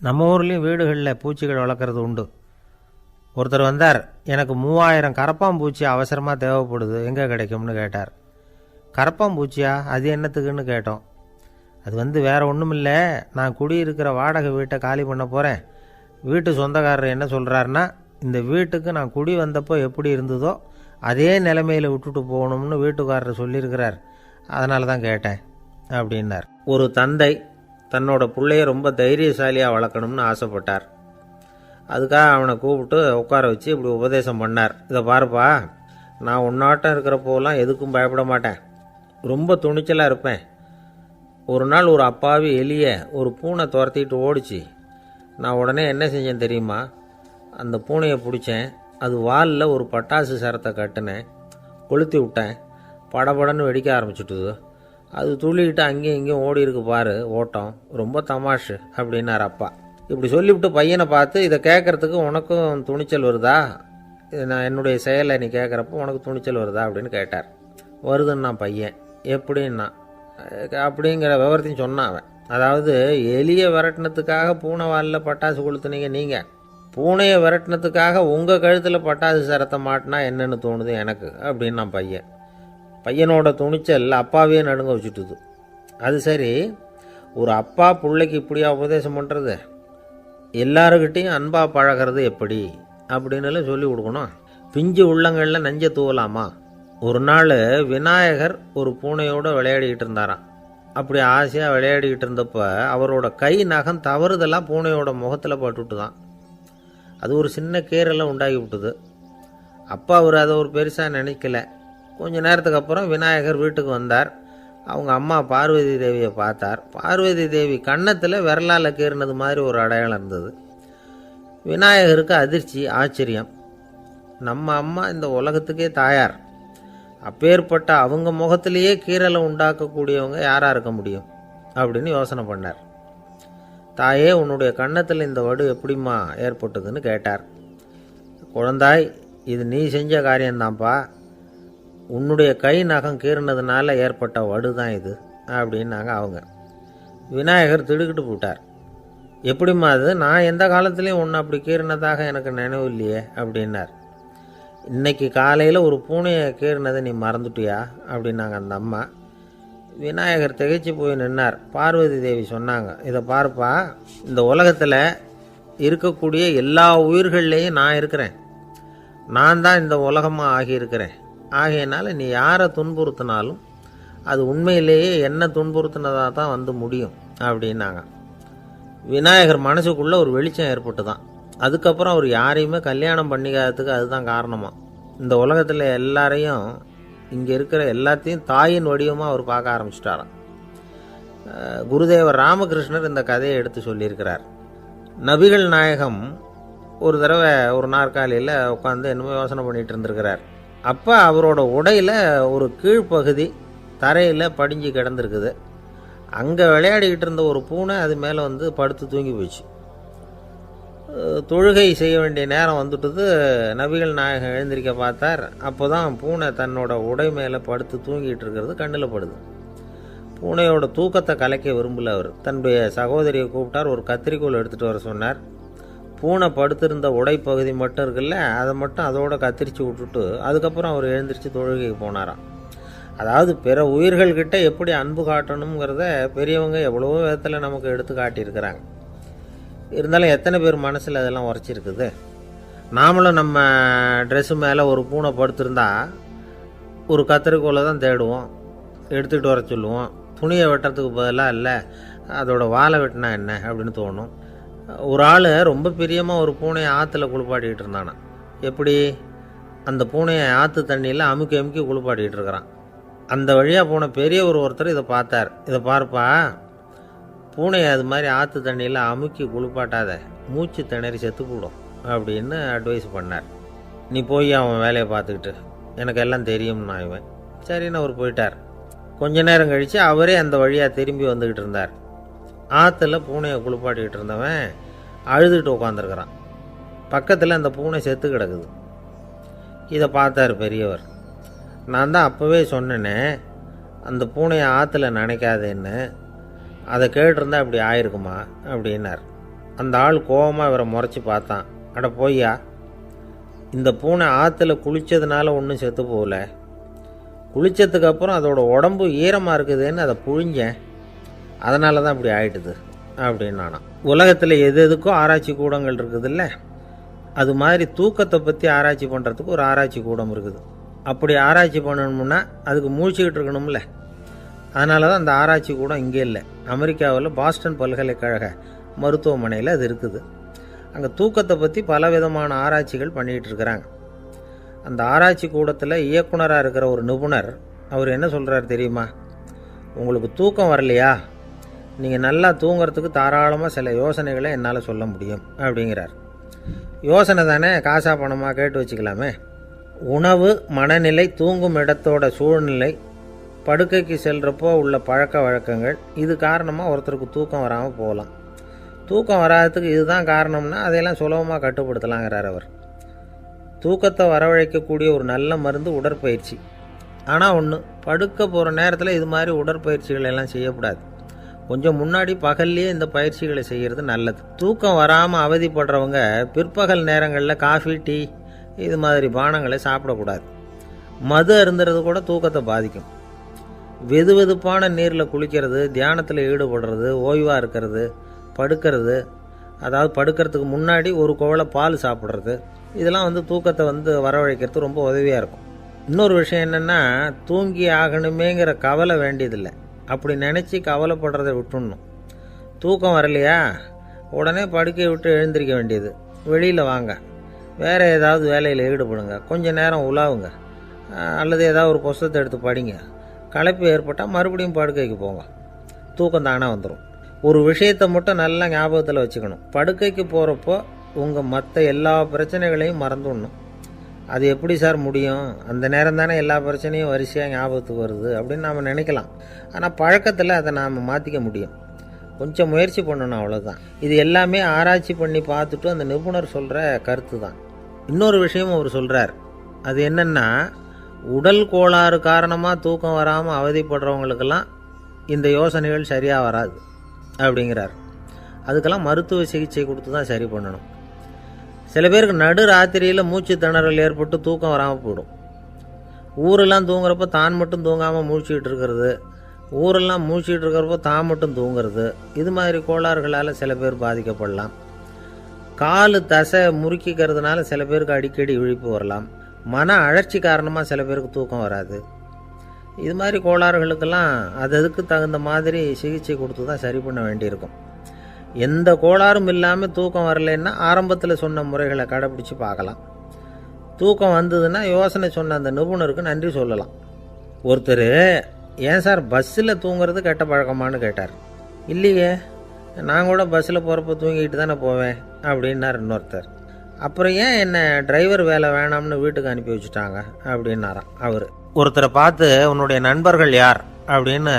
நம்ம ஊர்லேயும் வீடுகளில் பூச்சிகள் வளர்க்குறது உண்டு. ஒருத்தர் வந்தார், எனக்கு 3000 கரப்பாம்பூச்சி அவசரமாக தேவைப்படுது, எங்கே கிடைக்கும்னு கேட்டார். கரப்பாம்பூச்சியா, அது என்னத்துக்குன்னு கேட்டோம். அது வேறு ஒன்றும் இல்லை, நான் குடியிருக்கிற வாடகை வீட்டை காலி பண்ண போகிறேன். வீட்டு சொந்தக்காரர் என்ன சொல்கிறாருன்னா, இந்த வீட்டுக்கு நான் குடி வந்தப்போ எப்படி இருந்ததோ அதே நிலைமையில் விட்டுட்டு போகணும்னு வீட்டுக்காரர் சொல்லியிருக்கிறார், அதனால தான் கேட்டேன் அப்படின்னார். ஒரு தந்தை தன்னோட பிள்ளைய ரொம்ப தைரியசாலியாக வளர்க்கணும்னு ஆசைப்பட்டார். அதுக்காக அவனை கூப்பிட்டு உட்கார வச்சு இப்படி உபதேசம் பண்ணார். இதை பாருப்பா, நான் உன்னாட்டம் இருக்கிறப்போலாம் எதுக்கும் பயப்பட மாட்டேன், ரொம்ப துணிச்சலாக இருப்பேன். ஒரு நாள் ஒரு அப்பாவி எலிய ஒரு பூனை துரத்திட்டு ஓடிச்சு. நான் உடனே என்ன செஞ்சேன் தெரியுமா? அந்த பூனையை பிடிச்சேன், அது வாலில் ஒரு பட்டாசு சரத்தை கட்டினேன், கொளுத்தி விட்டேன், படபடன்னு வெடிக்க ஆரம்பிச்சுட்டுது. அது துள்ளிக்கிட்டு அங்கேயும் இங்கேயும் ஓடி இருக்கு பாரு ஓட்டம், ரொம்ப தமாஷு அப்படின்னார் அப்பா. இப்படி சொல்லிவிட்டு பையனை பார்த்து, இதை கேட்குறதுக்கு உனக்கும் துணிச்சல் வருதா, நான் என்னுடைய செயலை நீ கேட்குறப்போ உனக்கு துணிச்சல் வருதா அப்படின்னு கேட்டார். வருதுன்னா பையன். எப்படின்னா அப்படிங்கிற விவரத்தையும் சொன்னான் அவன். அதாவது எலியை விரட்டினத்துக்காக பூனை வாலில் பட்டாசு கொளுத்துனீங்க நீங்கள், பூனையை விரட்டினத்துக்காக உங்கள் கழுத்தில் பட்டாசு சரத்தை மாட்டினா என்னென்னு தோணுது எனக்கு அப்படின்னு நான் பையன். பையனோட துணிச்சல் அப்பாவே நடுங்க வச்சுட்டுது. அது சரி, ஒரு அப்பா பிள்ளைக்கு இப்படியா உபதேசம் பண்ணுறது? எல்லாருக்கிட்டையும் அன்பாக பழகிறது எப்படி அப்படின்னு சொல்லி கொடுக்கணும். பிஞ்சு உள்ளங்களில் நஞ்சை தூவலாமா? ஒரு நாள் விநாயகர் ஒரு பூனையோடு விளையாடிக்கிட்டு இருந்தாராம். அப்படி ஆசையாக விளையாடிக்கிட்டு இருந்தப்போ அவரோட கை நகம் தவறுதெல்லாம் பூனையோட முகத்தில் பட்டுட்டு தான். அது ஒரு சின்ன கீரெல்லாம் உண்டாகி விட்டுது. அப்பா அவர் அதை ஒரு பெருசாக நினைக்கல. கொஞ்ச நேரத்துக்கு அப்புறம் விநாயகர் வீட்டுக்கு வந்தார். அவங்க அம்மா பார்வதி தேவியை பார்த்தார். பார்வதி தேவி கன்னத்தில் விரலால் கீறினது மாதிரி ஒரு அடையாளம் இருந்தது. விநாயகருக்கு அதிர்ச்சி, ஆச்சரியம். நம்ம அம்மா இந்த உலகத்துக்கே தாயார், அப்பேற்பட்ட அவங்க முகத்திலேயே கீறலை உண்டாக்கக்கூடியவங்க யாராக இருக்க முடியும் அப்படின்னு யோசனை பண்ணார். தாயே, உன்னுடைய கன்னத்தில் இந்த வடு எப்படிம்மா ஏற்பட்டதுன்னு கேட்டார். குழந்தாய், இது நீ செஞ்ச காரியம்தான்ப்பா, உன்னுடைய கை நகம் கீறினதுனால ஏற்பட்ட வடு தான் இது அப்படின்னாங்க அவங்க. விநாயகர் திடுக்கிட்டு போட்டார். எப்படிம்மா அது? நான் எந்த காலத்துலேயும் ஒன்று அப்படி கீறினதாக எனக்கு நினைவு இல்லையே அப்படின்னார். இன்னைக்கு காலையில் ஒரு பூனையை கீறினதை நீ மறந்துட்டியா அப்படின்னாங்க அந்த அம்மா. விநாயகர் திகைச்சு போய் நின்னார். பார்வதி தேவி சொன்னாங்க, இதை பார்ப்பா, இந்த உலகத்தில் இருக்கக்கூடிய எல்லா உயிர்கள்லேயும் நான் இருக்கிறேன், நான் தான் இந்த உலகமாக ஆகியிருக்கிறேன். ஆகையினால நீ யாரை துன்புறுத்தினாலும் அது உண்மையிலேயே என்ன துன்புறுத்தினதாக தான் முடியும் அப்படின்னாங்க. விநாயகர் மனசுக்குள்ளே ஒரு வெளிச்சம் ஏற்பட்டு தான். அதுக்கப்புறம் அவர் யாரையுமே கல்யாணம் பண்ணிக்காததுக்கு அதுதான் காரணமாக. இந்த உலகத்தில் எல்லாரையும், இங்கே இருக்கிற எல்லாத்தையும் தாயின் வடிவமாக அவர் பார்க்க ஆரம்பிச்சிட்டாராம். குருதேவர் ராமகிருஷ்ணர் இந்த கதையை எடுத்து சொல்லியிருக்கிறார். நபிகள் நாயகம் ஒரு தடவை ஒரு நாற்காலியில் உட்காந்து என்னமோ யோசனை பண்ணிகிட்டு இருந்திருக்கிறார். அப்போ அவரோட உடையில் ஒரு கீழ்ப்பகுதி தரையில் படிஞ்சு கிடந்திருக்குது. அங்கே விளையாடிக்கிட்டு இருந்த ஒரு பூனை அது மேலே படுத்து தூங்கி போச்சு. தொழுகை செய்ய வேண்டிய நேரம் வந்துட்டுது. நபிகள் நாயகம் எழுந்திருக்க பார்த்தார். அப்போ தான் பூனை தன்னோட உடை மேலே படுத்து தூங்கிட்டு இருக்கிறது கண்ணில் படுது. பூனையோட தூக்கத்தை கலைக்க விரும்பல அவர். தன்னுடைய சகோதரியை கூப்பிட்டார், ஒரு கத்திரிக்கோள் எடுத்துகிட்டு வர சொன்னார். பூனை படுத்திருந்த உடை பகுதி மட்டும் இருக்குல்ல, அதை மட்டும் அதோட கத்திரிச்சு விட்டுட்டு அதுக்கப்புறம் அவர் எழுந்திரிச்சு தொழுகைக்கு போனாராம். அதாவது பிற உயிர்கள்கிட்ட எப்படி அன்பு காட்டணுங்கிறத பெரியவங்க எவ்வளவோ விதத்தில் நமக்கு எடுத்து காட்டியிருக்கிறாங்க. இருந்தாலும் எத்தனை பேர் மனசில் அதெல்லாம் உரைச்சிருக்குது? நாமளும் நம்ம ட்ரெஸ்ஸு மேலே ஒரு பூனை படுத்திருந்தா ஒரு கத்திரிக்கோலை தான் தேடுவோம், எடுத்துகிட்டு வர சொல்லுவோம். துணியை வெட்டுறதுக்கு பதிலாக இல்லை அதோட வாழை வெட்டினா என்ன அப்படின்னு தோணும். ஒரு ஆள் ரொம்ப பிரியமாக ஒரு பூனையை ஆற்றுல குளிப்பாட்டிகிட்டு இருந்தானா. எப்படி? அந்த பூனையை ஆற்று தண்ணியில் அமுக்கி அமுக்கி குளிப்பாட்டிகிட்டு இருக்கிறான். அந்த வழியாக போன பெரிய ஒருத்தர் இதை பார்த்தார். இதை பார்ப்பா, பூனையை அது மாதிரி ஆற்று தண்ணியில் அமுக்கி குளிப்பாட்டாத, மூச்சு திணறி செத்து போடும் அப்படின்னு அட்வைஸ் பண்ணார். நீ போய் அவன் வேலையை பார்த்துக்கிட்டு, எனக்கு எல்லாம் தெரியும்னா இவன். சரின்னு அவர் போயிட்டார். கொஞ்ச நேரம் கழித்து அவரே அந்த வழியாக திரும்பி வந்துக்கிட்டு இருந்தார். ஆற்றுல பூனையை குளிப்பாட்டிக்கிட்டு இருந்தவன் அழுதுகிட்டு உட்காந்துருக்கிறான். பக்கத்தில் அந்த பூனை செத்து கிடக்குது. இதை பார்த்தார் பெரியவர். நான் தான் அப்போவே சொன்னேனே அந்த பூனையை ஆற்றுல நினைக்காதேன்னு, அதை கேட்டிருந்தா இப்படி ஆயிருக்குமா அப்படின்னார். அந்த ஆள் கோபமாக இவரை முறைச்சி பார்த்தான். அட போய்யா, இந்த பூனை ஆற்றுல குளித்ததுனால ஒன்றும் செத்து போகல, குளித்ததுக்கு அப்புறம் அதோட உடம்பு ஈரமாக இருக்குதுன்னு அதை புழிஞ்சேன், அதனால தான் இப்படி ஆயிட்டுது அப்படின்னு நானாம். உலகத்தில் எது எதுக்கும் ஆராய்ச்சி கூடங்கள் இருக்குதுல்ல, அது மாதிரி தூக்கத்தை பற்றி ஆராய்ச்சி பண்ணுறதுக்கு ஒரு ஆராய்ச்சி கூடம் இருக்குது. அப்படி ஆராய்ச்சி பண்ணணும்னா அதுக்கு மூழ்கிக்கிட்டு இருக்கணும்ல, அதனால தான் அந்த ஆராய்ச்சி கூடம் இங்கே இல்லை. அமெரிக்காவில் பாஸ்டன் பல்கலைக்கழக மருத்துவமனையில் அது இருக்குது. அங்கே தூக்கத்தை பற்றி பலவிதமான ஆராய்ச்சிகள் பண்ணிகிட்டு இருக்கிறாங்க. அந்த ஆராய்ச்சி கூடத்தில் இயக்குனராக இருக்கிற ஒரு நிபுணர், அவர் என்ன சொல்கிறார் தெரியுமா? உங்களுக்கு தூக்கம் வரலையா, நீங்கள் நல்லா தூங்கிறதுக்கு தாராளமாக சில யோசனைகளை என்னால் சொல்ல முடியும் அப்படிங்கிறார். யோசனை தானே, காசா பணமாக கேட்டு வச்சுக்கலாமே. உணவு, மனநிலை, தூங்கும் இடத்தோட சூழ்நிலை, படுக்கைக்கு செல்கிறப்போ உள்ள பழக்க வழக்கங்கள், இது காரணமாக ஒருத்தருக்கு தூக்கம் வராமல் போகலாம். தூக்கம் வராததுக்கு இதுதான் காரணம்னா அதையெல்லாம் சுலபமாக கட்டுப்படுத்தலாங்கிறார் அவர். தூக்கத்தை வரவழைக்கக்கூடிய ஒரு நல்ல மருந்து உடற்பயிற்சி. ஆனால் ஒன்று, படுக்க போகிற நேரத்தில் இது மாதிரி உடற்பயிற்சிகள் எல்லாம் செய்யக்கூடாது. கொஞ்சம் முன்னாடி பகல்லையே இந்த பயிற்சிகளை செய்கிறது நல்லது. தூக்கம் வராமல் அவதிப்படுறவங்க பிற்பகல் நேரங்களில் காஃபி, டீ இது மாதிரி பானங்களை சாப்பிடக்கூடாது. மது அருந்துறது கூட தூக்கத்தை பாதிக்கும். வெது வெதுப்பான நீரில் குளிக்கிறது, தியானத்தில் ஈடுபடுறது, ஓய்வாக இருக்கிறது, படுக்கிறது, அதாவது படுக்கிறதுக்கு முன்னாடி ஒரு குவளை பால் சாப்பிட்றது, இதெல்லாம் தூக்கத்தை வரவழைக்கிறது ரொம்ப உதவியாக இருக்கும். இன்னொரு விஷயம் என்னென்னா, தூங்கி ஆகணுமேங்கிற கவலை வேண்டியதில்லை. அப்படி நினச்சி கவலைப்படுறதை விட்டுடணும். தூக்கம் வரலையா, உடனே படுக்கையை விட்டு எழுந்திருக்க வேண்டியது. வெளியில் வாங்க, வேறு ஏதாவது வேலையில் ஈடுபடுங்க, கொஞ்சம் நேரம் உலாவுங்க, அல்லது ஏதாவது ஒரு புஸ்தகத்தை எடுத்து படிங்க. களைப்பு ஏற்பட்டால் மறுபடியும் படுக்கைக்கு போங்க, தூக்கம் தானே வந்துடும். ஒரு விஷயத்தை மட்டும் நல்லா ஞாபகத்தில் வச்சுக்கணும். படுக்கைக்கு போகிறப்போ உங்கள் மற்ற எல்லா பிரச்சனைகளையும் மறந்துடணும். அது எப்படி சார் முடியும், அந்த நேரம் தானே எல்லா பிரச்சனையும் வரிசையாக ஞாபகத்துக்கு வருது அப்படின்னு நாம் நினைக்கலாம். ஆனால் பழக்கத்தில் அதை நாம் மாற்றிக்க முடியும். கொஞ்சம் முயற்சி பண்ணணும், அவ்வளோதான். இது எல்லாமே ஆராய்ச்சி பண்ணி பார்த்துட்டு அந்த நிபுணர் சொல்கிற கருத்து தான். இன்னொரு விஷயமும் அவர் சொல்கிறார். அது என்னென்னா, உடல் கோளாறு காரணமாக தூக்கம் வராமல் அவதிப்படுறவங்களுக்கெல்லாம் இந்த யோசனைகள் சரியாக வராது அப்படிங்கிறார். அதுக்கெல்லாம் மருத்துவ சிகிச்சை கொடுத்து தான் சரி பண்ணணும். சில பேருக்கு நடு ராத்திரியில் மூச்சு திணறல் ஏற்பட்டு தூக்கம் வராமல் போயிடும். ஊரெல்லாம் தூங்குறப்போ தான் மட்டும் தூங்காமல் மூழ்கிட்டு இருக்கிறது, ஊரெல்லாம் மூழ்கிட்டு இருக்கிறப்போ தான் மட்டும் தூங்குறது, இது மாதிரி கோளாறுகளால் சில பேர் பாதிக்கப்படலாம். காலு தசை முறுக்கிக்கிறதுனால சில பேருக்கு அடிக்கடி விழிப்பு வரலாம். மன அழற்சி காரணமாக சில பேருக்கு தூக்கம் வராது. இது மாதிரி கோளாறுகளுக்கெல்லாம் அதுக்கு தகுந்த மாதிரி சிகிச்சை கொடுத்து தான் சரி பண்ண வேண்டியிருக்கும். எந்த கோளாறும் இல்லாமல் தூக்கம் வரலைன்னா ஆரம்பத்தில் சொன்ன முறைகளை கடைப்பிடிச்சு பார்க்கலாம். தூக்கம் வந்ததுன்னா யோசனை சொன்ன அந்த நிபுணருக்கு நன்றி சொல்லலாம். ஒருத்தர், ஏன் சார் பஸ்ஸில் தூங்குறது கெட்ட பழக்கமானு கேட்டார். இல்லையே, நான் கூட பஸ்ஸில் போகிறப்ப தூங்கிட்டு தானே போவேன் அப்படின்னார் இன்னொருத்தர். அப்புறம் ஏன் என்ன டிரைவர் வேலை வேணாம்னு வீட்டுக்கு அனுப்பி வச்சுட்டாங்க அப்படின்னாராம் அவர். ஒருத்தரை பார்த்து உன்னுடைய நண்பர்கள் யார் அப்படின்னு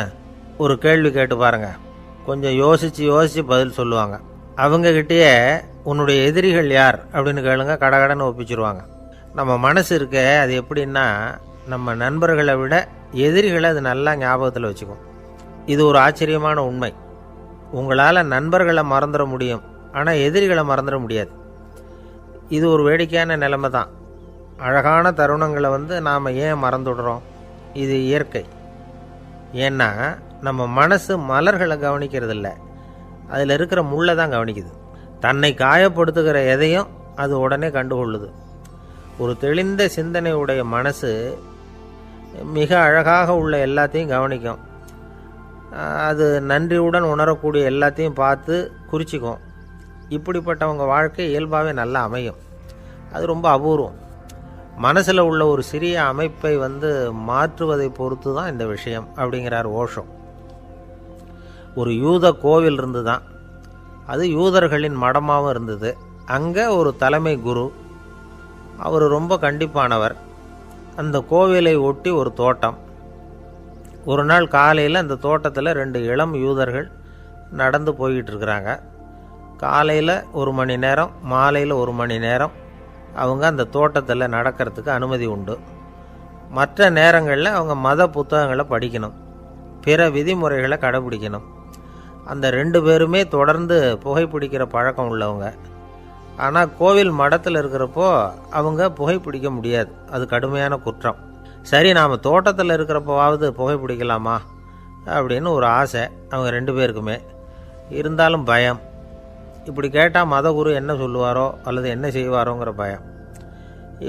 ஒரு கேள்வி கேட்டு பாருங்கள். கொஞ்சம் யோசித்து பதில் சொல்லுவாங்க. அவங்கக்கிட்டேயே உன்னுடைய எதிரிகள் யார் அப்படின்னு கேளுங்க, கடகடன்னு ஒப்பிச்சிருவாங்க. நம்ம மனசு இருக்க, அது எப்படின்னா, நம்ம நண்பர்களை விட எதிரிகளை அது நல்லா ஞாபகத்தில் வச்சுக்கும். இது ஒரு ஆச்சரியமான உண்மை. உங்களால் நண்பர்களை மறந்துட முடியும், ஆனால் எதிரிகளை மறந்துட முடியாது. இது ஒரு வேடிக்கையான நிலைமை தான். அழகான தருணங்களை நாம் ஏன் மறந்துடுறோம்? இது இயற்கை. ஏன்னா நம்ம மனசு மலர்களை கவனிக்கிறதில்ல, அதில் இருக்கிற முள்ளை தான் கவனிக்குது. தன்னை காயப்படுத்துகிற எதையும் அது உடனே கண்டுகொள்ளுது. ஒரு தெளிந்த சிந்தனை உடைய மனசு மிக அழகாக உள்ள எல்லாத்தையும் கவனிக்கும். அது நன்றியுடன் உணரக்கூடிய எல்லாத்தையும் பார்த்து குறிச்சிக்கும். இப்படிப்பட்டவங்க வாழ்க்கை இயல்பாகவே நல்லா அமையும். அது ரொம்ப அபூர்வம். மனசில் உள்ள ஒரு சிறிய அமைப்பை மாற்றுவதை பொறுத்து தான் இந்த விஷயம் அப்படிங்கிறார் ஓஷோ. ஒரு யூத கோவில் இருந்து தான், அது யூதர்களின் மடமாகவும் இருந்தது. அங்கே ஒரு தலைமை குரு, அவர் ரொம்ப கண்டிப்பானவர். அந்த கோவிலை ஒட்டி ஒரு தோட்டம். ஒரு நாள் காலையில் அந்த தோட்டத்தில் 2 இளம் யூதர்கள் நடந்து போய்கிட்டு இருக்கிறாங்க. காலையில் 1 மணி நேரம், மாலையில் 1 மணி நேரம் அவங்க அந்த தோட்டத்தில் நடக்கிறதுக்கு அனுமதி உண்டு. மற்ற நேரங்களில் அவங்க மத புத்தகங்களை படிக்கணும், பிற விதிமுறைகளை கடைபிடிக்கணும். அந்த 2 பேருமே தொடர்ந்து புகைப்பிடிக்கிற பழக்கம் உள்ளவங்க. ஆனால் கோவில் மடத்தில் இருக்கிறப்போ அவங்க புகைப்பிடிக்க முடியாது, அது கடுமையான குற்றம். சரி, நாம் தோட்டத்தில் இருக்கிறப்போவாவது புகைப்பிடிக்கலாமா அப்படின்னு ஒரு ஆசை அவங்க 2 பேருக்குமே. இருந்தாலும் பயம். இப்படி கேட்டால் மதகுரு என்ன சொல்லுவாரோ அல்லது என்ன செய்வாரோங்கிற பயம்.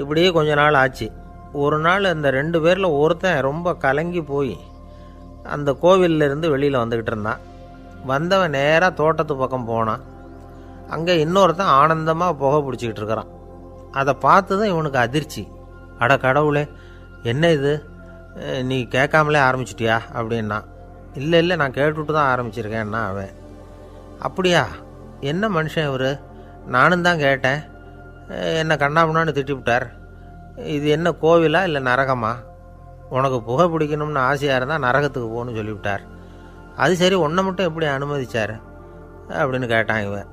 இப்படியே கொஞ்ச நாள் ஆச்சு. ஒரு நாள் இந்த 2 பேரில் ஒருத்தன் ரொம்ப கலங்கி போய் அந்த கோவிலிருந்து வெளியில் வந்துக்கிட்டு இருந்தான். வந்தவன் நேராக தோட்டத்து பக்கம் போனான். அங்கே இன்னொருத்தன் ஆனந்தமாக புகை பிடிச்சிக்கிட்டு இருக்கிறான். அதை பார்த்து தான் இவனுக்கு அதிர்ச்சி. அட கடவுளே, என்ன இது, நீ கேட்காமலே ஆரம்பிச்சிட்டியா அப்படின்னா. இல்லை இல்லை, நான் கேட்டுவிட்டு தான் ஆரம்பிச்சிருக்கேன்னா அவன். அப்படியா, என்ன மனுஷன் இவர், நானும் தான் கேட்டேன், என்ன கண்ணாமுன்னான்னு திட்டிவிட்டார். இது என்ன கோவிலா இல்லை நரகமா? உனக்கு புகை பிடிக்கணும்னு ஆசையாக இருந்தால் நரகத்துக்கு போகணும்னு சொல்லிவிட்டார். அது சரி, உன்னை மட்டும் எப்படி அனுமதிச்சார் அப்படின்னு கேட்டான் இவன்.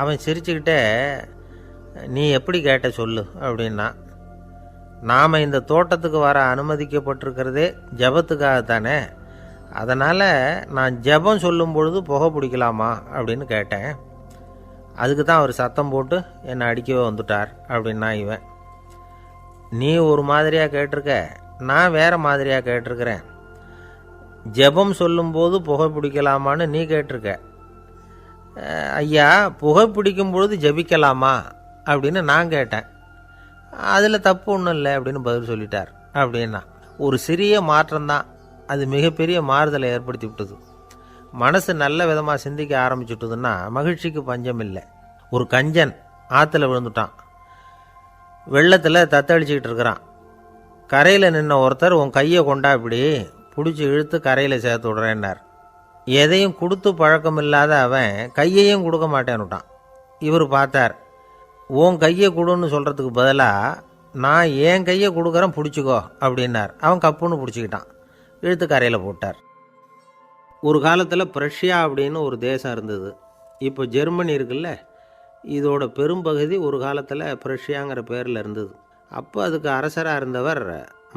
அவன் சிரிச்சுக்கிட்டே, நீ எப்படி கேட்ட சொல்லு அப்படின்னா. நாம் இந்த தோட்டத்துக்கு வர அனுமதிக்கப்பட்டிருக்கிறதே ஜபத்துக்காகத்தானே, அதனால் நான் ஜபம் சொல்லும் பொழுது புகை பிடிக்கலாமா அப்படின்னு கேட்டேன். அதுக்கு தான் அவர் சத்தம் போட்டு என்னை அடிக்கவே வந்துட்டார் அப்படின்னா இவன். நீ ஒரு மாதிரியாக கேட்டிருக்க, நான் வேறு மாதிரியாக கேட்டிருக்கிறேன். ஜெபம் சொல்லும்போது புகை பிடிக்கலாமான்னு நீ கேட்டிருக்க. ஐயா, புகை பிடிக்கும் பொழுது ஜபிக்கலாமா அப்படின்னு நான் கேட்டேன். அதில் தப்பு ஒன்றும் இல்லை அப்படின்னு பதில் சொல்லிட்டார் அப்படின்னா. ஒரு சிறிய மாற்றம்தான் அது மிகப்பெரிய மாறுதலை ஏற்படுத்தி விட்டது. மனசு நல்ல விதமாக சிந்திக்க ஆரம்பிச்சுட்டுதுன்னா மகிழ்ச்சிக்கு பஞ்சம் இல்லை. ஒரு கஞ்சன் ஆற்றுல விழுந்துட்டான். வெள்ளத்தில் தத்தளிச்சிக்கிட்டு இருக்கிறான். கரையில் நின்ன ஒருத்தர், உன் கையை கொண்டா இப்படி பிடிச்சி இழுத்து கரையில் சேர்த்து விடுறேன்னார். எதையும் கொடுத்து பழக்கம் இல்லாத அவன் கையையும் கொடுக்க மாட்டேன்னுட்டான். இவர் பார்த்தார். உன் கையை கொடுன்னு சொல்கிறதுக்கு பதிலாக நான் என் கையை கொடுக்குறேன் பிடிச்சிக்கோ அப்படின்னார். அவன் கப்புன்னு பிடிச்சிக்கிட்டான், இழுத்து கரையில் போட்டார். ஒரு காலத்தில் பிரஷ்யா அப்படின்னு ஒரு தேசம் இருந்தது. இப்போ ஜெர்மனி இருக்குல்ல, இதோட பெரும்பகுதி ஒரு காலத்தில் பிரஷ்யாங்கிற பேரில் இருந்தது. அப்போ அதுக்கு அரசராக இருந்தவர்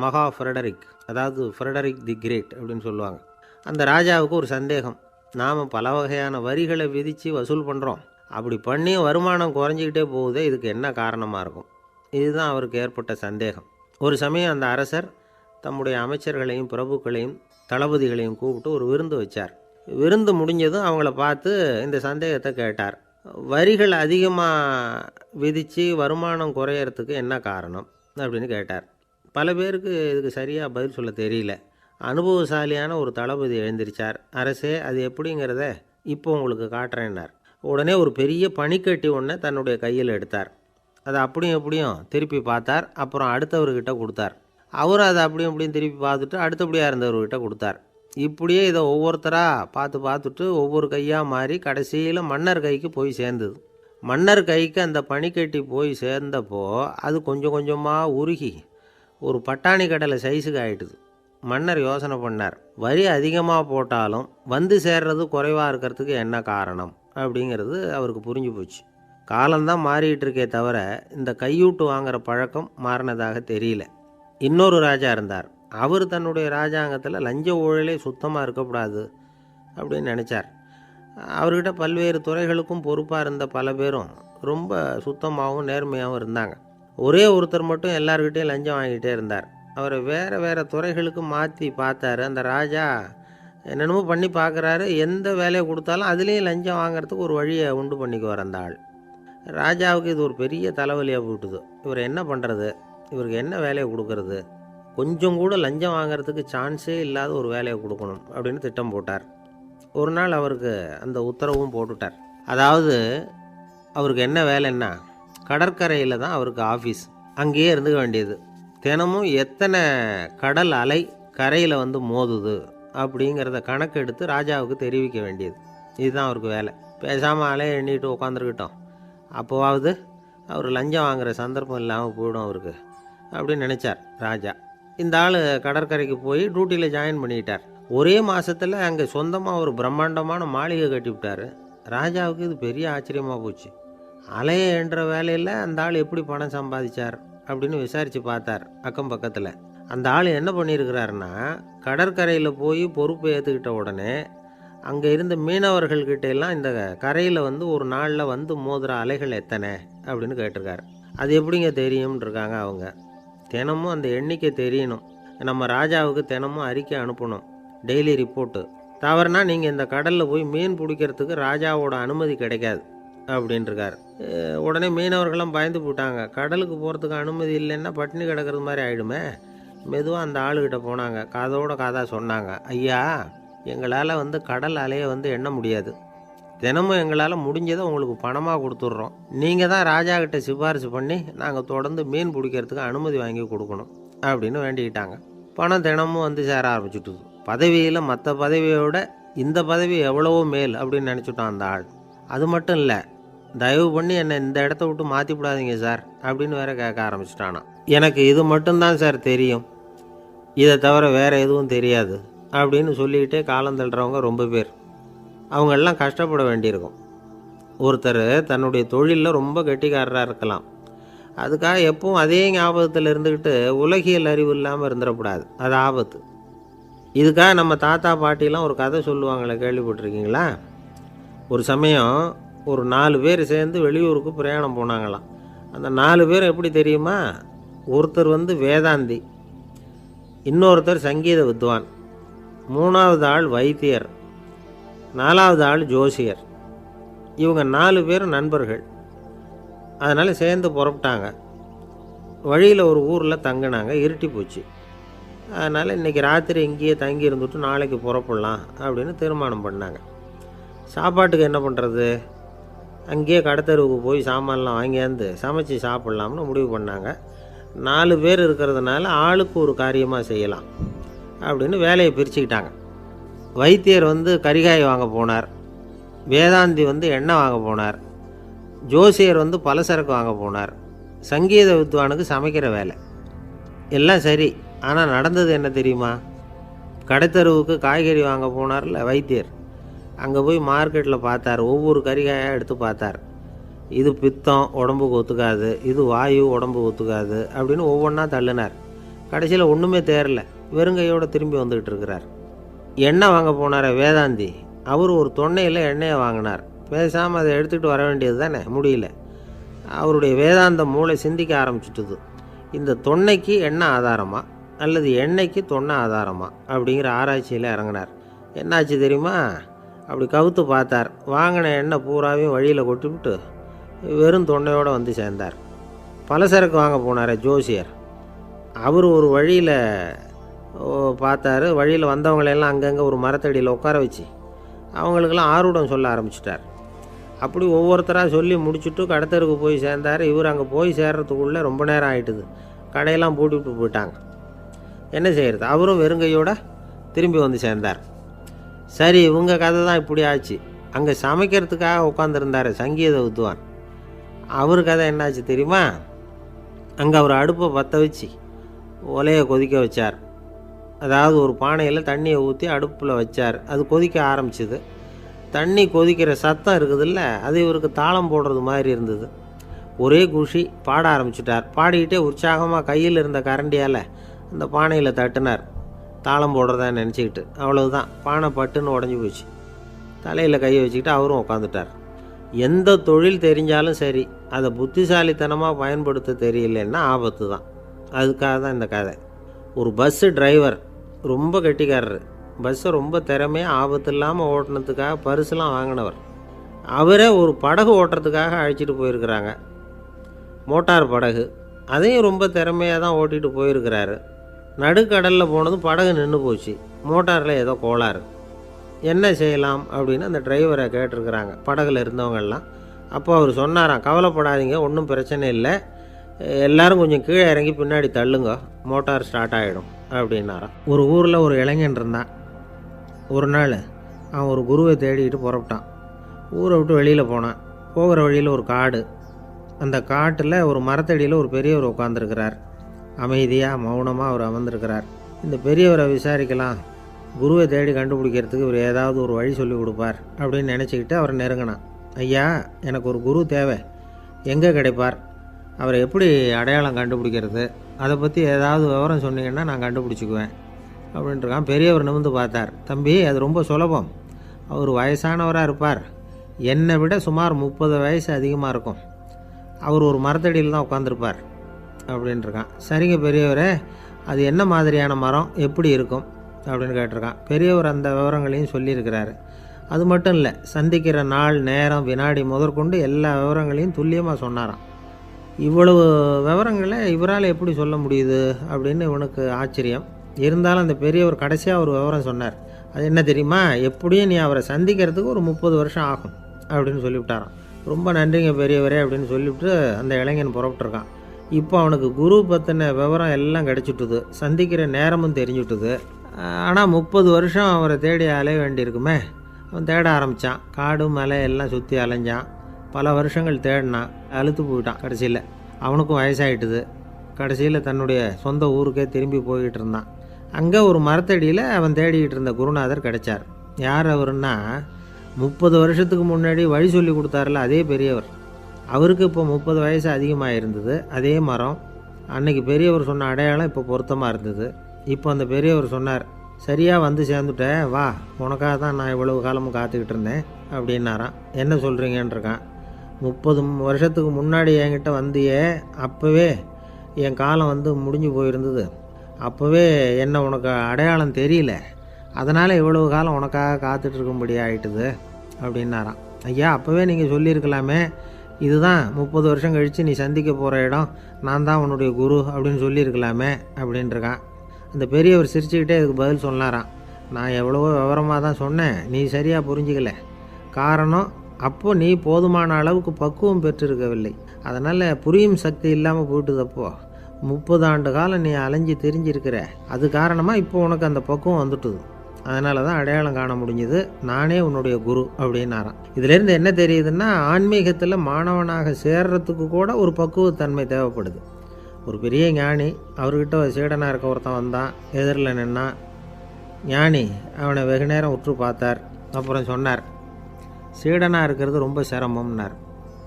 மகா ஃப்ரெடரிக், அதாவது ஃப்ரெடரிக் தி கிரேட் அப்படின்னு சொல்லுவாங்க. அந்த ராஜாவுக்கு ஒரு சந்தேகம். நாம் பல வகையான வரிகளை விதித்து வசூல் பண்ணுறோம், அப்படி பண்ணி வருமானம் குறைஞ்சிக்கிட்டே போகுதே, இதுக்கு என்ன காரணமாக இருக்கும்? இதுதான் அவருக்கு ஏற்பட்ட சந்தேகம். ஒரு சமயம் அந்த அரசர் தம்முடைய அமைச்சர்களையும் பிரபுக்களையும் தளபதிகளையும் கூப்பிட்டு ஒரு விருந்து வச்சார். விருந்து முடிஞ்சதும் அவங்கள பார்த்து இந்த சந்தேகத்தை கேட்டார். வரிகள் அதிகமாக விதித்து வருமானம் குறையறதுக்கு என்ன காரணம் அப்படின்னு கேட்டார். பல பேருக்கு இதுக்கு சரியாக பதில் சொல்ல தெரியல. அனுபவசாலியான ஒரு தளபதி எழுந்திருச்சார். அரசே, அது எப்படிங்கிறத இப்போ உங்களுக்கு காட்டுறேன்னார். உடனே ஒரு பெரிய பனிக்கட்டி ஒன்றை தன்னுடைய கையில் எடுத்தார். அதை அப்படியும் எப்படியும் திருப்பி பார்த்தார். அப்புறம் அடுத்தவர்கிட்ட கொடுத்தார். அவர் அதை அப்படியும் எப்படியும் திருப்பி பார்த்துட்டு அடுத்தபடியாக இருந்தவர்கிட்ட கொடுத்தார். இப்படியே இதை ஒவ்வொருத்தராக பார்த்துட்டு ஒவ்வொரு கையாக மாறி கடைசியில் மன்னர் கைக்கு போய் சேர்ந்தது. மன்னர் கைக்கு அந்த பனிக்கட்டி போய் சேர்ந்தப்போ அது கொஞ்சம் கொஞ்சமாக உருகி ஒரு பட்டாணி கடலை சைஸுக்கு ஆகிட்டுது. மன்னர் யோசனை பண்ணார், வரி அதிகமாக போட்டாலும் வந்து சேர்றது குறைவாக இருக்கிறதுக்கு என்ன காரணம் அப்படிங்கிறது அவருக்கு புரிஞ்சு போச்சு. காலம்தான் மாறிக்கிட்டு இருக்கே தவிர இந்த கையூட்டு வாங்குகிற பழக்கம் மாறினதாக தெரியல. இன்னொரு ராஜா இருந்தார். அவர் தன்னுடைய ராஜாங்கத்தில் லஞ்ச ஊழலே சுத்தமாக இருக்கக்கூடாது அப்படின்னு நினச்சார். அவர்கிட்ட பல்வேறு துறைகளுக்கும் பொறுப்பாக இருந்த பல பேரும் ரொம்ப சுத்தமாகவும் நேர்மையாகவும் இருந்தாங்க. ஒரே ஒருத்தர் மட்டும் எல்லார்கிட்டையும் லஞ்சம் வாங்கிட்டே இருந்தார். அவரை வேறு வேறு துறைகளுக்கு மாற்றி பார்த்தாரு. அந்த ராஜா என்னென்னமோ பண்ணி பார்க்குறாரு. எந்த வேலையை கொடுத்தாலும் அதுலேயும் லஞ்சம் வாங்கிறதுக்கு ஒரு வழியை உண்டு பண்ணிக்குவார் அந்த ஆள். ராஜாவுக்கு இது ஒரு பெரிய தலைவலியாக போட்டுது. இவர் என்ன பண்ணுறது, இவருக்கு என்ன வேலையை கொடுக்கறது, கொஞ்சம் கூட லஞ்சம் வாங்கிறதுக்கு சான்ஸே இல்லாத ஒரு வேலையை கொடுக்கணும் அப்படின்னு திட்டம் போட்டார். ஒரு நாள் அவருக்கு அந்த உத்தரவும் போட்டுட்டார். அதாவது அவருக்கு என்ன வேலைன்னா, கடற்கரையில் தான் அவருக்கு ஆஃபீஸ். அங்கேயே இருந்துக்க வேண்டியது. தினமும் எத்தனை கடல் அலை கரையில் வந்து மோதுது அப்படிங்கிறத கணக்கெடுத்து ராஜாவுக்கு தெரிவிக்க வேண்டியது. இதுதான் அவருக்கு வேலை. பேசாமல் அலையை எண்ணிட்டு உட்காந்துருக்கிட்டோம், அப்போவாவது அவர் லஞ்சம் வாங்குகிற சந்தர்ப்பம் இல்லாமல் போயிடும் அவருக்கு அப்படின்னு நினச்சார் ராஜா. இந்த ஆள் கடற்கரைக்கு போய் டியூட்டியில் ஜாயின் பண்ணிக்கிட்டார். ஒரே மாதத்தில் அங்கே சொந்தமாக ஒரு பிரம்மாண்டமான மாளிகை கட்டிவிட்டார். ராஜாவுக்கு இது பெரிய ஆச்சரியமாக போச்சு. அலையை என்ற வேலையில் அந்த ஆள் எப்படி பணம் சம்பாதிச்சார் அப்படின்னு விசாரித்து பார்த்தார் அக்கம் பக்கத்தில். அந்த ஆள் என்ன பண்ணியிருக்கிறாருன்னா, கடற்கரையில் போய் பொறுப்பை ஏற்றுக்கிட்ட உடனே அங்கே இருந்த மீனவர்கள்கிட்ட எல்லாம் இந்த கரையில் வந்து ஒரு நாளில் வந்து மோதுகிற அலைகள் எத்தனை அப்படின்னு கேட்டிருக்காரு. அது எப்படிங்க தெரியும்னு இருக்காங்க அவங்க. தினமும் அந்த எண்ணிக்கை தெரியணும். நம்ம ராஜாவுக்கு தினமும் அறிக்கை அனுப்பணும், டெய்லி ரிப்போர்ட்டு. தவறுனா நீங்கள் இந்த கடலில் போய் மீன் பிடிக்கிறதுக்கு ராஜாவோட அனுமதி கிடைக்காது அப்படின்ட்டுருக்காரு. உடனே மீனவர்கள்லாம் பயந்து போட்டாங்க. கடலுக்கு போகிறதுக்கு அனுமதி இல்லைன்னா பட்டினி கிடக்கிறது மாதிரி ஆகிடுமே. மெதுவாக அந்த ஆளுகிட்ட போனாங்க, காதோட காதாக சொன்னாங்க, ஐயா எங்களால் வந்து கடல் அலையை வந்து எண்ண முடியாது. தினமும் எங்களால் முடிஞ்சதை உங்களுக்கு பணமாக கொடுத்துட்றோம். நீங்கள் தான் ராஜா கிட்ட சிபாரிசு பண்ணி நாங்கள் தொடர்ந்து மீன் பிடிக்கிறதுக்கு அனுமதி வாங்கி கொடுக்கணும் அப்படின்னு வேண்டிக்கிட்டாங்க. பணம் தினமும் வந்து சேர ஆரம்பிச்சுட்டுது. பதவியில் மற்ற பதவியோட இந்த பதவி எவ்வளவோ மேல் அப்படின்னு நினச்சிட்டான் அந்த ஆள். அது மட்டும் இல்லை, தயவு பண்ணி என்னை இந்த இடத்த விட்டு மாற்றிவிடாதீங்க சார் அப்படின்னு வேற கேட்க ஆரம்பிச்சிட்டானா. எனக்கு இது மட்டும்தான் சார் தெரியும், இதை தவிர வேறு எதுவும் தெரியாது அப்படின்னு சொல்லிக்கிட்டே காலம் தள்ளுறவங்க ரொம்ப பேர். அவங்களெல்லாம் கஷ்டப்பட வேண்டியிருக்கும். ஒருத்தர் தன்னுடைய தொழிலில் ரொம்ப கெட்டிக்காரராக இருக்கலாம். அதுக்காக எப்பவும் அதே ஞாபகத்தில் இருந்துக்கிட்டு உலகியல் அறிவு இல்லாமல் இருந்துடக்கூடாது, அது ஆபத்து. இதுக்காக நம்ம தாத்தா பாட்டிலாம் ஒரு கதை சொல்லுவாங்களே, கேள்விப்பட்டிருக்கீங்களா? ஒரு சமயம் ஒரு 4 பேர் சேர்ந்து வெளியூருக்கு பிரயாணம் போனாங்களாம். அந்த 4 பேர் எப்படி தெரியுமா? ஒருத்தர் வந்து வேதாந்தி, இன்னொருத்தர் சங்கீத வித்வான், 3வது ஆள் வைத்தியர், 4வது ஆள் ஜோசியர். இவங்க 4 பேரும் நண்பர்கள். அதனால் சேர்ந்து புறப்பட்டாங்க. வழியில் ஒரு ஊரில் தங்கினாங்க. இருட்டி போச்சு. அதனால் இன்றைக்கி ராத்திரி இங்கேயே தங்கி இருந்துட்டு நாளைக்கு புறப்படலாம் அப்படின்னு தீர்மானம் பண்ணாங்க. சாப்பாட்டுக்கு என்ன பண்ணுறது? அங்கேயே கடத்தெருவுக்கு போய் சாமான்லாம் வாங்கியாந்து சமைச்சு சாப்பிட்லாம்னு முடிவு பண்ணாங்க. 4 பேர் இருக்கிறதுனால ஆளுக்கு ஒரு காரியமாக செய்யலாம் அப்படின்னு வேலையை பிரிச்சுக்கிட்டாங்க. வைத்தியர் வந்து கரிகாய் வாங்க போனார், வேதாந்தி வந்து எண்ணெய் வாங்க போனார், ஜோசியர் வந்து பலசரக்கு வாங்க போனார், சங்கீத வித்வானுக்கு சமைக்கிற வேலை. எல்லாம் சரி, ஆனால் நடந்தது என்ன தெரியுமா? கடைத்தெருவுக்கு காய்கறி வாங்க போனார்ல வைத்தியர், அங்கே போய் மார்க்கெட்டில் பார்த்தார். ஒவ்வொரு கறிகாயாக எடுத்து பார்த்தார். இது பித்தம், உடம்புக்கு ஒத்துக்காது, இது வாயு, உடம்புக்கு ஒத்துக்காது அப்படின்னு ஒவ்வொன்றா தள்ளினார். கடைசியில் ஒன்றுமே தேரல, வெறுங்கையோடு திரும்பி வந்துக்கிட்டு இருக்கிறார். எண்ணெய் வாங்க போனார் வேதாந்தி, அவர் ஒரு தொன்னையில் எண்ணெயை வாங்கினார். பேசாமல் அதை எடுத்துகிட்டு வர வேண்டியது தானே, முடியல. அவருடைய வேதாந்த மூளை சிந்திக்க ஆரம்பிச்சுட்டுது. இந்த தொன்னைக்கு எண்ணெய் ஆதாரமா அல்லது எண்ணெய்க்கு தொன்னை ஆதாரமா அப்படிங்கிற ஆராய்ச்சியில் இறங்கினார். என்னாச்சு தெரியுமா? அப்படி கவுத்து பார்த்தார். வாங்கின எண்ணெய் பூராவையும் வழியில் கொட்டிவிட்டு வெறும் தொன்னையோடு வந்து சேர்ந்தார். பலசரக்கு வாங்க போனார் ஜோசியர், அவர் ஒரு வழியில் பார்த்தாரு. வழியில் வந்தவங்களெல்லாம் அங்கங்கே ஒரு மரத்தடியில் உட்கார வச்சு அவங்களுக்கெல்லாம் ஆர்வம் சொல்ல ஆரம்பிச்சிட்டார். அப்படி ஒவ்வொருத்தராக சொல்லி முடிச்சுட்டு கடத்தருக்கு போய் சேர்ந்தார். இவர் அங்கே போய் சேர்றதுக்குள்ளே ரொம்ப நேரம் ஆகிட்டுது. கடையெல்லாம் பூட்டிவிட்டு போயிட்டாங்க. என்ன செய்கிறது? அவரும் வெறுங்கையோடு திரும்பி வந்து சேர்ந்தார். சரி, இவங்க கதை தான் இப்படி ஆச்சு. அங்கே சமைக்கிறதுக்காக உட்காந்துருந்தார் சங்கீத வித்வான், அவர் கதை என்னாச்சு தெரியுமா? அங்கே அவர் அடுப்பை பற்ற வச்சு ஒலையை கொதிக்க வச்சார். அதாவது ஒரு பானையில் தண்ணியை ஊற்றி அடுப்பில் வச்சார். அது கொதிக்க ஆரம்பிச்சிது. தண்ணி கொதிக்கிற சத்தம் இருக்குதுல்ல, அது இவருக்கு தாளம் போடுறது மாதிரி இருந்தது. ஒரே குஷி, பாட ஆரம்பிச்சிட்டார். பாடிக்கிட்டே உற்சாகமாக கையில் இருந்த கரண்டியால் அந்த பானையில் தட்டினார், தாளம் போடுறதா நினச்சிக்கிட்டு. அவ்வளவுதான், பானை பட்டுன்னு உடஞ்சி போச்சு. தலையில் கையை வச்சுக்கிட்டு அவரும் உட்காந்துட்டார். எந்த தொழில் தெரிஞ்சாலும் சரி, அதை புத்திசாலித்தனமாக பயன்படுத்த தெரியலன்னா ஆபத்து தான். அதுக்காக தான் இந்த கதை. ஒரு பஸ்ஸு டிரைவர் ரொம்ப கெட்டிக்காரர். பஸ்ஸை ரொம்ப திறமையாக ஆபத்து இல்லாமல் ஓட்டினதுக்காக பரிசுலாம் வாங்கினவர். அவரே ஒரு படகு ஓட்டுறதுக்காக அழைச்சிட்டு போயிருக்கிறாங்க, மோட்டார் படகு. அதையும் ரொம்ப திறமையாக தான் ஓட்டிகிட்டு போயிருக்கிறாரு. நடுக்கடலில் போனதும் படகு நின்று போச்சு. மோட்டாரில் ஏதோ கோளாறு. என்ன செய்யலாம் அப்படின்னு அந்த டிரைவரை கேட்டிருக்கிறாங்க படகுல இருந்தவங்கெல்லாம். அப்போ அவர் சொன்னாராம், கவலைப்படாதீங்க, ஒன்றும் பிரச்சனை இல்லை, எல்லோரும் கொஞ்சம் கீழே இறங்கி பின்னாடி தள்ளுங்க, மோட்டார் ஸ்டார்ட் ஆகிடும் அப்படின்னாராம். ஒரு ஊரில் ஒரு இளைஞன் இருந்தான். ஒரு நாள் அவன் ஒரு குருவை தேடிக்கிட்டு புறப்பட்டான். ஊரை விட்டு வெளியில் போனான். போகிற வழியில் ஒரு காடு. அந்த காட்டில் ஒரு மரத்தடியில் ஒரு பெரியவர் உட்காந்துருக்கிறார். அமைதியாக மௌனமாக அவர் அமர்ந்திருக்கிறார். இந்த பெரியவரை விசாரிக்கலாம், குருவை தேடி கண்டுபிடிக்கிறதுக்கு இவர் ஏதாவது ஒரு வழி சொல்லி கொடுப்பார் அப்படின்னு நினச்சிக்கிட்டு அவரை நெருங்கினான். ஐயா, எனக்கு ஒரு குரு தேவை, எங்கே கிடைப்பார்? அவரை எப்படி அடையாளம் கண்டுபிடிக்கிறது? அதை பற்றி ஏதாவது விவரம் சொன்னீங்கன்னா நான் கண்டுபிடிச்சிக்குவேன் அப்படின்ட்டுருக்கான். பெரியவர் நிமிர்ந்து பார்த்தார். தம்பி, அது ரொம்ப சுலபம். அவர் வயசானவராக இருப்பார், என்னை விட சுமார் 30 வயசு அதிகமாக இருக்கும். அவர் ஒரு மரத்தடியில் தான் உட்காந்துருப்பார் அப்படின்ட்டுருக்கான். சரிங்க பெரியவரே, அது என்ன மாதிரியான மரம், எப்படி இருக்கும் அப்படின்னு கேட்டிருக்கான். பெரியவர் அந்த விவரங்களையும் சொல்லியிருக்கிறாரு. அது மட்டும் இல்லை, சந்திக்கிற நாள், நேரம், வினாடி முதற்கொண்டு எல்லா விவரங்களையும் துல்லியமாக சொன்னாராம். இவ்வளவு விவரங்களை இவரால் எப்படி சொல்ல முடியுது அப்படின்னு இவனுக்கு ஆச்சரியம். இருந்தாலும் அந்த பெரியவர் கடைசியாக ஒரு விவரம் சொன்னார். அது என்ன தெரியுமா, எப்படியும் நீ அவரை சந்திக்கிறதுக்கு ஒரு 30 வருஷம் ஆகும் அப்படின்னு சொல்லிவிட்டாராம். ரொம்ப நன்றிங்க பெரியவரே அப்படின்னு சொல்லிவிட்டு அந்த இளைஞன் புறப்பட்டுருக்கான். இப்போ அவனுக்கு குரு பற்றின விவரம் எல்லாம் கிடச்சிட்டுது, சந்திக்கிற நேரமும் தெரிஞ்சுட்டுது. ஆனால் 30 வருஷம் அவரை தேடி அலைய வேண்டியிருக்குமே. அவன் தேட ஆரம்பித்தான். காடு மலை எல்லாம் சுற்றி அலைஞ்சான். பல வருஷங்கள் தேடினான், அழுத்து போயிட்டான். கடைசியில் அவனுக்கும் வயசாகிட்டுது. கடைசியில் தன்னுடைய சொந்த ஊருக்கே திரும்பி போய்கிட்டு இருந்தான். அங்கே ஒரு மரத்தடியில் அவன் தேடிக்கிட்டு இருந்த குருநாதர் கிடைச்சார். யார் அவருன்னா, 30 வருஷத்துக்கு முன்னாடி வழி சொல்லி கொடுத்தாருல அதே பெரியவர். அவருக்கு இப்போ 30 வயசு அதிகமாக இருந்தது. அதே மரம். அன்னைக்கு பெரியவர் சொன்ன அடையாளம் இப்போ பொருத்தமாக இருந்தது. இப்போ அந்த பெரியவர் சொன்னார், சரியாக வந்து சேர்ந்துட்டேன், வா, உனக்காக தான் நான் இவ்வளவு காலமும் காத்துக்கிட்டு இருந்தேன் அப்படின்னாரான். என்ன சொல்கிறீங்கன்றிருக்கான். 30 வருஷத்துக்கு முன்னாடி என்கிட்ட வந்தியே, அப்போவே என் காலம் வந்து முடிஞ்சு போயிருந்தது. அப்போவே என்ன உனக்கு அடையாளம் தெரியல, அதனால் இவ்வளவு காலம் உனக்காக காத்துட்ருக்கும்படி ஆகிட்டுது அப்படின்னாரான். ஐயா, அப்போவே நீங்கள் சொல்லியிருக்கலாமே, இதுதான் 30 வருஷம் கழித்து நீ சந்திக்க போகிற இடம், நான் தான் உன்னுடைய குரு அப்படின்னு சொல்லியிருக்கலாமே அப்படின்ட்டுருக்கான். அந்த பெரியவர் சிரிச்சுக்கிட்டே அதுக்கு பதில் சொன்னாராம். நான் எவ்வளவோ விவரமாக தான் சொன்னேன், நீ சரியாக புரிஞ்சிக்கல. காரணம், அப்போ நீ போதுமான அளவுக்கு பக்குவம் பெற்றிருக்கவில்லை. அதனால் புரியும் சக்தி இல்லாமல் போயிட்டுதப்போ 30 ஆண்டு காலம் நீ அலைஞ்சி தெரிஞ்சிருக்கிற. அது காரணமாக இப்போ உனக்கு அந்த பக்குவம் வந்துட்டுது. அதனால தான் அடையாளம் காண முடிஞ்சுது, நானே உன்னுடைய குரு அப்படின்னாராம். இதிலேருந்து என்ன தெரியுதுன்னா, ஆன்மீகத்தில் மாணவனாக சேர்றதுக்கு கூட ஒரு பக்குவத்தன்மை தேவைப்படுது. ஒரு பெரிய ஞானி, அவர்கிட்ட ஒரு சீடனாக இருக்க ஒருத்தன் வந்தான், எதிரில் நின்னான். ஞானி அவனை வெகு நேரம் உற்று பார்த்தார். அப்புறம் சொன்னார், சீடனாக இருக்கிறது ரொம்ப சிரமம்னார்.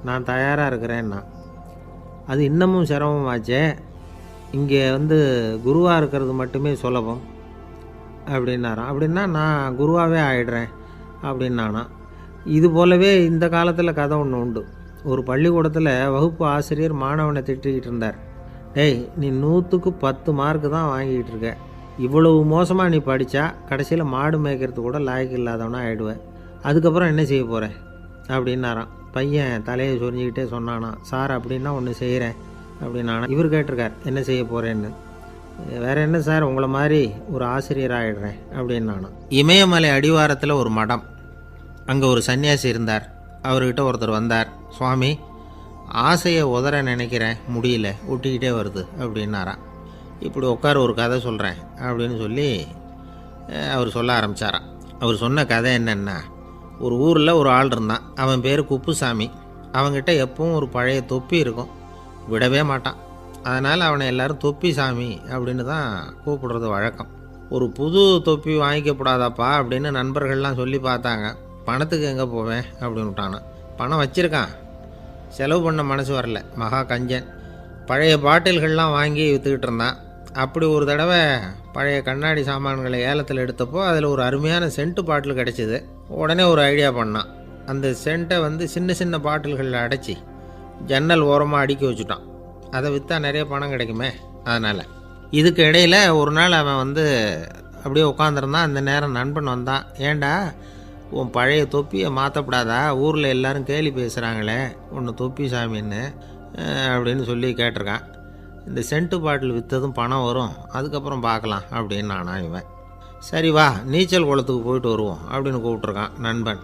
நான் தயாராக இருக்கிறேன்னா. அது இன்னமும் சிரமமாச்சே, இங்கே வந்து குருவாக இருக்கிறது மட்டுமே சுலபம் அப்படின்னாராம். அப்படின்னா நான் குருவாகவே ஆயிடுறேன் அப்படின்னானா. இது போலவே இந்த காலத்தில் கதை ஒன்று உண்டு. ஒரு பள்ளிக்கூடத்தில் வகுப்பு ஆசிரியர் மாணவனை திட்டிக்கிட்டு இருந்தார். டேய், நீ 100க்கு 10 மார்க்கு தான் வாங்கிக்கிட்டு இருக்க. இவ்வளவு மோசமாக நீ படித்தா கடைசியில் மாடு மேய்க்கிறது கூட லாய்க்கு இல்லாதவனா ஆகிடுவேன். அதுக்கப்புறம் என்ன செய்ய போகிறேன் அப்படின்னாராம். பையன் தலையை சொரிஞ்சிக்கிட்டே சொன்னானா, சார் அப்படின்னா ஒன்று செய்கிறேன் அப்படின்னானா. இவர் கேட்டிருக்கார், என்ன செய்ய போகிறேன்னு. வேறு என்ன சார், உங்களை மாதிரி ஒரு ஆசிரியர் ஆகிடுறேன் அப்படின்னானா. இமயமலை அடிவாரத்தில் ஒரு மடம். அங்கே ஒரு சன்னியாசி இருந்தார். அவர்கிட்ட ஒருத்தர் வந்தார். சுவாமி, ஆசையை உதற நினைக்கிறேன், முடியல, ஒட்டிக்கிட்டே வருது அப்படின்னாராம். இப்படி உட்கார, ஒரு கதை சொல்கிறேன் அப்படின்னு சொல்லி அவர் சொல்ல ஆரம்பித்தாராம். அவர் சொன்ன கதை என்னென்னா, ஒரு ஊரில் ஒரு ஆள் இருந்தான். அவன் பேர் குப்புசாமி. அவங்ககிட்ட எப்பவும் ஒரு பழைய தொப்பி இருக்கும், விடவே மாட்டான். அதனால் அவனை எல்லோரும் தொப்பி சாமி அப்படின்னு தான் கூப்பிடுறது வழக்கம். ஒரு புது தொப்பி வாங்கிக்கப்படாதாப்பா அப்படின்னு நண்பர்கள்லாம் சொல்லி பார்த்தாங்க. பணத்துக்கு எங்கே போவேன் அப்படின்னு விட்டானான். பணம் வச்சுருக்கான், செலவு பண்ண மனசு வரல, மகா கஞ்சன். பழைய பாட்டில்கள்லாம் வாங்கி விற்றுக்கிட்டு இருந்தான். அப்படி ஒரு தடவை பழைய கண்ணாடி சாமான்களை ஏலத்தில் எடுத்தப்போ அதில் ஒரு அருமையான சென்ட்டு பாட்டில் கிடச்சிது. உடனே ஒரு ஐடியா பண்ணான். அந்த சென்ட்டை வந்து சின்ன சின்ன பாட்டில்களில் அடைச்சி ஜன்னல் ஓரமாக அடுக்கி வச்சுட்டான். அதை விற்றா நிறைய பணம் கிடைக்குமே. அதனால் இதுக்கு இடையில் ஒரு நாள் அவன் வந்து அப்படியே உட்காந்துருந்தான். அந்த நேரம் நண்பன் வந்தான். ஏண்டா, உன் பழைய தொப்பியை மாற்றப்படாதா, ஊரில் எல்லோரும் கேலி பேசுகிறாங்களே ஒன்று தொப்பி சாமின்னு அப்படின்னு சொல்லி கேட்டிருக்கான். இந்த சென்ட்டு பாட்டில் விற்றதும் பணம் வரும், அதுக்கப்புறம் பார்க்கலாம் அப்படின்னு நானா. இவன் சரி வா, நீச்சல் குளத்துக்கு போயிட்டு வருவோம் அப்படின்னு கூப்பிட்ருக்கான் நண்பன்.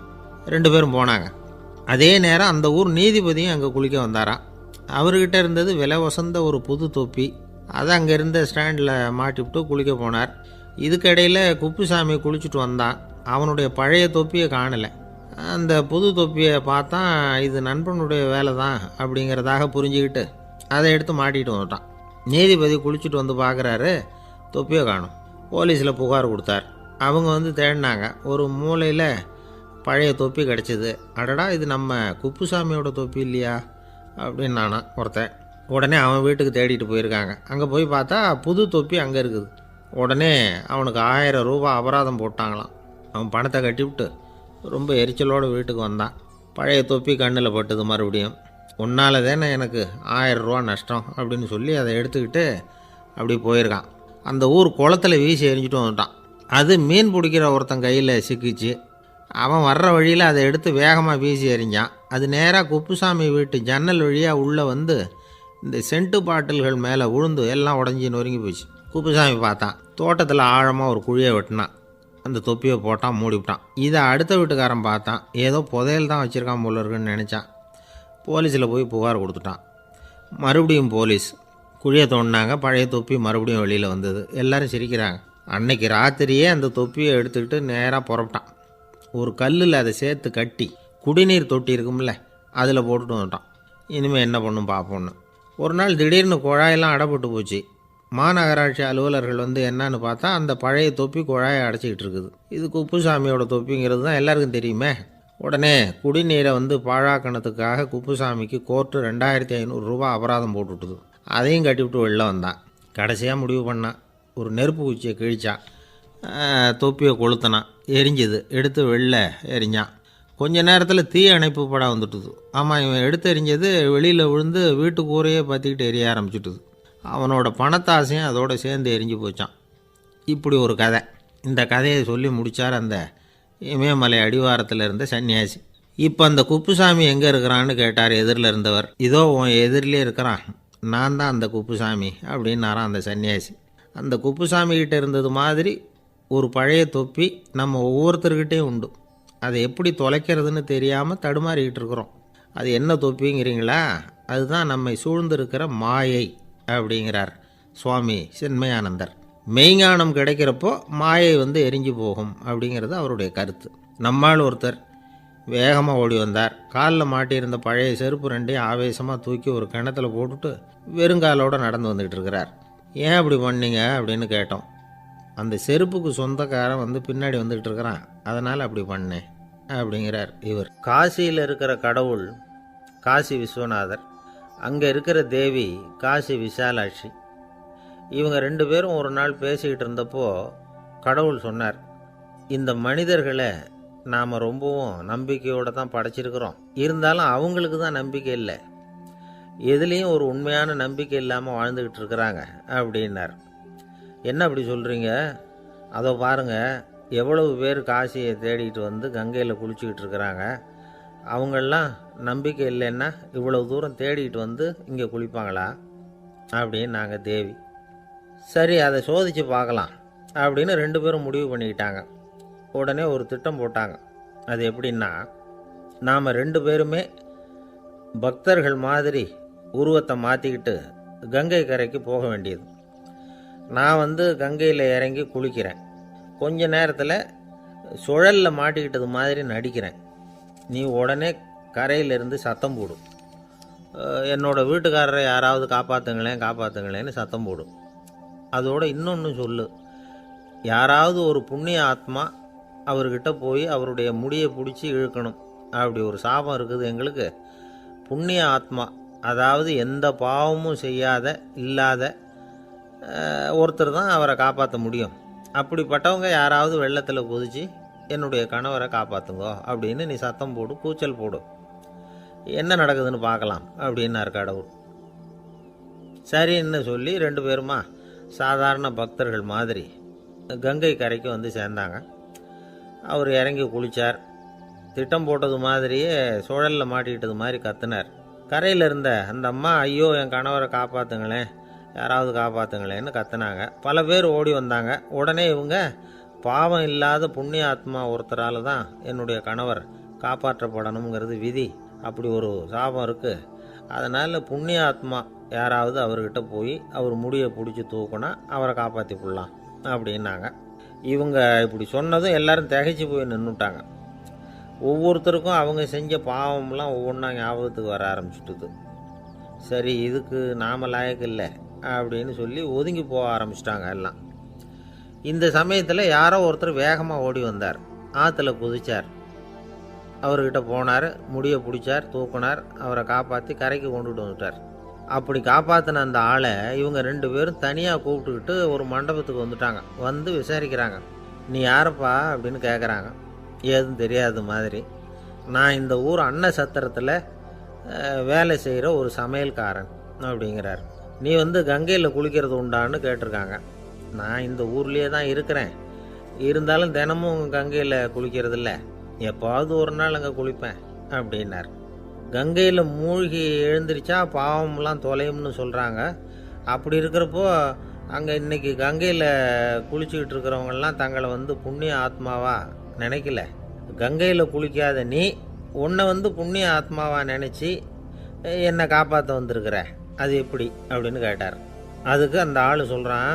2 பேரும் போனாங்க. அதே நேரம் அந்த ஊர் நீதிபதியும் அங்கே குளிக்க வந்தாராம். அவர்கிட்ட இருந்தது விலை வசந்த ஒரு புது தொப்பி. அதை அங்கே இருந்த ஸ்டாண்டில் மாட்டிவிட்டு குளிக்க போனார். இதுக்கிடையில் குப்புசாமி குளிச்சுட்டு வந்தான். அவனுடைய பழைய தொப்பியை காணலை. அந்த புது தொப்பியை பார்த்தா இது நண்பனுடைய வேலை தான் அப்படிங்கிறதாக புரிஞ்சுக்கிட்டு அதை எடுத்து மாட்டிகிட்டு வந்துட்டான். நீதிபதி குளிச்சுட்டு வந்து பார்க்குறாரு, தொப்பியை காணும். போலீஸில் புகார் கொடுத்தார். அவங்க வந்து தேடினாங்க. ஒரு மூலையில் பழைய தொப்பி கிடச்சிது. அடடா, இது நம்ம குப்புசாமியோட தொப்பி இல்லையா அப்படின்னு நானா ஒருத்தன். உடனே அவன் வீட்டுக்கு தேடிட்டு போயிருக்காங்க. அங்கே போய் பார்த்தா புது தொப்பி அங்கே இருக்குது. உடனே அவனுக்கு 1000 ரூபா அபராதம் போட்டாங்களாம். அவன் பணத்தை கட்டிவிட்டு ரொம்ப எரிச்சலோடு வீட்டுக்கு வந்தான். பழைய தொப்பி கண்ணில் பட்டுது. மறுபடியும் உன்னால் தானே எனக்கு 1000 ரூபா நஷ்டம் அப்படின்னு சொல்லி அதை எடுத்துக்கிட்டு அப்படி போயிருக்கான். அந்த ஊர் குளத்தில் வீசி எரிஞ்சிட்டு வந்துட்டான். அது மீன் பிடிக்கிற ஒருத்தன் கையில் சிக்கிச்சு. அவன் வர்ற வழியில் அதை எடுத்து வேகமாக வீசி எறிஞ்சான். அது நேராக குப்புசாமி வீட்டு ஜன்னல் வழியாக உள்ளே வந்து இந்த சென்ட்டு பாட்டில்கள் மேலே விழுந்து எல்லாம் உடஞ்சி நொறுங்கி போச்சு. குப்புசாமி பார்த்தான். தோட்டத்தில் ஆழமாக ஒரு குழியை வெட்டினான். அந்த தொப்பியை போட்டான், மூடிவிட்டான். இதை அடுத்த வீட்டுக்காரன் பார்த்தான். ஏதோ புதையல் தான் வச்சுருக்கான் போல இருக்குன்னு நினச்சான். போலீஸில் போய் புகார் கொடுத்துட்டான். மறுபடியும் போலீஸ் குழியை தோண்டினாங்க. பழைய தொப்பி மறுபடியும் வெளியில் வந்தது. எல்லோரும் சிரிக்கிறாங்க. அன்னைக்கு ராத்திரியே அந்த தொப்பியை எடுத்துக்கிட்டு நேராக புறப்பட்டான். ஒரு கல்லில் அதை சேர்த்து கட்டி குடிநீர் தொட்டி இருக்கும்ல, அதில் போட்டுட்டு வந்துட்டான். இனிமேல் என்ன பண்ணும் பார்ப்போன்னு. ஒரு நாள் திடீர்னு குழாயெல்லாம் அடைப்பட்டு போச்சு. மாநகராட்சி அலுவலர்கள் வந்து என்னன்னு பார்த்தா அந்த பழைய தொப்பி குழாயை அடைச்சிக்கிட்டு இருக்குது. இது குப்புசாமியோட தொப்பிங்கிறது தான் எல்லாருக்கும் தெரியுமே. உடனே குடிநீரை வந்து பாழாக்கணத்துக்காக குப்புசாமிக்கு கோர்ட்டு 2500 ரூபா அபராதம் போட்டுவிட்டுது. அதையும் கட்டிவிட்டு வெளில வந்தான். கடைசியாக முடிவு பண்ணான். ஒரு நெருப்பு குச்சியை கிழிச்சான். தொப்பியை கொளுத்தினான். எரிஞ்சுது. எடுத்து வெளில எரிஞ்சான். கொஞ்ச நேரத்தில் தீ அணைப்பு படம் வந்துட்டுது. ஆமாம், இவன் எடுத்து எரிஞ்சது வெளியில் விழுந்து வீட்டு கூரையே பற்றிக்கிட்டு எரிய ஆரம்பிச்சுட்டுது. அவனோட பணத்தாசையும் அதோடு சேர்ந்து எரிஞ்சு போச்சான். இப்படி ஒரு கதை. இந்த கதையை சொல்லி முடித்தார் அந்த இமயமலை அடிவாரத்தில் இருந்த சன்னியாசி. இப்போ அந்த குப்புசாமி எங்கே இருக்கிறான்னு கேட்டார் எதிரில் இருந்தவர். இதோ உன் எதிரிலே இருக்கிறான், நான் தான் அந்த குப்புசாமி அப்படின்னாரான் அந்த சன்னியாசி. அந்த குப்புசாமிகிட்ட இருந்தது மாதிரி ஒரு பழைய தொப்பி நம்ம ஒவ்வொருத்தர்கிட்டையும் உண்டு. அதை எப்படி தொலைக்கிறதுன்னு தெரியாமல் தடுமாறிக்கிட்டு இருக்கிறோம். அது என்ன தொப்பிங்கிறீங்களா? அதுதான் நம்மை சூழ்ந்திருக்கிற மாயை அப்படிங்கிறார் சுவாமி சின்மயானந்தர். மெய்ஞானம் கிடைக்கிறப்போ மாயை வந்து எரிஞ்சு போகும் அப்படிங்கிறது அவருடைய கருத்து. நம்மால் ஒருத்தர் வேகமாக ஓடி வந்தார். காலில் மாட்டியிருந்த பழைய செருப்பு ரெண்டையும் ஆவேசமாக தூக்கி ஒரு கிணத்துல போட்டுட்டு வெறுங்காலோடு நடந்து வந்துக்கிட்டு இருக்கிறார். ஏன் அப்படி பண்ணீங்க அப்படின்னு கேட்டோம். அந்த செருப்புக்கு சொந்தக்காரன் வந்து பின்னாடி வந்துக்கிட்டு இருக்கிறான், அதனால் அப்படி பண்ணேன் அப்படிங்கிறார் இவர். காசியில் இருக்கிற கடவுள் காசி விஸ்வநாதர், அங்கே இருக்கிற தேவி காசி விசாலாட்சி. இவங்க 2 பேரும் ஒரு நாள் பேசிக்கிட்டு இருந்தப்போ கடவுள் சொன்னார், இந்த மனிதர்களை நாம் ரொம்பவும் நம்பிக்கையோடு தான் படைச்சிருக்கிறோம். இருந்தாலும் அவங்களுக்கு தான் நம்பிக்கை இல்லை, எதுலேயும் ஒரு உண்மையான நம்பிக்கை இல்லாமல் வாழ்ந்துக்கிட்டு இருக்கிறாங்க அப்படின்னார். என்ன அப்படி சொல்கிறீங்க? அதோ பாருங்கள், எவ்வளவு பேர் காசியை தேடிட்டு வந்து கங்கையில் குளிச்சுக்கிட்டு இருக்கிறாங்க. அவங்களெலாம் நம்பிக்கை இல்லைன்னா இவ்வளவு தூரம் தேடிட்டு வந்து இங்கே குளிப்பாங்களா அப்படின்னு நாங்கள் தேவி. சரி, அதை சோதித்து பார்க்கலாம் அப்படின்னு 2 பேரும் முடிவு பண்ணிக்கிட்டாங்க. உடனே ஒரு திட்டம் போட்டாங்க. அது எப்படின்னா, நாம் 2 பேருமே பக்தர்கள் மாதிரி உருவத்தை மாற்றிக்கிட்டு கங்கை கரைக்கு போக வேண்டியது. நான் வந்து கங்கையில் இறங்கி குளிக்கிறேன். கொஞ்ச நேரத்தில் சுழலில் மாட்டிக்கிட்டது மாதிரி நடிக்கிறேன். நீ உடனே கரையிலிருந்து சத்தம் போடும், என்னோட வீட்டுக்காரரை யாராவது காப்பாற்றுங்களேன்னு சத்தம் போடும். அதோடு இன்னொன்று சொல்லு, யாராவது ஒரு புண்ணிய ஆத்மா அவர்கிட்ட போய் அவருடைய முடியை பிடிச்சி இழுக்கணும். அப்படி ஒரு சாபம் இருக்குது எங்களுக்கு. புண்ணிய ஆத்மா, அதாவது எந்த பாவமும் செய்யாத இல்லாத ஒருத்தர் தான் அவரை காப்பாற்ற முடியும். அப்படிப்பட்டவங்க யாராவது வெள்ளத்தில் குதித்து என்னுடைய கணவரை காப்பாற்றுங்கோ அப்படின்னு நீ சத்தம் போடு, கூச்சல் போடு, என்ன நடக்குதுன்னு பார்க்கலாம் அப்படின்னார் கடவுள். சரின்னு சொல்லி 2 பேருமா சாதாரண பக்தர்கள் மாதிரி கங்கை கரைக்கு வந்து சேர்ந்தாங்க. அவர் இறங்கி குளித்தார். திட்டம் போட்டது மாதிரியே சுழலில் மாட்டிக்கிட்டது மாதிரி கத்துனார். கரையில் இருந்த அந்த அம்மா, ஐயோ என் கணவரை காப்பாற்றுங்களேன், யாராவது காப்பாற்றுங்களேன்னு கத்துனாங்க. பல பேர் ஓடி வந்தாங்க. உடனே இவங்க, பாவம் இல்லாத புண்ணிய ஆத்மா ஒருத்தரால் தான் என்னுடைய கணவர் காப்பாற்றப்படணுங்கிறது விதி, அப்படி ஒரு சாபம் இருக்குது, அதனால் புண்ணிய ஆத்மா யாராவது அவர்கிட்ட போய் அவர் முடியை பிடிச்சி தூக்குனா அவரை காப்பாற்றி போடலாம் அப்படின்னாங்க. இவங்க இப்படி சொன்னதும் எல்லாரும் திகைச்சு போய் நின்றுட்டாங்க. ஒவ்வொருத்தருக்கும் அவங்க செஞ்ச பாவம்லாம் ஒவ்வொன்றா ஞாபகத்துக்கு வர ஆரம்பிச்சுட்டுது. சரி, இதுக்கு நாம லாயக்கு இல்லை அப்படின்னு சொல்லி ஒதுங்கி போக ஆரம்பிச்சிட்டாங்க எல்லாம். இந்த சமயத்தில் யாரோ ஒருத்தர் வேகமாக ஓடி வந்தார். ஆற்றுல குதிச்சார். அவர்கிட்ட போனார், முடியை பிடிச்சார், தூக்குனார், அவரை காப்பாற்றி கரைக்கு கொண்டுட்டு வந்துட்டார். அப்படி காப்பாற்றின அந்த ஆளை இவங்க 2 பேரும் தனியாக கூப்பிட்டுக்கிட்டு ஒரு மண்டபத்துக்கு வந்துட்டாங்க. வந்து விசாரிக்கிறாங்க. நீ யாரப்பா அப்படின்னு கேட்குறாங்க. ஏதும் தெரியாத மாதிரி. நான் இந்த ஊர் அன்ன சத்திரத்தில் வேலை செய்கிற ஒரு சமையல்காரன் அப்படிங்கிறார். நீ வந்து கங்கையில் குளிக்கிறது உண்டான்னு கேட்டிருக்காங்க. நான் இந்த ஊர்லேயே தான் இருக்கிறேன், இருந்தாலும் தினமும் கங்கையில் குளிக்கிறது இல்லை, எப்போவாவது ஒரு நாள் அங்கே குளிப்பேன் அப்படின்னார். கங்கையில் மூழ்கி எழுந்திரிச்சா பாவம்லாம் தொலையும்னு சொல்கிறாங்க. அப்படி இருக்கிறப்போ அங்கே இன்றைக்கி கங்கையில் குளிச்சுக்கிட்டு இருக்கிறவங்கெல்லாம் தங்களை வந்து புண்ணிய ஆத்மாவா நினைக்கல. கங்கையில் குளிக்காத நீ உன்னை வந்து புண்ணிய ஆத்மாவா நினச்சி என்னை காப்பாற்ற வந்திருக்கிற, அது எப்படி அப்படின்னு கேட்டார். அதுக்கு அந்த ஆள் சொல்கிறான்,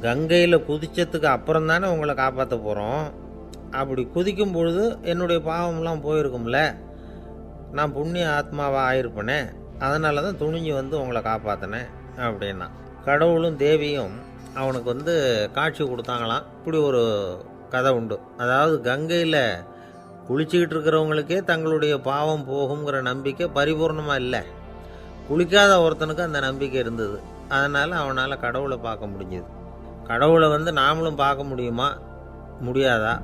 கங்கையில் குதிச்சதுக்கு அப்புறம் தானே உங்களை காப்பாற்ற போகிறோம். அப்படி குதிக்கும் பொழுது என்னுடைய பாவம்லாம் போயிருக்கும்ல, நான் புண்ணிய ஆத்மாவாக ஆயிருப்பேனே, அதனால தான் துணிஞ்சு வந்து உங்களை காப்பாற்றினேன் அப்படின்னா. கடவுளும் தேவியும் அவனுக்கு வந்து காட்சி கொடுத்தாங்களாம். இப்படி ஒரு கதை உண்டு. அதாவது கங்கையில் குளிச்சுக்கிட்டு இருக்கிறவங்களுக்கே தங்களுடைய பாவம் போகுங்கிற நம்பிக்கை பரிபூர்ணமாக இல்லை. குளிக்காத ஒருத்தனுக்கு அந்த நம்பிக்கை இருந்தது. அதனால் அவனால் கடவுளை பார்க்க முடிஞ்சது. கடவுளை வந்து நாமளும் பார்க்க முடியுமா முடியாதா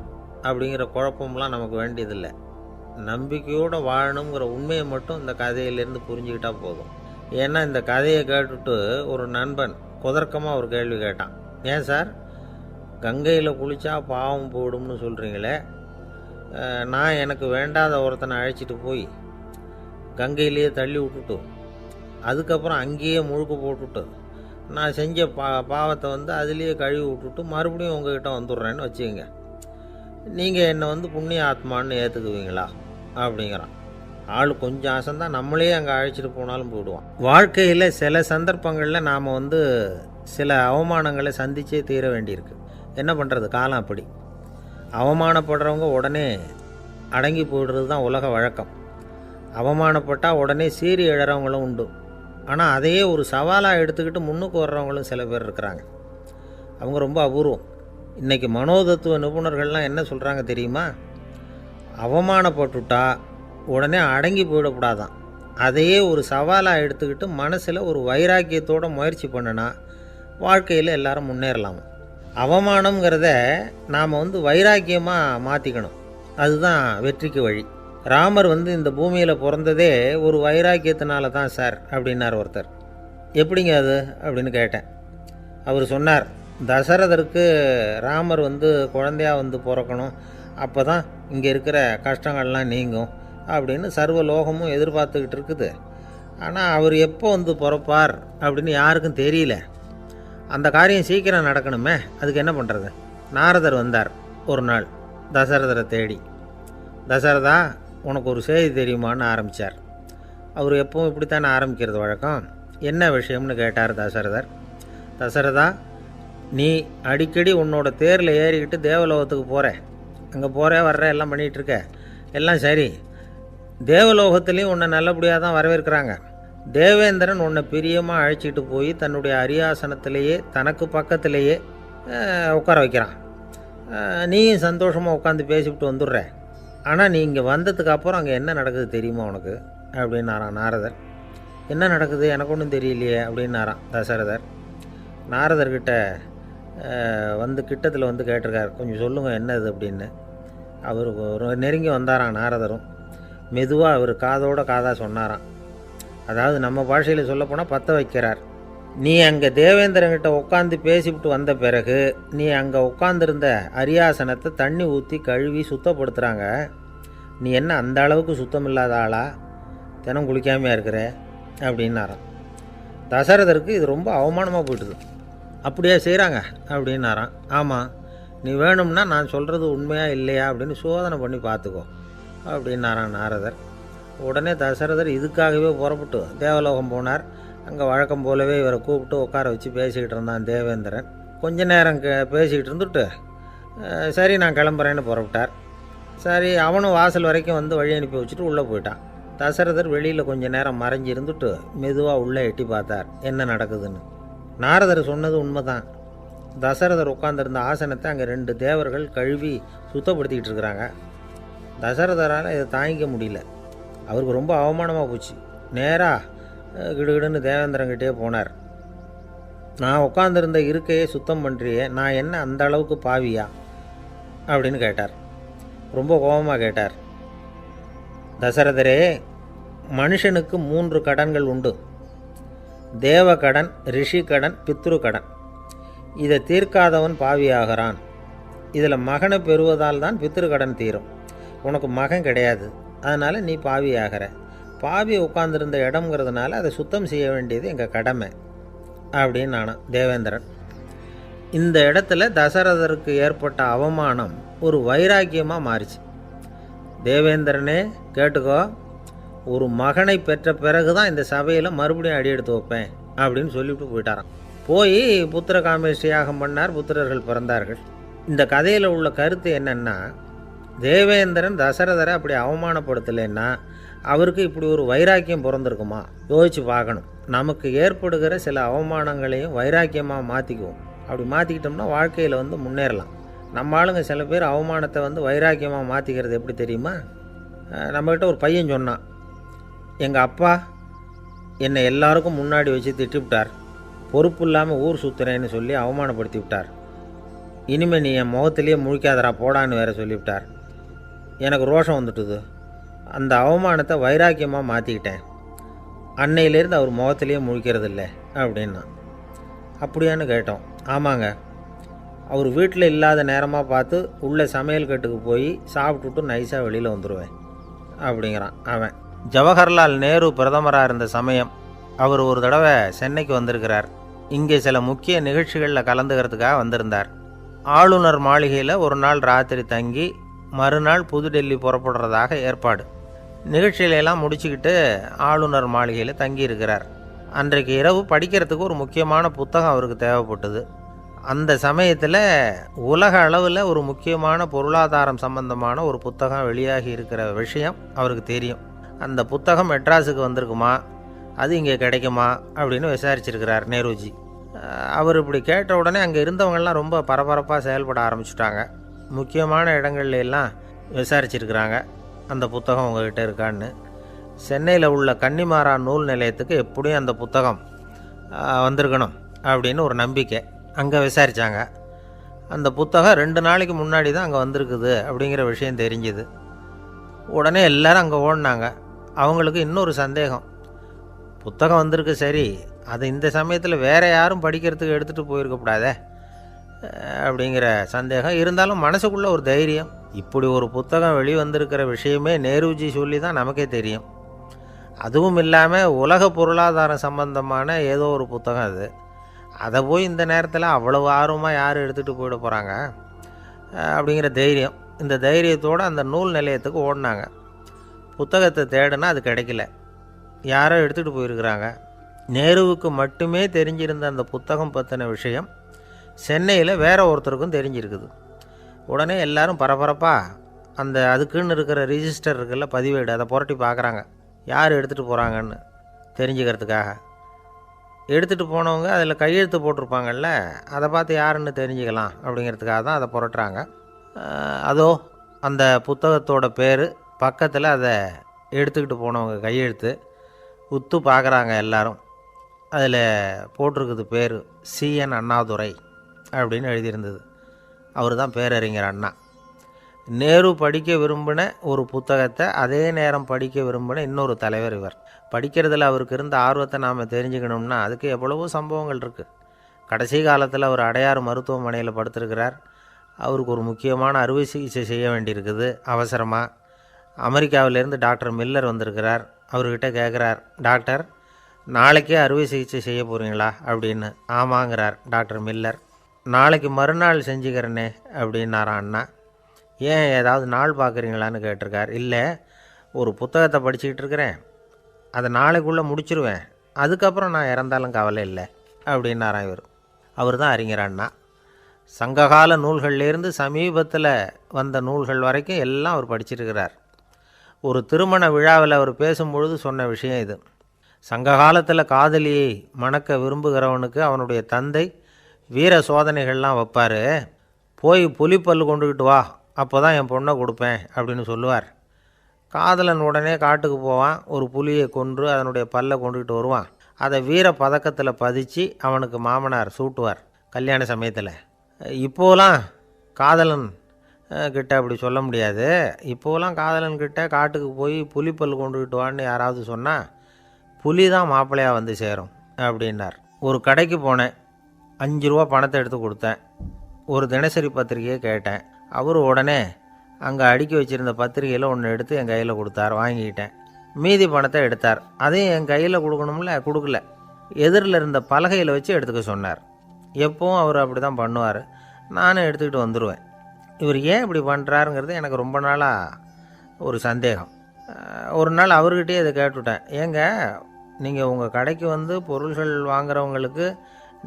அப்படிங்கிற குழப்பம்லாம் நமக்கு வேண்டியதில்லை. நம்பிக்கையோடு வாழணுங்கிற உண்மையை மட்டும் இந்த கதையிலேருந்து புரிஞ்சுக்கிட்டா போதும். ஏன்னா இந்த கதையை கேட்டுட்டு ஒரு நண்பன் குதர்க்கமாக ஒரு கேள்வி கேட்டான். ஏன் சார், கங்கையில் குளித்தா பாவம் போடும்னு சொல்கிறீங்களே, நான் எனக்கு வேண்டாத ஒருத்தனை அழைச்சிட்டு போய் கங்கையிலேயே தள்ளி விட்டுட்டு அதுக்கப்புறம் அங்கேயே முழுக்க போட்டுட்டு நான் செஞ்ச பாவத்தை வந்து அதுலேயே கழுவி விட்டுட்டு மறுபடியும் உங்ககிட்ட வந்துடுறேன்னு வச்சுக்கோங்க, நீங்கள் என்னை வந்து புண்ணிய ஆத்மான்னு ஏற்றுக்குவீங்களா அப்படிங்கிறான். ஆள் கொஞ்சம் ஆசைந்தான், நம்மளே அங்கே அழைச்சிட்டு போனாலும் போயிடுவான். வாழ்க்கையில் சில சந்தர்ப்பங்களில் நாம் வந்து சில அவமானங்களை சந்திச்சே தீர வேண்டியிருக்கு. என்ன பண்ணுறது, காலம் அப்படி. அவமானப்படுறவங்க உடனே அடங்கி போயிடுறது தான் உலக வழக்கம். அவமானப்பட்டால் உடனே சீறி எழறவங்களும் உண்டு. ஆனால் அதையே ஒரு சவாலாக எடுத்துக்கிட்டு முன்னுக்கு வர்றவங்களும் சில பேர் இருக்கிறாங்க. அவங்க ரொம்ப அபூர்வம். இன்றைக்கி மனோதத்துவ நிபுணர்கள்லாம் என்ன சொல்கிறாங்க தெரியுமா? அவமானப்பட்டுட்டா உடனே அடங்கி போயிடக்கூடாதான், அதையே ஒரு சவாலாக எடுத்துக்கிட்டு மனசில் ஒரு வைராக்கியத்தோடு முயற்சி பண்ணினா வாழ்க்கையில் எல்லாரும் முன்னேறலாமா. அவமானங்கிறத நாம் வந்து வைராக்கியமாக மாற்றிக்கணும், அதுதான் வெற்றிக்கு வழி. ராமர் வந்து இந்த பூமியில் பிறந்ததே ஒரு வைராக்கியத்தினால தான் சார் அப்படின்னார் ஒருத்தர். எப்படிங்க அது அப்படின்னு கேட்டேன். அவர் சொன்னார், தசரதருக்கு ராமர் வந்து குழந்தையாக வந்து பிறக்கணும், அப்போ தான் இங்கே இருக்கிற கஷ்டங்கள்லாம் நீங்கும் அப்படின்னு சர்வ லோகமும் எதிர்பார்த்துக்கிட்டு இருக்குது. ஆனால் அவர் எப்போ வந்து பிறப்பார் அப்படின்னு யாருக்கும் தெரியல. அந்த காரியம் சீக்கிரம் நடக்கணுமே, அதுக்கு என்ன பண்ணுறது? நாரதர் வந்தார் ஒரு நாள் தசரதரை தேடி. தசரதா, உனக்கு ஒரு செய்தி தெரியுமான்னு ஆரம்பித்தார். அவர் எப்பவும் இப்படித்தானே ஆரம்பிக்கிறது வழக்கம். என்ன விஷயம்னு கேட்டார் தசரதர். தசரதா, நீ அடிக்கடி உன்னோட தேரில் ஏறிக்கிட்டு தேவலோகத்துக்கு போகிற, அங்கே போகிற வர்ற எல்லாம் பண்ணிகிட்ருக்க, எல்லாம் சரி. தேவலோகத்துலேயும் உன்னை நல்லபடியாக தான் வரவேற்கிறாங்க. தேவேந்திரன் உன்னை பிரியமாக அழைச்சிட்டு போய் தன்னுடைய அரியாசனத்திலேயே தனக்கு பக்கத்திலேயே உட்கார வைக்கிறான். நீயும் சந்தோஷமாக உட்காந்து பேசிவிட்டு வந்துடுற. ஆனால் நீ இங்கே வந்ததுக்கு அப்புறம் அங்கே என்ன நடக்குது தெரியுமா உனக்கு அப்படின்னாரான் நாரதர். என்ன நடக்குது எனக்கு ஒன்றும் தெரியலையே அப்படின்னாரான் தசரதர். நாரதர்கிட்ட வந்து கிட்டத்தில் வந்து கேட்டிருக்கார், கொஞ்சம் சொல்லுங்கள் என்னது அப்படின்னு. அவர் ஒரு நெருங்கி வந்தாரான் நாரதரும். மெதுவாக அவர் காதோட காதாக சொன்னாராம். அதாவது நம்ம பாஷையில் சொல்லப்போனால் பற்ற வைக்கிறார். நீ அங்கே தேவேந்திரங்கிட்ட உட்காந்து பேசிவிட்டு வந்த பிறகு நீ அங்கே உட்காந்துருந்த அரியாசனத்தை தண்ணி ஊற்றி கழுவி சுத்தப்படுத்துகிறாங்க. நீ என்ன அந்த அளவுக்கு சுத்தம் இல்லாத ஆளா, தினம் குளிக்காமையாக இருக்கிற அப்படின்னாராம். தசரதருக்கு இது ரொம்ப அவமானமாக போயிட்டுது. அப்படியே செய்கிறாங்க அப்படின்னாராம். ஆமாம், நீ வேணும்னா நான் சொல்கிறது உண்மையா இல்லையா அப்படின்னு சோதனை பண்ணி பார்த்துக்கோ அப்படின்னாரான் நாரதர். உடனே தசரதர் இதுக்காகவே புறப்பட்டு தேவலோகம் போனார். அங்கே வழக்கம் போலவே இவரை கூப்பிட்டு உட்கார வச்சு பேசிக்கிட்டு இருந்தான் தேவேந்திரன். கொஞ்ச நேரம் பேசிக்கிட்டு இருந்துட்டு சரி நான் கிளம்புறேன்னு புறப்பட்டார். சரி, அவனும் வாசல் வரைக்கும் வந்து வழி அனுப்பி வச்சுட்டு உள்ளே போயிட்டான். தசரதர் வெளியில் கொஞ்சம் நேரம் மறைஞ்சி இருந்துட்டு மெதுவாக உள்ளே எட்டி பார்த்தார் என்ன நடக்குதுன்னு. நாரதர் சொன்னது உண்மைதான். தசரதர் உட்காந்துருந்த ஆசனத்தை அங்கே 2 தேவர்கள் கழுவி சுத்தப்படுத்திக்கிட்டு இருக்கிறாங்க. தசரதரால் இதை தாங்கிக்க முடியல. அவருக்கு ரொம்ப அவமானமாக போச்சு. நேராக கிடுகிடுன்னு தேவேந்திரங்கிட்டே போனார். நான் உட்காந்துருந்த இருக்கையே சுத்தம் பண்ணுறியே, நான் என்ன அந்த அளவுக்கு பாவியா அப்படின்னு கேட்டார். ரொம்ப கோபமாக கேட்டார். தசரதரே, மனுஷனுக்கு 3 கடன்கள் உண்டு. தேவ கடன், ரிஷி கடன், பித்ரு கடன். இதை தீர்க்காதவன் பாவியாகிறான். இதில் மகனை பெறுவதால் தான் பித்ரு கடன் தீரும். உனக்கு மகன் கிடையாது, அதனால் நீ பாவியாகிற. பாவி உட்கார்ந்துருந்த இடம்ங்கிறதுனால அதை சுத்தம் செய்ய வேண்டியது எங்கள் கடமை அப்படின்னு நானும் தேவேந்திரன். இந்த இடத்துல தசரதருக்கு ஏற்பட்ட அவமானம் ஒரு வைராக்கியமாக மாறிச்சு. தேவேந்திரனே கேட்டுக்கோ, ஒரு மகனை பெற்ற பிறகு தான் இந்த சபையில் மறுபடியும் அடி எடுத்து வைப்பேன் அப்படின்னு சொல்லிவிட்டு போயிட்டாராம். போய் புத்திர காமேஷ்டி யாகம் பண்ணார். புத்திரர்கள் பிறந்தார்கள். இந்த கதையில் உள்ள கருத்து என்னென்னா, தேவேந்திரன் தசரதரை அப்படி அவமானப்படுத்தலைன்னா அவருக்கு இப்படி ஒரு வைராக்கியம் பிறந்திருக்குமா? யோசித்து பார்க்கணும். நமக்கு ஏற்படுகிற சில அவமானங்களையும் வைராக்கியமாக மாற்றிக்குவோம். அப்படி மாற்றிக்கிட்டோம்னா வாழ்க்கையில் முன்னேறலாம். நம்ம ஆளுங்க சில பேர் அவமானத்தை வைராக்கியமாக மாற்றிக்கிறது எப்படி தெரியுமா? நம்மக்கிட்ட ஒரு பையன் சொன்னான், எங்கள் அப்பா என்னை எல்லாருக்கும் முன்னாடி வச்சு திட்டிவிட்டார், பொறுப்பு இல்லாமல் ஊர் சுற்றுறேன்னு சொல்லி அவமானப்படுத்தி விட்டார். இனிமேல் நீ என் முகத்திலேயே முழிக்காதரா போடான்னு வேற சொல்லிவிட்டார். எனக்கு ரோஷம் வந்துட்டுது. அந்த அவமானத்தை வைராக்கியமாக மாற்றிக்கிட்டேன். அன்னையிலேருந்து அவர் முகத்திலேயே முழிக்கிறது இல்லை அப்படின்னா. அப்படியான்னு கேட்டோம். ஆமாங்க, அவர் வீட்டில் இல்லாத நேரமாக பார்த்து உள்ள சமையல் கட்டுக்கு போய் சாப்பிட்டுட்டு நைஸாக வெளியில் வந்துடுவேன் அப்படிங்கிறான் அவன். ஜவஹர்லால் நேரு பிரதமராக இருந்த சமயம் அவர் ஒரு தடவை சென்னைக்கு வந்திருக்கிறார். இங்கே சில முக்கிய நிகழ்ச்சிகளில் கலந்துக்கிறதுக்காக வந்திருந்தார். ஆளுநர் மாளிகையில் ஒரு நாள் ராத்திரி தங்கி மறுநாள் புதுடெல்லி புறப்படுறதாக ஏற்பாடு. நிகழ்ச்சியிலெல்லாம் முடிச்சுக்கிட்டு ஆளுநர் மாளிகையில் தங்கியிருக்கிறார். அன்றைக்கு இரவு படிக்கிறதுக்கு ஒரு முக்கியமான புத்தகம் அவருக்கு தேவைப்பட்டது. அந்த சமயத்தில் உலக அளவில் ஒரு முக்கியமான பொருளாதாரம் சம்பந்தமான ஒரு புத்தகம் வெளியாகி இருக்கிற விஷயம் அவருக்கு தெரியும். அந்த புத்தகம் மெட்ராஸுக்கு வந்திருக்குமா, அது இங்கே கிடைக்குமா அப்படின்னு விசாரிச்சிருக்கிறார் நேருஜி. அவர் இப்படி கேட்ட உடனே அங்கே இருந்தவங்கெல்லாம் ரொம்ப பரபரப்பாக செயல்பட ஆரம்பிச்சுட்டாங்க. முக்கியமான இடங்கள்ல எல்லாம் விசாரிச்சிருக்கிறாங்க அந்த புத்தகம் உங்ககிட்ட இருக்கான்னு. சென்னையில் உள்ள கன்னிமாரா நூல் நிலையத்துக்கு எப்படியும் அந்த புத்தகம் வந்திருக்கணும் அப்படின்னு ஒரு நம்பிக்கை. அங்கே விசாரித்தாங்க. அந்த புத்தகம் 2 நாளைக்கு முன்னாடி தான் அங்கே வந்திருக்குது அப்படிங்கிற விஷயம் தெரிஞ்சுது. உடனே எல்லோரும் அங்கே ஓடினாங்க. அவங்களுக்கு இன்னொரு சந்தேகம், புத்தகம் வந்திருக்கு சரி, அது இந்த சமயத்தில் வேறு யாரும் படிக்கிறதுக்கு எடுத்துகிட்டு போயிருக்கக்கூடாதே அப்படிங்கிற சந்தேகம் இருந்தாலும் மனசுக்குள்ளே ஒரு தைரியம். இப்படி ஒரு புத்தகம் வெளிவந்திருக்கிற விஷயமே நேருஜி சொல்லி தான் நமக்கே தெரியும். அதுவும் இல்லாமல் உலக பொருளாதாரம் சம்பந்தமான ஏதோ ஒரு புத்தகம் அது. அதை போய் இந்த நேரத்தில் அவ்வளவு ஆர்வமாக யார் எடுத்துகிட்டு போயிட போகிறாங்க அப்படிங்கிற தைரியம். இந்த தைரியத்தோடு அந்த நூல் நிலையத்துக்கு ஓடினாங்க. புத்தகத்தை தேடினா அது கிடைக்கல. யாரோ எடுத்துகிட்டு போயிருக்கிறாங்க. நேருவுக்கு மட்டுமே தெரிஞ்சிருந்த அந்த புத்தகம் பற்றின விஷயம் சென்னையில் வேற ஒருத்தருக்கும் தெரிஞ்சிருக்குது. உடனே எல்லாரும் பரபரப்பாக அதுக்குன்னு இருக்கிற ரிஜிஸ்டர் இருக்குல்ல, பதிவேடு, அதை புரட்டி பார்க்குறாங்க யார் எடுத்துகிட்டு போகிறாங்கன்னு தெரிஞ்சுக்கிறதுக்காக. எடுத்துகிட்டு போனவங்க அதில் கையெழுத்து போட்டிருப்பாங்கல்ல, அதை பார்த்து யாருன்னு தெரிஞ்சுக்கலாம் அப்படிங்கிறதுக்காக தான் அதை புரட்டுறாங்க. அதோ அந்த புத்தகத்தோட பேர் பக்கத்தில் அதை எடுத்துக்கிட்டு போனவங்க கையெழுத்து உத்து பார்க்குறாங்க எல்லாரும். அதில் போட்டிருக்குது பேர் CN அண்ணாதுரை அப்படின்னு எழுதியிருந்தது. அவர் தான் பேரறிஞர் அண்ணா. நேரு படிக்க விரும்பின ஒரு புத்தகத்தை அதே நேரம் படிக்க விரும்பின இன்னொரு தலைவர் இவர். படிக்கிறதுல அவருக்கு இருந்த ஆர்வத்தை நாம் தெரிஞ்சுக்கணும்னா அதுக்கு எவ்வளவோ சம்பவங்கள் இருக்குது. கடைசி காலத்தில் அவர் அடையாறு மருத்துவமனையில் படுத்திருக்கிறார். அவருக்கு ஒரு முக்கியமான அறுவை சிகிச்சை செய்ய வேண்டியிருக்குது அவசரமாக. அமெரிக்காவிலேருந்து டாக்டர் மில்லர் வந்திருக்கிறார். அவர்கிட்ட கேட்குறார், டாக்டர் நாளைக்கே அறுவை சிகிச்சை செய்ய போகிறீங்களா அப்படின்னு. ஆமாங்கிறார் டாக்டர் மில்லர். நாளைக்கு மறுநாள் செஞ்சுக்கிறேனே அப்படின்னாரான் அண்ணா. ஏன் ஏதாவது நாள் பார்க்குறீங்களான்னு கேட்டிருக்கார். இல்லை, ஒரு புத்தகத்தை படிச்சுக்கிட்டு இருக்கிறேன், அதை நாளைக்குள்ளே முடிச்சிருவேன், அதுக்கப்புறம் நான் இறந்தாலும் கவலை இல்லை அப்படின்னாரான் இவர். அவர் தான் அறிஞர் அண்ணா. சங்ககால நூல்கள்லேருந்து சமீபத்தில் வந்த நூல்கள் வரைக்கும் எல்லாம் அவர் படிச்சிருக்கிறார். ஒரு திருமண விழாவில் அவர் பேசும்பொழுது சொன்ன விஷயம் இது. சங்க காலத்தில் காதலியை மணக்க விரும்புகிறவனுக்கு அவனுடைய தந்தை வீர சோதனைகள்லாம் வைப்பார். போய் புலிப்பல் கொண்டுக்கிட்டு வா, அப்போ தான் என் பொண்ணை கொடுப்பேன் அப்படின்னு சொல்லுவார். காதலன் உடனே காட்டுக்கு போவான், ஒரு புலியை கொன்று அதனுடைய பல்லை கொண்டுக்கிட்டு வருவான். அதை வீர பதக்கத்தில் பதித்து அவனுக்கு மாமனார் சூட்டுவார் கல்யாண சமயத்தில். இப்போலாம் காதலன் கிட்ட அப்படி சொல்ல முடியாது. இப்போலாம் காதலன்கிட்ட காட்டுக்கு போய் புலிப்பல் கொண்டுக்கிட்டு வான்னு யாராவது சொன்னால் புலி தான் மாப்பிள்ளையாக வந்து சேரும் அப்படின்னார். ஒரு கடைக்கு போனேன். 5 ரூபா பணத்தை எடுத்து கொடுத்தேன். ஒரு தினசரி பத்திரிகையை கேட்டேன். அவர் உடனே அங்கே அடுக்கி வச்சுருந்த பத்திரிகையில் ஒன்று எடுத்து என் கையில் கொடுத்தார். வாங்கிக்கிட்டேன். மீதி பணத்தை எடுத்தார். அதையும் என் கையில் கொடுக்கணும்ல, கொடுக்கல. எதிரில் இருந்த பலகையில் வச்சு எடுத்துக்க சொன்னார். எப்போவும் அவர் அப்படி தான் பண்ணுவார். நானும் எடுத்துக்கிட்டு வந்துடுவேன். இவர் ஏன் இப்படி பண்ணுறாருங்கிறது எனக்கு ரொம்ப நாளாக ஒரு சந்தேகம். ஒரு நாள் அவர்கிட்டயே இதை கேட்டுவிட்டேன். ஏங்க, நீங்கள் உங்கள் கடைக்கு வந்து பொருள்கள் வாங்குறவங்களுக்கு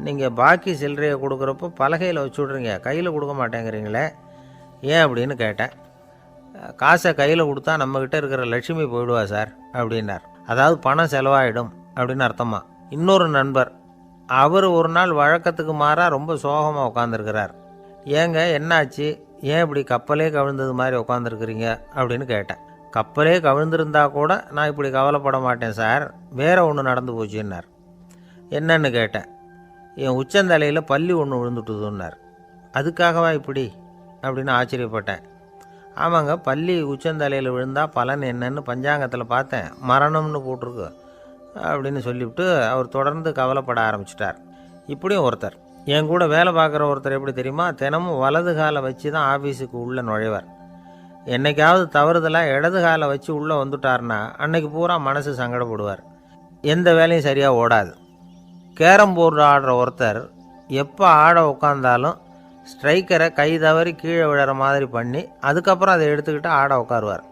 நீங்கள் பாக்கி சில்லறையை கொடுக்குறப்போ பலகையில் வச்சு விட்றீங்க, கையில் கொடுக்க மாட்டேங்கிறீங்களே, ஏன் அப்படின்னு கேட்டேன். காசை கையில் கொடுத்தா நம்மக்கிட்ட இருக்கிற லட்சுமி போயிடுவா சார் அப்படின்னார். அதாவது பணம் செலவாயிடும் அப்படின்னு அர்த்தமா. இன்னொரு நண்பர், அவர் ஒரு நாள் வழக்கத்துக்கு மாறாக ரொம்ப சோகமாக உட்காந்துருக்கிறார். ஏங்க என்னாச்சு, ஏன் இப்படி கப்பலே கவிழ்ந்தது மாதிரி உட்காந்துருக்குறீங்க அப்படின்னு கேட்டேன். கப்பலே கவிழ்ந்திருந்தா கூட நான் இப்படி கவலைப்பட மாட்டேன் சார், வேற ஒன்று நடந்து போச்சுன்னார். என்னன்னு கேட்டேன். என் உச்சந்தலையில் பல்லி ஒன்று விழுந்துட்டுதுன்னார். அதுக்காகவா இப்படி அப்படின்னு ஆச்சரியப்பட்டேன். ஆமாங்க, பல்லி உச்சந்தலையில் விழுந்தால் பலன் என்னன்னு பஞ்சாங்கத்தில் பார்த்தேன், மரணம்னு போட்டிருக்கு அப்படின்னு சொல்லிவிட்டு அவர் தொடர்ந்து கவலைப்பட ஆரம்பிச்சிட்டார். இப்படியும் ஒருத்தர், என் கூட வேலை பார்க்குற ஒருத்தர் எப்படி தெரியுமா, தினமும் வலது காலை வச்சு தான் ஆஃபீஸுக்கு உள்ளே நுழைவார். என்னைக்காவது தவறுதலாக இடது காலை வச்சு உள்ளே வந்துட்டார்னா அன்னைக்கு பூரா மனசு சங்கடப்படுவார். எந்த வேலையும் சரியாக ஓடாது. கேரம் போர்டு ஆடுற ஒருத்தர் எப்போ ஆட உட்காந்தாலும் ஸ்ட்ரைக்கரை கை தவறி கீழே விழுற மாதிரி பண்ணி அதுக்கப்புறம் அதை எடுத்துக்கிட்டு ஆட உட்காருவார்.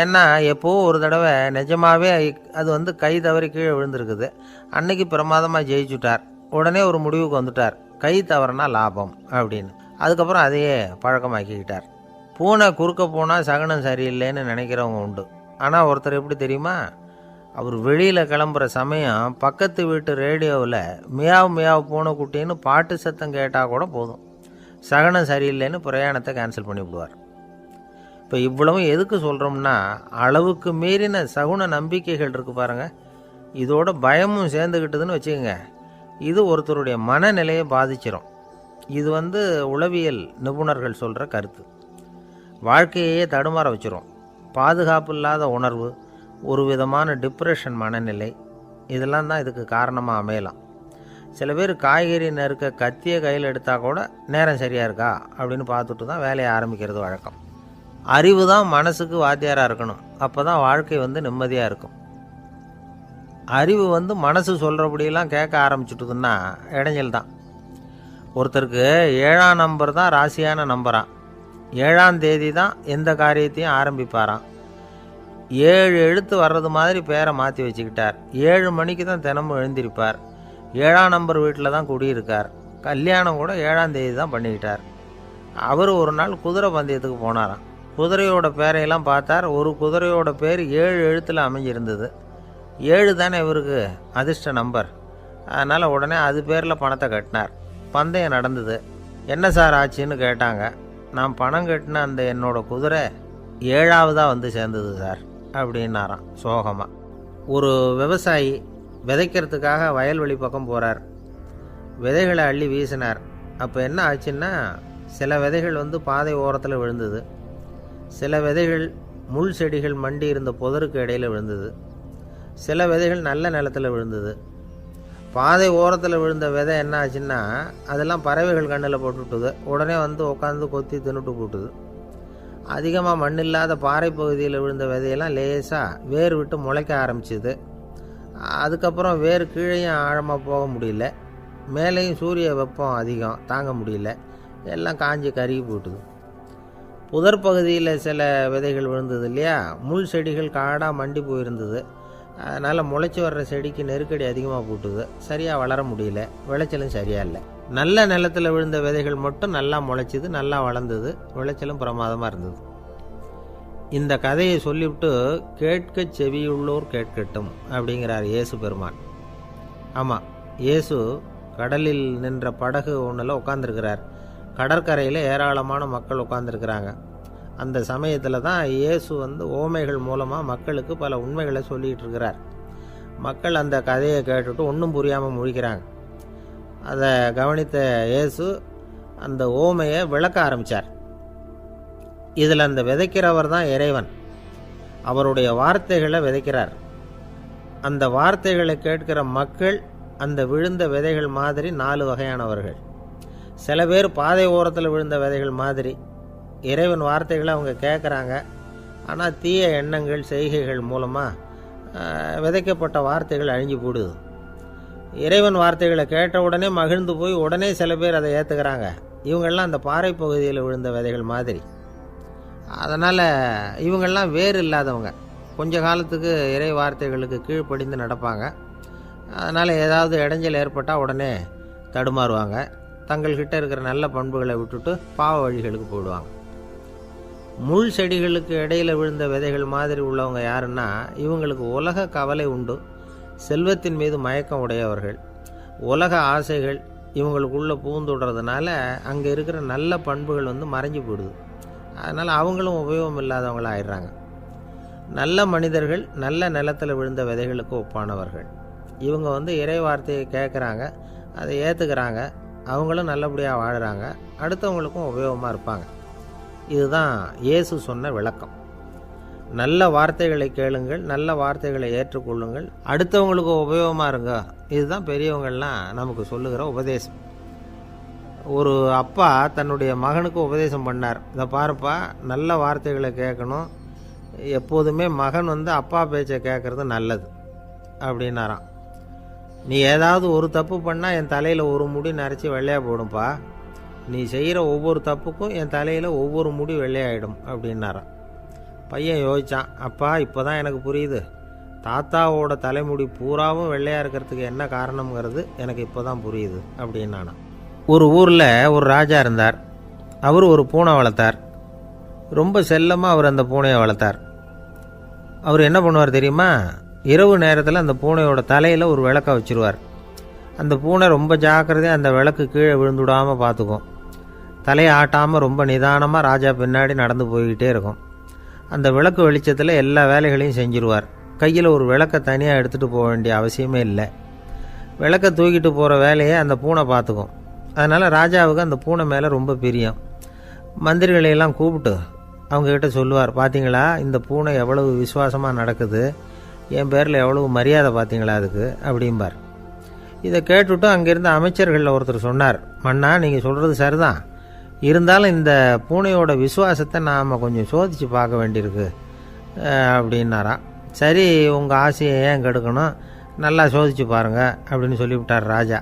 ஏன்னா எப்போவோ ஒரு தடவை நிஜமாகவே அது வந்து கை தவறி கீழே விழுந்திருக்குது. அன்னைக்கு பிரமாதமாக ஜெயிச்சுட்டார். உடனே ஒரு முடிவுக்கு வந்துட்டார், கை தவறுனா லாபம் அப்படின்னு. அதுக்கப்புறம் அதையே பழக்கமாக்கிக்கிட்டார். பூனை குறுக்க போனால் சகனம் சரியில்லைன்னு நினைக்கிறவங்க உண்டு. ஆனால் ஒருத்தர் எப்படி தெரியுமா, அவர் வெளியில் கிளம்புற சமயம் பக்கத்து வீட்டு ரேடியோவில் மியாவ் மியாவ் பூனை குட்டின்னு பாட்டு சத்தம் கேட்டால் கூட போதும், சகனம் சரியில்லைன்னு பிரயாணத்தை கேன்சல் பண்ணிவிடுவார். இப்போ இவ்வளவும் எதுக்கு சொல்கிறோம்னா, அளவுக்கு மீறின சகுன நம்பிக்கைகள் இருக்குது பாருங்கள், இதோட பயமும் சேர்ந்துக்கிட்டதுன்னு வச்சுக்கோங்க, இது ஒருத்தருடைய மனநிலையை பாதிச்சிடும். இது வந்து உளவியல் நிபுணர்கள் சொல்கிற கருத்து. வாழ்க்கையே தடுமாற வச்சிரும். பாதுகாப்பு இல்லாத உணர்வு, ஒரு விதமான டிப்ரெஷன் மனநிலை, இதெல்லாம் தான் இதுக்கு காரணமாக அமையலாம். சில பேர் காய்கறி நறுக்க கத்தியை கையில் எடுத்தால் கூட நேரம் சரியாக இருக்கா அப்படின்னு பார்த்துட்டு தான் வேலையை ஆரம்பிக்கிறது வழக்கம். அறிவு தான் மனசுக்கு வாத்தியாராக இருக்கணும். அப்போ தான் வாழ்க்கை வந்து நிம்மதியாக இருக்கும். அறிவு வந்து மனசு சொல்கிறபடியெல்லாம் கேட்க ஆரம்பிச்சுட்டுதுன்னா இடைஞ்சல் தான். ஒருத்தருக்கு 7ஆம் நம்பர் தான் ராசியான நம்பரான். 7ஆம் தேதி தான் எந்த காரியத்தையும் ஆரம்பிப்பாராம். 7 எழுத்து வர்றது மாதிரி பேரை மாற்றி வச்சுக்கிட்டார். 7 மணிக்கு தான் தினமும் எழுந்திருப்பார். 7ஆம் நம்பர் வீட்டில் தான் குடியிருக்கார். கல்யாணம் கூட 7ஆம் தேதி தான் பண்ணிக்கிட்டார். அவர் ஒரு நாள் குதிரை பந்தயத்துக்கு போனாராம். குதிரையோட பேரையெல்லாம் பார்த்தார். ஒரு குதிரையோட பேர் 7 எழுத்தில் அமைஞ்சிருந்தது. 7 தானே இவருக்கு அதிர்ஷ்ட நம்பர். அதனால் உடனே அது பேரில் பணத்தை கட்டினார். பந்தயம் நடந்தது. என்ன சார் ஆச்சுன்னு கேட்டாங்க. நான் பணம் கட்டின அந்த என்னோட குதிரை 7ஆவதாக வந்து சேர்ந்தது சார் அப்படின்னாராம் சோகமாக. ஒரு விவசாயி விதைக்கிறதுக்காக வயல்வெளி பக்கம் போகிறார். விதைகளை அள்ளி வீசினார். அப்போ என்ன ஆச்சுன்னா, சில விதைகள் வந்து பாதை ஓரத்தில் விழுந்தது. சில விதைகள் முள் செடிகள் மண்டி இருந்த புதருக்கு இடையில் விழுந்தது. சில விதைகள் நல்ல நிலத்தில் விழுந்தது. பாதை ஓரத்தில் விழுந்த விதை என்ன ஆச்சுன்னா, அதெல்லாம் பறவைகள் கண்ணில் போட்டுவிட்டுது. உடனே வந்து உட்காந்து கொத்தி தின்னுட்டு போட்டுது. அதிகமாக மண் இல்லாத பாறை பகுதியில் விழுந்த விதையெல்லாம் லேசாக வேர் விட்டு முளைக்க ஆரம்பிச்சிது. அதுக்கப்புறம் வேர் கீழேயும் ஆழமாக போக முடியல, மேலேயும் சூரிய வெப்பம் அதிகம் தாங்க முடியல, எல்லாம் காஞ்சி கருகி போட்டுது. புதர் பகுதியில் சில விதைகள் விழுந்தது இல்லையா, முள் செடிகள் காடாக மண்டி போயிருந்தது. அதனால் முளைச்சி வர்ற செடிக்கு நெருக்கடி அதிகமாக போட்டுது. சரியாக வளர முடியல, விளைச்சலும் சரியாக இல்லை. நல்ல நிலத்தில் விழுந்த விதைகள் மட்டும் நல்லா முளைச்சிது, நல்லா வளர்ந்தது, விளைச்சலும் பிரமாதமாக இருந்தது. இந்த கதையை சொல்லிவிட்டு கேட்க செவியுள்ளோர் கேட்கட்டும் அப்படிங்கிறார் இயேசு பெருமான். ஆமாம், இயேசு கடலில் நின்ற படகு ஒன்றில் உட்காந்துருக்கிறார். கடற்கரையில் ஏராளமான மக்கள் உட்காந்துருக்கிறாங்க. அந்த சமயத்தில் தான் இயேசு வந்து ஓமைகள் மூலமாக மக்களுக்கு பல உண்மைகளை சொல்லிகிட்டு இருக்கிறார். மக்கள் அந்த கதையை கேட்டுட்டு ஒன்றும் புரியாமல் முழிக்கிறாங்க. அதை கவனித்த இயேசு அந்த ஓமையை விளக்க ஆரம்பித்தார். இதில் அந்த விதைக்கிறவர் தான் இறைவன். அவருடைய வார்த்தைகளை விதைக்கிறார். அந்த வார்த்தைகளை கேட்கிற மக்கள் அந்த விழுந்த விதைகள் மாதிரி 4 வகையானவர்கள். சில பேர் பாதை ஓரத்தில் விழுந்த விதைகள் மாதிரி. இறைவன் வார்த்தைகளை அவங்க கேட்குறாங்க, ஆனால் தீய எண்ணங்கள் செய்கைகள் மூலமாக விதைக்கப்பட்ட வார்த்தைகள் அழிஞ்சு போடுது. இறைவன் வார்த்தைகளை கேட்ட உடனே மகிழ்ந்து போய் உடனே சில பேர் அதை ஏற்றுக்கிறாங்க. இவங்கெல்லாம் அந்த பாறை பகுதியில் விழுந்த விதைகள் மாதிரி. அதனால் இவங்கெல்லாம் வேறு இல்லாதவங்க. கொஞ்ச காலத்துக்கு இறை வார்த்தைகளுக்கு கீழ்ப்படிந்து நடப்பாங்க. அதனால் ஏதாவது இடைஞ்சல் ஏற்பட்டால் உடனே தடுமாறுவாங்க. தங்கள்கிட்ட இருக்கிற நல்ல பண்புகளை விட்டுட்டு பாவ வழிகளுக்கு போயிடுவாங்க. முள் செடிகளுக்கு இடையில் விழுந்த விதைகள் மாதிரி உள்ளவங்க யாருன்னா, இவங்களுக்கு உலக கவலை உண்டு, செல்வத்தின் மீது மயக்கம் உடையவர்கள். உலக ஆசைகள் இவங்களுக்குள்ளே பூந்துடுறதுனால அங்கே இருக்கிற நல்ல பண்புகள் மறைஞ்சு போயிடுது. அதனால் அவங்களும் உபயோகம் இல்லாதவங்களாக ஆயிடுறாங்க. நல்ல மனிதர்கள் நல்ல நிலத்தில் விழுந்த விதைகளுக்கு ஒப்பானவர்கள். இவங்க இறை வார்த்தையை கேட்குறாங்க, அதை ஏற்றுக்கிறாங்க, அவங்களும் நல்லபடியாக வாழுறாங்க, அடுத்தவங்களுக்கும் உபயோகமாக இருப்பாங்க. இதுதான் இயேசு சொன்ன விளக்கம். நல்ல வார்த்தைகளை கேளுங்கள், நல்ல வார்த்தைகளை ஏற்றுக்கொள்ளுங்கள், அடுத்தவங்களுக்கு உபயோகமாக இருங்க. இதுதான் பெரியவங்கள்லாம் நமக்கு சொல்லுகிற உபதேசம். ஒரு அப்பா தன்னுடைய மகனுக்கு உபதேசம் பண்ணார். இதை பாருப்பா, நல்ல வார்த்தைகளை கேட்கணும், எப்போதுமே மகன் அப்பா பேச்சை கேட்குறது நல்லது அப்படின்னாராம். நீ ஏதாவது ஒரு தப்பு பண்ணால் என் தலையில் ஒரு முடி நரைச்சி வெள்ளையாக போடும்பா, நீ செய்கிற ஒவ்வொரு தப்புக்கும் என் தலையில் ஒவ்வொரு முடி வெள்ளையாயிடும் அப்படின்னாராம். பையன் யோசித்தான், அப்பா இப்போ தான் எனக்கு புரியுது, தாத்தாவோட தலைமுடி பூராவும் வெள்ளையாக இருக்கிறதுக்கு என்ன காரணம்ங்கிறது எனக்கு இப்போ தான் புரியுது அப்படின்னானா. ஒரு ஊரில் ஒரு ராஜா இருந்தார். அவர் ஒரு பூனை வளர்த்தார். ரொம்ப செல்லமாக அவர் அந்த பூனையை வளர்த்தார். அவர் என்ன பண்ணுவார் தெரியுமா? இரவு நேரத்தில் அந்த பூனையோட தலையில் ஒரு விளக்கை வச்சுருவார். அந்த பூனை ரொம்ப ஜாக்கிரதையாக அந்த விளக்கு கீழே விழுந்துடாமல் பார்த்துக்கும். தலையை ஆட்டாமல் ரொம்ப நிதானமாக ராஜா பின்னாடி நடந்து போய்கிட்டே இருக்கும். அந்த விளக்கு வெளிச்சத்தில் எல்லா வேலைகளையும் செஞ்சுருவார். கையில் ஒரு விளக்கை தனியாக எடுத்துகிட்டு போக வேண்டிய அவசியமே இல்லை. விளக்கை தூக்கிட்டு போகிற வேலையை அந்த பூனை பார்த்துக்கும். அதனால் ராஜாவுக்கு அந்த பூனை மேலே ரொம்ப பிரியம். மந்திரிகளையெல்லாம் கூப்பிட்டு அவங்கக்கிட்ட சொல்லுவார், பார்த்தீங்களா இந்த பூனை எவ்வளவு விசுவாசமாக நடக்குது, என் பேரில் எவ்வளவு மரியாதை பார்த்தீங்களா அதுக்கு அப்படிம்பார். இதை கேட்டுவிட்டு அங்கேருந்து அமைச்சர்களில் ஒருத்தர் சொன்னார், மன்னா நீங்கள் சொல்கிறது சரிதான், இருந்தாலும் இந்த பூனையோட விசுவாசத்தை நாம் கொஞ்சம் சோதித்து பார்க்க வேண்டியிருக்கு அப்படின்னாராம். சரி, உங்கள் ஆசையை ஏன் கெடுக்கணும், நல்லா சோதித்து பாருங்கள் அப்படின்னு சொல்லிவிட்டார் ராஜா.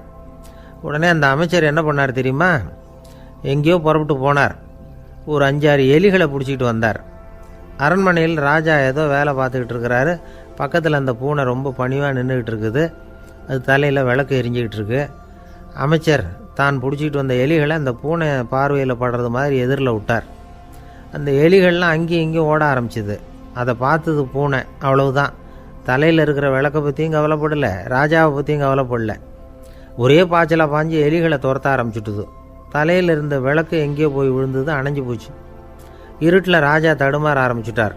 உடனே அந்த அமைச்சர் என்ன பண்ணார் தெரியுமா? எங்கேயோ புறப்பட்டு போனார். ஒரு 5-6 எலிகளை பிடிச்சிக்கிட்டு வந்தார். அரண்மனையில் ராஜா ஏதோ வேலை பார்த்துக்கிட்டு இருக்கிறாரு. பக்கத்தில் அந்த பூனை ரொம்ப பணிவாக நின்றுக்கிட்டு இருக்குது. அது தலையில் விளக்கு எரிஞ்சிக்கிட்டு இருக்கு. அமைச்சர் தான் பிடிச்சிக்கிட்டு வந்த எலிகளை அந்த பூனை பார்வையில் படுறது மாதிரி எதிரில் விட்டார். அந்த எலிகள்லாம் அங்கேயும் இங்கேயும் ஓட ஆரம்பிச்சிது. அதை பார்த்தது பூனை, அவ்வளவுதான். தலையில் இருக்கிற விளக்கை பற்றியும் கவலைப்படலை, ராஜாவை பற்றியும் கவலைப்படலை. ஒரே பாய்ச்சலாக பாஞ்சு எலிகளை துரத்த ஆரம்பிச்சுட்டுது. தலையில் இருந்த விளக்கு எங்கேயோ போய் விழுந்தது, அணைஞ்சு போச்சு. இருட்டில் ராஜா தடுமாற ஆரம்பிச்சுட்டார்.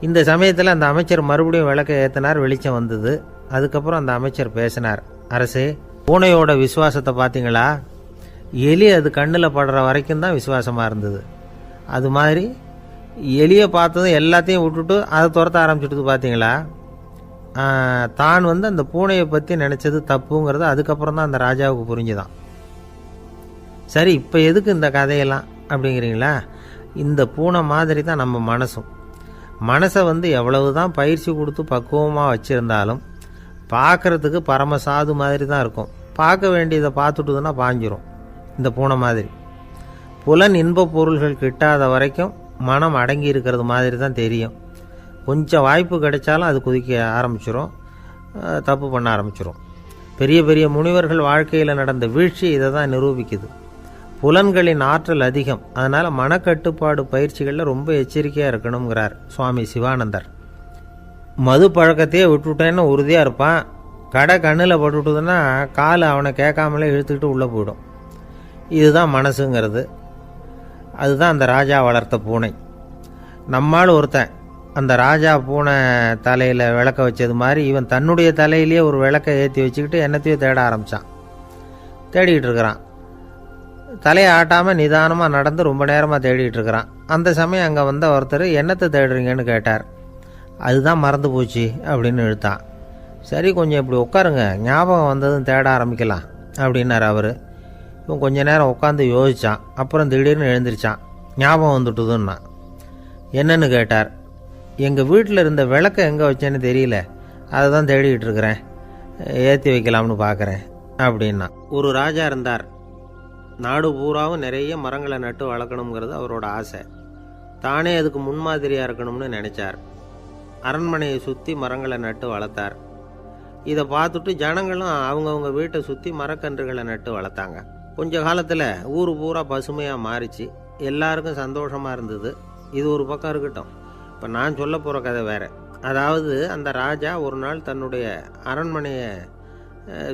இந்த சமயத்தில் அந்த அமைச்சர் மறுபடியும் விளக்கை ஏற்றினார். வெளிச்சம் வந்தது. அதுக்கப்புறம் அந்த அமைச்சர் பேசினார், அரசே, பூனையோட விசுவாசத்தை பார்த்தீங்களா? எலி அது கண்ணில் படுற வரைக்கும் தான் விசுவாசமாக இருந்தது. அது மாதிரி எலியை பார்த்ததும் எல்லாத்தையும் விட்டுட்டு அதை துரத்த ஆரம்பிச்சுட்டு பார்த்தீங்களா? தான் அந்த பூனையை பற்றி நினச்சது தப்புங்கிறது அதுக்கப்புறம் தான் அந்த ராஜாவுக்கு புரிஞ்சுதான். சரி, இப்போ எதுக்கு இந்த கதையெல்லாம் அப்படிங்கிறீங்களா? இந்த பூனை மாதிரி தான் நம்ம மனசும். மனசை எவ்வளவு தான் பயிற்சி கொடுத்து பக்குவமாக வச்சுருந்தாலும் பார்க்குறதுக்கு பரமசாது மாதிரி தான் இருக்கும். பார்க்க வேண்டியதை பார்த்துட்டுதுன்னா பாஞ்சிரும். இந்த பூனை மாதிரி புலன் இன்ப பொருள்கள் கிட்டாத வரைக்கும் மனம் அடங்கி இருக்கிறது மாதிரி தான் தெரியும். கொஞ்சம் வாய்ப்பு கிடைச்சாலும் அது குதிக்க ஆரம்பிச்சிடும், தப்பு பண்ண ஆரம்பிச்சிடும். பெரிய பெரிய முனிவர்கள் வாழ்க்கையில் நடந்த வீழ்ச்சி இதை தான் நிரூபிக்குது. புலன்களின் ஆற்றல் அதிகம். அதனால் மனக்கட்டுப்பாடு பயிற்சிகளில் ரொம்ப எச்சரிக்கையாக இருக்கணுங்கிறார் சுவாமி சிவானந்தர். மது பழக்கத்தையே விட்டுவிட்டேன்னு உறுதியாக இருப்பான். கடை கண்ணில் பட்டுவிட்டதுன்னா கால் அவனை கேட்காமலே இழுத்துக்கிட்டு உள்ளே போயிடும். இதுதான் மனசுங்கிறது. அதுதான் அந்த ராஜா வளர்த்த பூனை. நம்மால் ஒருத்தன் அந்த ராஜா பூனை தலையில் விளக்க வச்சது மாதிரி இவன் தன்னுடைய தலையிலேயே ஒரு விளக்கை ஏற்றி வச்சுக்கிட்டு என்னத்தையோ தேட ஆரம்பித்தான். தேடிக்கிட்டு இருக்கிறான். தலையை ஆட்டாமல் நிதானமாக நடந்து ரொம்ப நேரமாக தேடிட்டு இருக்கிறான். அந்த சமயம் அங்கே வந்த ஒருத்தர் என்னத்தை தேடுறீங்கன்னு கேட்டார். அதுதான் மறந்து போச்சு அப்படின்னு இழுத்தான். சரி, கொஞ்சம் இப்படி உட்காருங்க, ஞாபகம் வந்ததும் தேட ஆரம்பிக்கலாம் அப்படின்னார் அவர். இவன் கொஞ்ச நேரம் உட்காந்து யோசித்தான். அப்புறம் திடீர்னு எழுந்திரிச்சான். ஞாபகம் வந்துட்டுதுன்னா. என்னன்னு கேட்டார். எங்கள் வீட்டில் இருந்த விளக்கை எங்கே வச்சேன்னு தெரியல, அதை தான் தேடிக்கிட்டு இருக்கிறேன், ஏற்றி வைக்கலாம்னு பார்க்குறேன் அப்படின்னா. ஒரு ராஜா இருந்தார். நாடு பூராவும் நிறைய மரங்களை நட்டு வளர்க்கணுங்கிறது அவரோட ஆசை. தானே அதுக்கு முன்மாதிரியாக இருக்கணும்னு நினச்சார். அரண்மனையை சுற்றி மரங்களை நட்டு வளர்த்தார். இதை பார்த்துட்டு ஜனங்களும் அவங்கவுங்க வீட்டை சுற்றி மரக்கன்றுகளை நட்டு வளர்த்தாங்க. கொஞ்ச காலத்தில் ஊர் பூரா பசுமையாக மாறிச்சு. எல்லாருக்கும் சந்தோஷமாக இருந்தது. இது ஒரு பக்கம் இருக்கட்டும். இப்போ நான் சொல்ல போகிற கதை வேறு. அதாவது, அந்த ராஜா ஒரு நாள் தன்னுடைய அரண்மனையை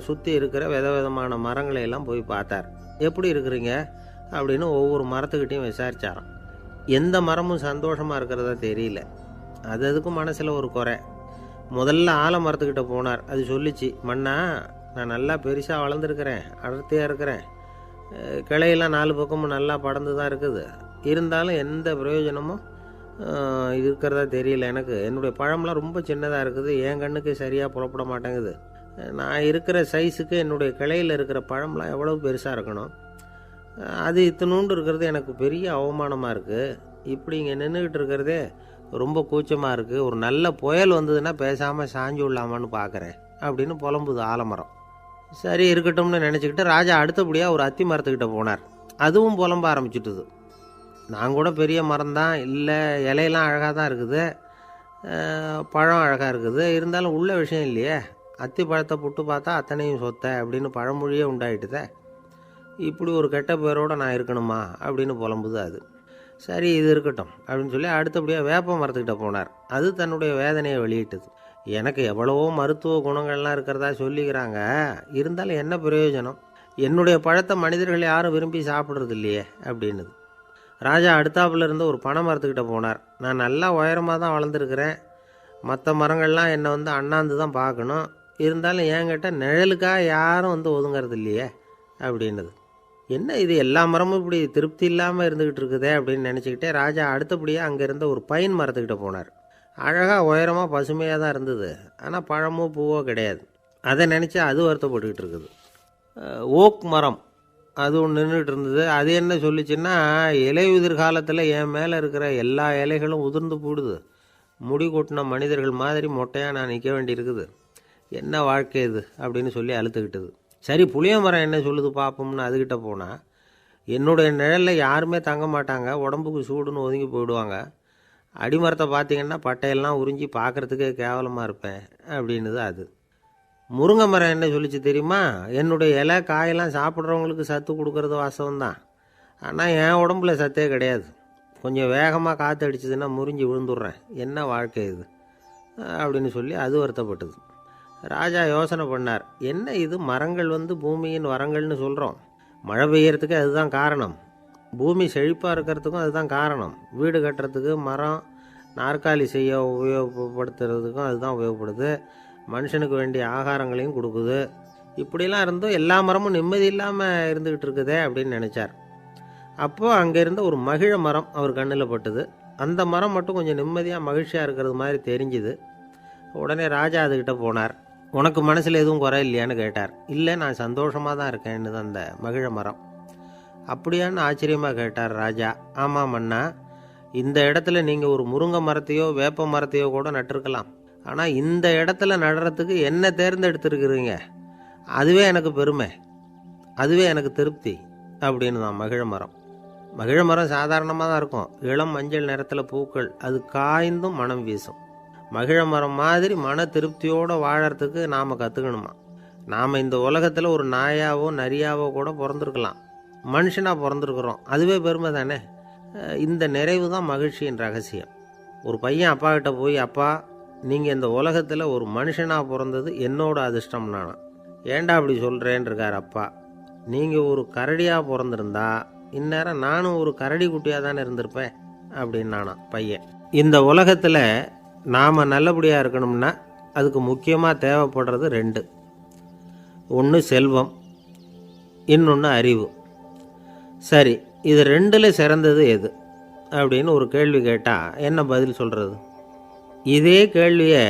சுற்றி இருக்கிற விதவிதமான மரங்களை எல்லாம் போய் பார்த்தார். எப்படி இருக்கிறீங்க அப்படின்னு ஒவ்வொரு மரத்துக்கிட்டையும் விசாரித்தாராம். எந்த மரமும் சந்தோஷமாக இருக்கிறதா தெரியல. அதுக்கும் மனசில் ஒரு குறை. முதல்ல ஆலமரத்துக்கிட்ட போனார். அது சொல்லிச்சு, மண்ணா, நான் நல்லா பெருசாக வளர்ந்துருக்கிறேன், அடர்த்தியாக இருக்கிறேன், கிளையெல்லாம் 4 பக்கமும் நல்லா படர்ந்து தான் இருக்குது, இருந்தாலும் எந்த பிரயோஜனமும் இருக்கிறதா தெரியல எனக்கு. என்னுடைய பழம்லாம் ரொம்ப சின்னதாக இருக்குது, என் கண்ணுக்கு சரியாக புறப்பட மாட்டேங்குது. நான் இருக்கிற சைஸுக்கு என்னுடைய கிளையில் இருக்கிற பழம்லாம் எவ்வளோ பெருசாக இருக்கணும், அது இத்தினூண்டு இருக்கிறது எனக்கு பெரிய அவமானமாக இருக்குது. இப்படி இங்கே நின்றுக்கிட்டு இருக்கிறதே ரொம்ப கூச்சமாக இருக்குது. ஒரு நல்ல புயல் வந்ததுன்னா பேசாமல் சாஞ்சு விடலாமான்னு பார்க்குறேன் அப்படின்னு புலம்புது ஆலமரம். சரி, இருக்கட்டும்னு நினச்சிக்கிட்டு ராஜா அடுத்தபடியாக ஒரு அத்தி மரத்துக்கிட்ட போனார். அதுவும் புலம்ப ஆரம்பிச்சுட்டுது. நான் கூட பெரிய மரம் தான், இல்லை இலையெல்லாம் அழகாக தான் இருக்குது, பழம் அழகாக இருக்குது, இருந்தாலும் உள்ள விஷயம் இல்லையே, அத்தி பழத்தை புட்டு பார்த்தா அத்தனையும் சொத்தை அப்படின்னு பழமொழியே உண்டாயிட்டுதே. இப்படி ஒரு கெட்ட பேரோடு நான் இருக்கணுமா அப்படின்னு புலம்புது அது. சரி, இது இருக்கட்டும் அப்படின்னு சொல்லி அடுத்தபடியாக வேப்ப மரத்துக்கிட்ட போனார். அது தன்னுடைய வேதனையை வெளியிட்டது. எனக்கு எவ்வளவோ மருத்துவ குணங்கள்லாம் இருக்கிறதா சொல்லிக்கிறாங்க, இருந்தாலும் என்ன பிரயோஜனம், என்னுடைய பழத்தை மனிதர்கள் யாரும் விரும்பி சாப்பிட்றது இல்லையே அப்படின்னுது. ராஜா அடுத்தாப்புல இருந்து ஒரு பனை மரத்துக்கிட்ட போனார். நான் நல்லா உயரமாக தான் வளர்ந்துருக்கிறேன், மற்ற மரங்கள்லாம் என்னை அண்ணாந்து தான் பார்க்கணும், இருந்தாலும் என்கிட்ட நிழலுக்காக யாரும் ஒதுங்கிறது இல்லையே அப்படின்னுது. என்ன இது, எல்லா மரமும் இப்படி திருப்தி இல்லாமல் இருந்துக்கிட்டு இருக்குதே அப்படின்னு நினச்சிக்கிட்டே ராஜா அடுத்தபடியாக அங்கே இருந்த ஒரு பைன் மரத்துக்கிட்ட போனார். அழகாக உயரமாக பசுமையாக தான் இருந்தது, ஆனால் பழமோ பூவோ கிடையாது. அதை நினச்சி அது வருத்தப்பட்டுக்கிட்டு இருக்குது. ஓக் மரம் அது ஒன்று நின்றுட்டு இருந்தது. அது என்ன சொல்லிச்சுன்னா, இலையுதிர் காலத்தில் என் மேலே இருக்கிற எல்லா இலைகளும் உதிர்ந்து போடுது, முடி கொட்டின மனிதர்கள் மாதிரி மொட்டையாக நான் நிற்க வேண்டியிருக்குது, என்ன வாழ்க்கை இது அப்படின்னு சொல்லி அழுத்துக்கிட்டது. சரி, புளிய மரம் என்ன சொல்லுது பார்ப்போம்னு அதுக்கிட்ட போனால், என்னுடைய நிழலில் யாருமே தங்க மாட்டாங்க, உடம்புக்கு சூடுன்னு ஒதுங்கி போயிடுவாங்க, அடிமரத்தை பார்த்திங்கன்னா பட்டையெல்லாம் உறிஞ்சி பார்க்குறதுக்கே கேவலமாக இருப்பேன் அப்படின்னுது அது. முருங்கை மரம் என்ன சொல்லிச்சு தெரியுமா, என்னுடைய இலை காயெல்லாம் சாப்பிட்றவங்களுக்கு சத்து கொடுக்கறது வாசம்தான், ஆனால் என் உடம்புல சத்தே கிடையாது, கொஞ்சம் வேகமாக காற்று அடிச்சதுன்னா முறிஞ்சி விழுந்துடுறேன், என்ன வாழ்க்கை இது அப்படின்னு சொல்லி அது வருத்தப்பட்டது. ராஜா யோசனை பண்ணார். என்ன இது, மரங்கள் பூமியின் வரங்கள்னு சொல்கிறோம், மழை பெய்யறதுக்கு அதுதான் காரணம், பூமி செழிப்பாக இருக்கிறதுக்கும் அதுதான் காரணம், வீடு கட்டுறதுக்கு மரம், நாற்காலி செய்ய உபயோகப்படுத்துறதுக்கும் அதுதான் உபயோகப்படுது, மனுஷனுக்கு வேண்டிய ஆகாரங்களையும் கொடுக்குது, இப்படிலாம் இருந்தும் எல்லா மரமும் நிம்மதி இல்லாமல் இருந்துக்கிட்டு இருக்குதே அப்படின்னு நினச்சார். அப்போது அங்கே இருந்த ஒரு மகிழ மரம் அவர் கண்ணில் பட்டுது. அந்த மரம் மட்டும் கொஞ்சம் நிம்மதியாக மகிழ்ச்சியாக இருக்கிறது மாதிரி தெரிஞ்சுது. உடனே ராஜா அதுக்கிட்ட போனார். உனக்கு மனசில் எதுவும் குறை இல்லையான்னு கேட்டார். இல்லை, நான் சந்தோஷமாக தான் இருக்கேன்னு தான் அந்த மகிழ மரம். அப்படியான்னு ஆச்சரியமாக கேட்டார் ராஜா. ஆமாம் மன்னா, இந்த இடத்துல நீங்கள் ஒரு முருங்கை மரத்தையோ வேப்ப மரத்தையோ கூட நட்டிருக்கலாம், ஆனால் இந்த இடத்துல நடுறதுக்கு என்ன தேர்ந்தெடுத்துருக்குறீங்க, அதுவே எனக்கு பெருமை, அதுவே எனக்கு திருப்தி அப்படின்னு தான் மகிழ மரம். மகிழ மரம் சாதாரணமாக தான் இருக்கும், இளம் மஞ்சள் நிறத்தில் பூக்கள், அது காய்ந்தும் மனம் வீசும். மகிழ மரம் மாதிரி மன திருப்தியோடு வாழறதுக்கு நாம் கற்றுக்கணுமா. நாம் இந்த உலகத்தில் ஒரு நாயாவோ நரியாவோ கூட பிறந்திருக்கலாம், மனுஷனாக பிறந்திருக்கிறோம், அதுவே பெருமை தானே. இந்த நிறைவு தான் மகிழ்ச்சியின் ரகசியம். ஒரு பையன் அப்பா கிட்ட போய், அப்பா, நீங்கள் இந்த உலகத்தில் ஒரு மனுஷனாக பிறந்தது என்னோட அதிர்ஷ்டம் நானா. ஏண்டா அப்படி சொல்கிறேன்னு இருக்கார் அப்பா. நீங்கள் ஒரு கரடியாக பிறந்திருந்தா இந்நேரம் நானும் ஒரு கரடி குட்டியாக தானே இருந்திருப்பேன் அப்படின்னு நானா பையன். இந்த உலகத்தில் நாம் நல்லபடியாக இருக்கணும்னா அதுக்கு முக்கியமாக தேவைப்படுறது 2. ஒன்று செல்வம், இன்னொன்று அறிவு. சரி, இது ரெண்டில் சிறந்தது எது அப்படின்னு ஒரு கேள்வி கேட்டால் என்ன பதில் சொல்கிறது? இதே கேள்வியை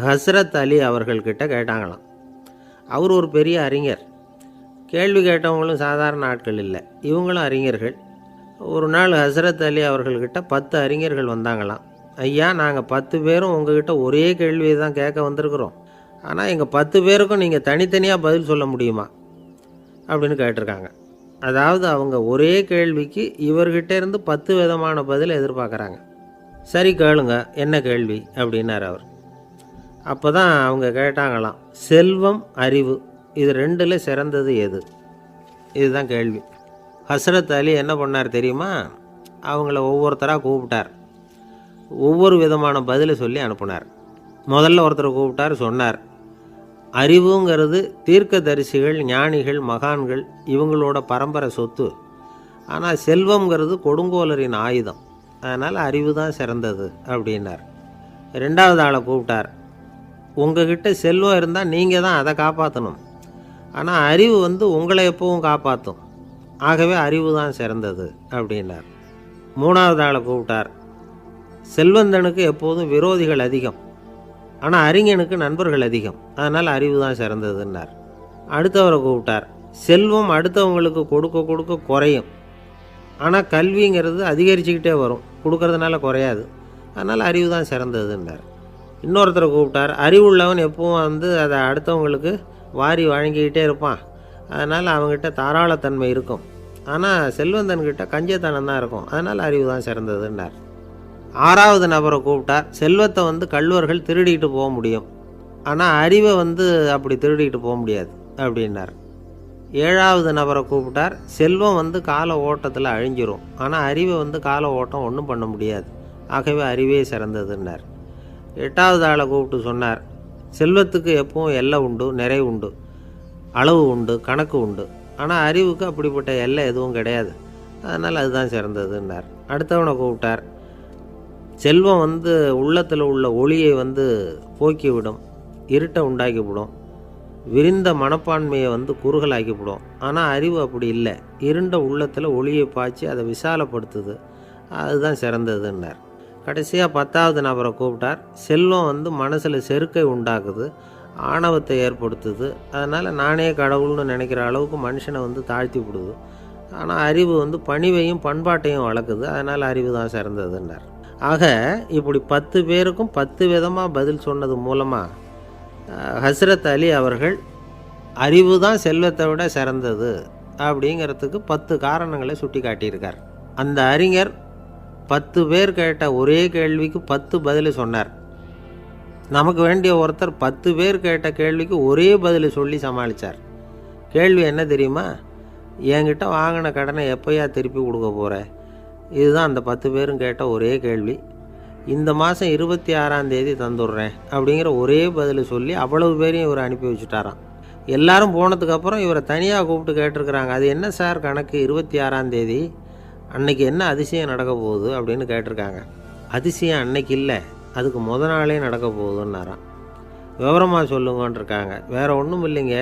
ஹஸ்ரத் அலி அவர்கள்கிட்ட கேட்டாங்களாம். அவர் ஒரு பெரிய அறிஞர். கேள்வி கேட்டவங்களும் சாதாரண ஆட்கள் இல்லை, இவங்களும் அறிஞர்கள். ஒரு நாள் ஹஸ்ரத் அலி அவர்கள்கிட்ட 10 அறிஞர்கள் வந்தாங்களாம். ஐயா, நாங்கள் 10 பேரும் உங்ககிட்ட ஒரே கேள்வியை தான் கேட்க வந்திருக்கிறோம். ஆனால் எங்கள் 10 பேருக்கும் நீங்கள் தனித்தனியாக பதில் சொல்ல முடியுமா அப்படின்னு கேட்டிருக்காங்க. அதாவது அவங்க ஒரே கேள்விக்கு இவர்கிட்ட இருந்து 10 விதமான பதில் எதிர்பார்க்குறாங்க. சரி கேளுங்க, என்ன கேள்வி அப்படின்னார் அவர். அப்போ தான் அவங்க கேட்டாங்களாம், செல்வம் அறிவு இது ரெண்டில் சிறந்தது எது? இதுதான் கேள்வி. ஹஸ்ரத் அலி என்ன பண்ணார் தெரியுமா? அவங்கள ஒவ்வொருத்தராக கூப்பிட்டார். ஒவ்வொரு விதமான பதிலை சொல்லி அனுப்புனார். முதல்ல ஒருத்தரை கூப்பிட்டார், சொன்னார், அறிவுங்கிறது தீர்க்கதரிசிகள், ஞானிகள், மகான்கள் இவங்களோட பரம்பரை சொத்து. ஆனால் செல்வங்கிறது கொடுங்கோலரின் ஆயுதம். அதனால் அறிவு தான் சிறந்தது அப்படின்னார். 2வது ஆளை கூப்பிட்டார். உங்ககிட்ட செல்வம் இருந்தால் நீங்கள் தான் அதை காப்பாற்றணும். ஆனால் அறிவு உங்களை எப்பவும் காப்பாற்றும். ஆகவே அறிவு தான் சிறந்தது அப்படின்னார். 3வது ஆளை கூப்பிட்டார். செல்வந்தனுக்கு எப்போதும் விரோதிகள் அதிகம், ஆனால் அறிஞனுக்கு நண்பர்கள் அதிகம். அதனால் அறிவு தான் சிறந்ததுன்னார். அடுத்தவரை கூப்பிட்டார். செல்வம் அடுத்தவங்களுக்கு கொடுக்க கொடுக்க குறையும், ஆனால் கல்விங்கிறது அதிகரிச்சுக்கிட்டே வரும், கொடுக்கறதுனால குறையாது. அதனால் அறிவு தான் சிறந்ததுன்னார். இன்னொருத்தரை கூப்பிட்டார். அறிவுள்ளவன் எப்பவும் அதை அடுத்தவங்களுக்கு வாரி வழங்கிக்கிட்டே இருப்பான். அதனால் அவங்ககிட்ட தாராளத்தன்மை இருக்கும். ஆனால் செல்வந்தன்கிட்ட கஞ்சத்தனம் தான் இருக்கும். அதனால் அறிவு தான் சிறந்ததுன்னார். 6வது நபரை கூப்பிட்டார். செல்வத்தை கள்வர்கள் திருடிட்டு போக முடியும், ஆனால் அறிவை அப்படி திருடிட்டு போக முடியாது அப்படின்னார். 7வது நபரை கூப்பிட்டார். செல்வம் கால ஓட்டத்தில் அழிஞ்சிரும், ஆனால் அறிவை கால ஓட்டம் ஒன்றும் பண்ண முடியாது. ஆகவே அறிவே சிறந்ததுன்னார். 8வது ஆளை கூப்பிட்டு சொன்னார், செல்வத்துக்கு எப்பவும் எல்லை உண்டு, நிறை உண்டு, அளவு உண்டு, கணக்கு உண்டு. ஆனால் அறிவுக்கு அப்படிப்பட்ட எல்லை எதுவும் கிடையாது. அதனால் அதுதான் சிறந்ததுன்னார். அடுத்தவனை கூப்பிட்டார். செல்வம் உள்ளத்தில் உள்ள ஒளியை போக்கிவிடும், இருட்டை உண்டாக்கிவிடும், விரிந்த மனப்பான்மையை குறுகலாக்கிவிடும். ஆனால் அறிவு அப்படி இல்லை, இருண்ட உள்ளத்தில் ஒளியை பாய்ச்சி அதை விசாலப்படுத்துது. அதுதான் சிறந்ததுன்னார். கடைசியாக 10வது நபரை கூப்பிட்டார். செல்வம் மனசில் செருக்கை உண்டாக்குது, ஆணவத்தை ஏற்படுத்துது. அதனால் நானே கடவுள்னு நினைக்கிற அளவுக்கு மனுஷனை தாழ்த்தி விடுது. ஆனால் அறிவு பணிவையும் பண்பாட்டையும் வளர்க்குது. அதனால் அறிவு தான் சிறந்ததுன்னார். ஆக இப்படி 10 பேருக்கும் 10 விதமாக பதில் சொன்னது மூலமாக ஹஸ்ரத் அலி அவர்கள் அறிவு தான் செல்வத்தை விட சிறந்தது அப்படிங்கிறதுக்கு 10 காரணங்களை சுட்டி காட்டியிருக்கார். அந்த அறிஞர் 10 பேர் கேட்ட ஒரே கேள்விக்கு 10 பதில் சொன்னார். நமக்கு வேண்டிய ஒருத்தர் 10 பேர் கேட்ட கேள்விக்கு ஒரே பதில் சொல்லி சமாளித்தார். கேள்வி என்ன தெரியுமா? என்கிட்ட வாங்கின கடனை எப்போயா திருப்பி கொடுக்க போகிற? இதுதான் அந்த 10 பேரும் கேட்ட ஒரே கேள்வி. இந்த மாதம் 26ஆம் தேதி தந்துடுறேன் அப்படிங்கிற ஒரே பதில் சொல்லி அவ்வளவு பேரையும் இவர் அனுப்பி வச்சுட்டாராம். எல்லாரும் போனதுக்கப்புறம் இவரை தனியாக கூப்பிட்டு கேட்டிருக்கிறாங்க. அது என்ன சார் கணக்கு, 26ஆம் தேதி அன்னைக்கு என்ன அதிசயம் நடக்க போகுது அப்படின்னு கேட்டிருக்காங்க. அதிசயம் அன்னைக்கு இல்லை, அதுக்கு நாளே நடக்க போகுதுன்னாராம். விவரமாக சொல்லுங்கன்னு இருக்காங்க. வேறு ஒன்றும் இல்லைங்க,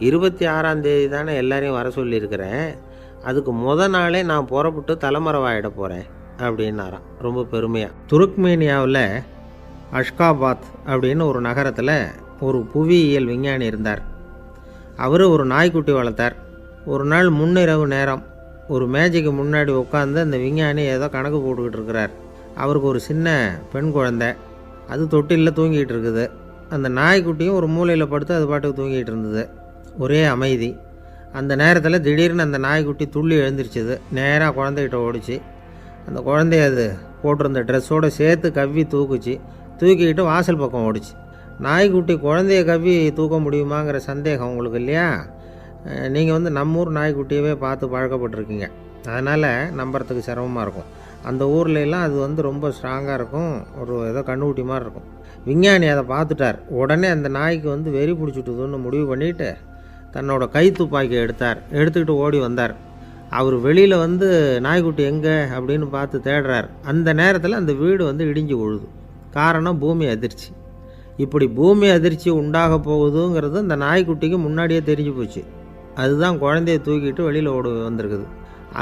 26ஆம் தேதி தானே எல்லாரையும் வர சொல்லியிருக்கிறேன், அதுக்கு நாளே நான் புறப்பட்டு தலைமறைவாயிட போகிறேன் அப்படின்னாராம் ரொம்ப பெருமையாக. துருக்மேனியாவில் அஷ்காபாத் அப்படின்னு ஒரு நகரத்தில் ஒரு புவியியல் விஞ்ஞானி இருந்தார். அவர் ஒரு நாய்க்குட்டி வளர்த்தார். ஒரு நாள் முன்னிரவு நேரம் ஒரு மேஜைக்கு முன்னாடி உட்காந்து அந்த விஞ்ஞானி ஏதோ கணக்கு போட்டுக்கிட்டு இருக்கிறார். அவருக்கு ஒரு சின்ன பெண் குழந்தை, அது தொட்டிலில் தூங்கிட்டு இருக்குது. அந்த நாய்க்குட்டியும் ஒரு மூலையில் படுத்து அது பாட்டுக்கு தூங்கிட்டு இருந்தது. ஒரே அமைதி. அந்த நேரத்தில் திடீர்னு அந்த நாய்க்குட்டி துள்ளி எழுந்திரிச்சிது. நேராக குழந்தைகிட்ட ஓடிச்சு. அந்த குழந்தைய அது போட்டிருந்த ட்ரெஸ்ஸோடு சேர்த்து கவ்வி தூக்குச்சு. தூக்கிக்கிட்டு வாசல் பக்கம் ஓடிச்சு. நாய்க்குட்டி குழந்தைய கவ்வி தூக்க முடியுமாங்கிற சந்தேகம் உங்களுக்கு இல்லையா? நீங்கள் நம்மூர் நாய்க்குட்டியவே பார்த்து பழக்கப்பட்டிருக்கீங்க, அதனால் நம்புறதுக்கு சிரமமாக இருக்கும். அந்த ஊர்லெலாம் அது ரொம்ப ஸ்ட்ராங்காக இருக்கும், ஒரு ஏதோ கண்ணுக்குட்டி மாதிரி இருக்கும். விஞ்ஞானி அதை பார்த்துட்டார். உடனே அந்த நாய்க்கு வெறி பிடிச்சிட்டுதுன்னு முடிவு பண்ணிவிட்டு தன்னோட கை துப்பாக்கி எடுத்துக்கிட்டு ஓடி வந்தார். அவர் வெளியில் நாய்க்குட்டி எங்கே அப்படின்னு பார்த்து தேடுறார். அந்த நேரத்தில் அந்த வீடு இடிஞ்சு விழுது. காரணம் பூமி அதிர்ச்சி. இப்படி பூமி அதிர்ச்சி உண்டாக போகுதுங்கிறது அந்த நாய்க்குட்டிக்கு முன்னாடியே தெரிஞ்சு போச்சு. அதுதான் குழந்தைய தூக்கிட்டு வெளியில் ஓடி வந்திருக்குது.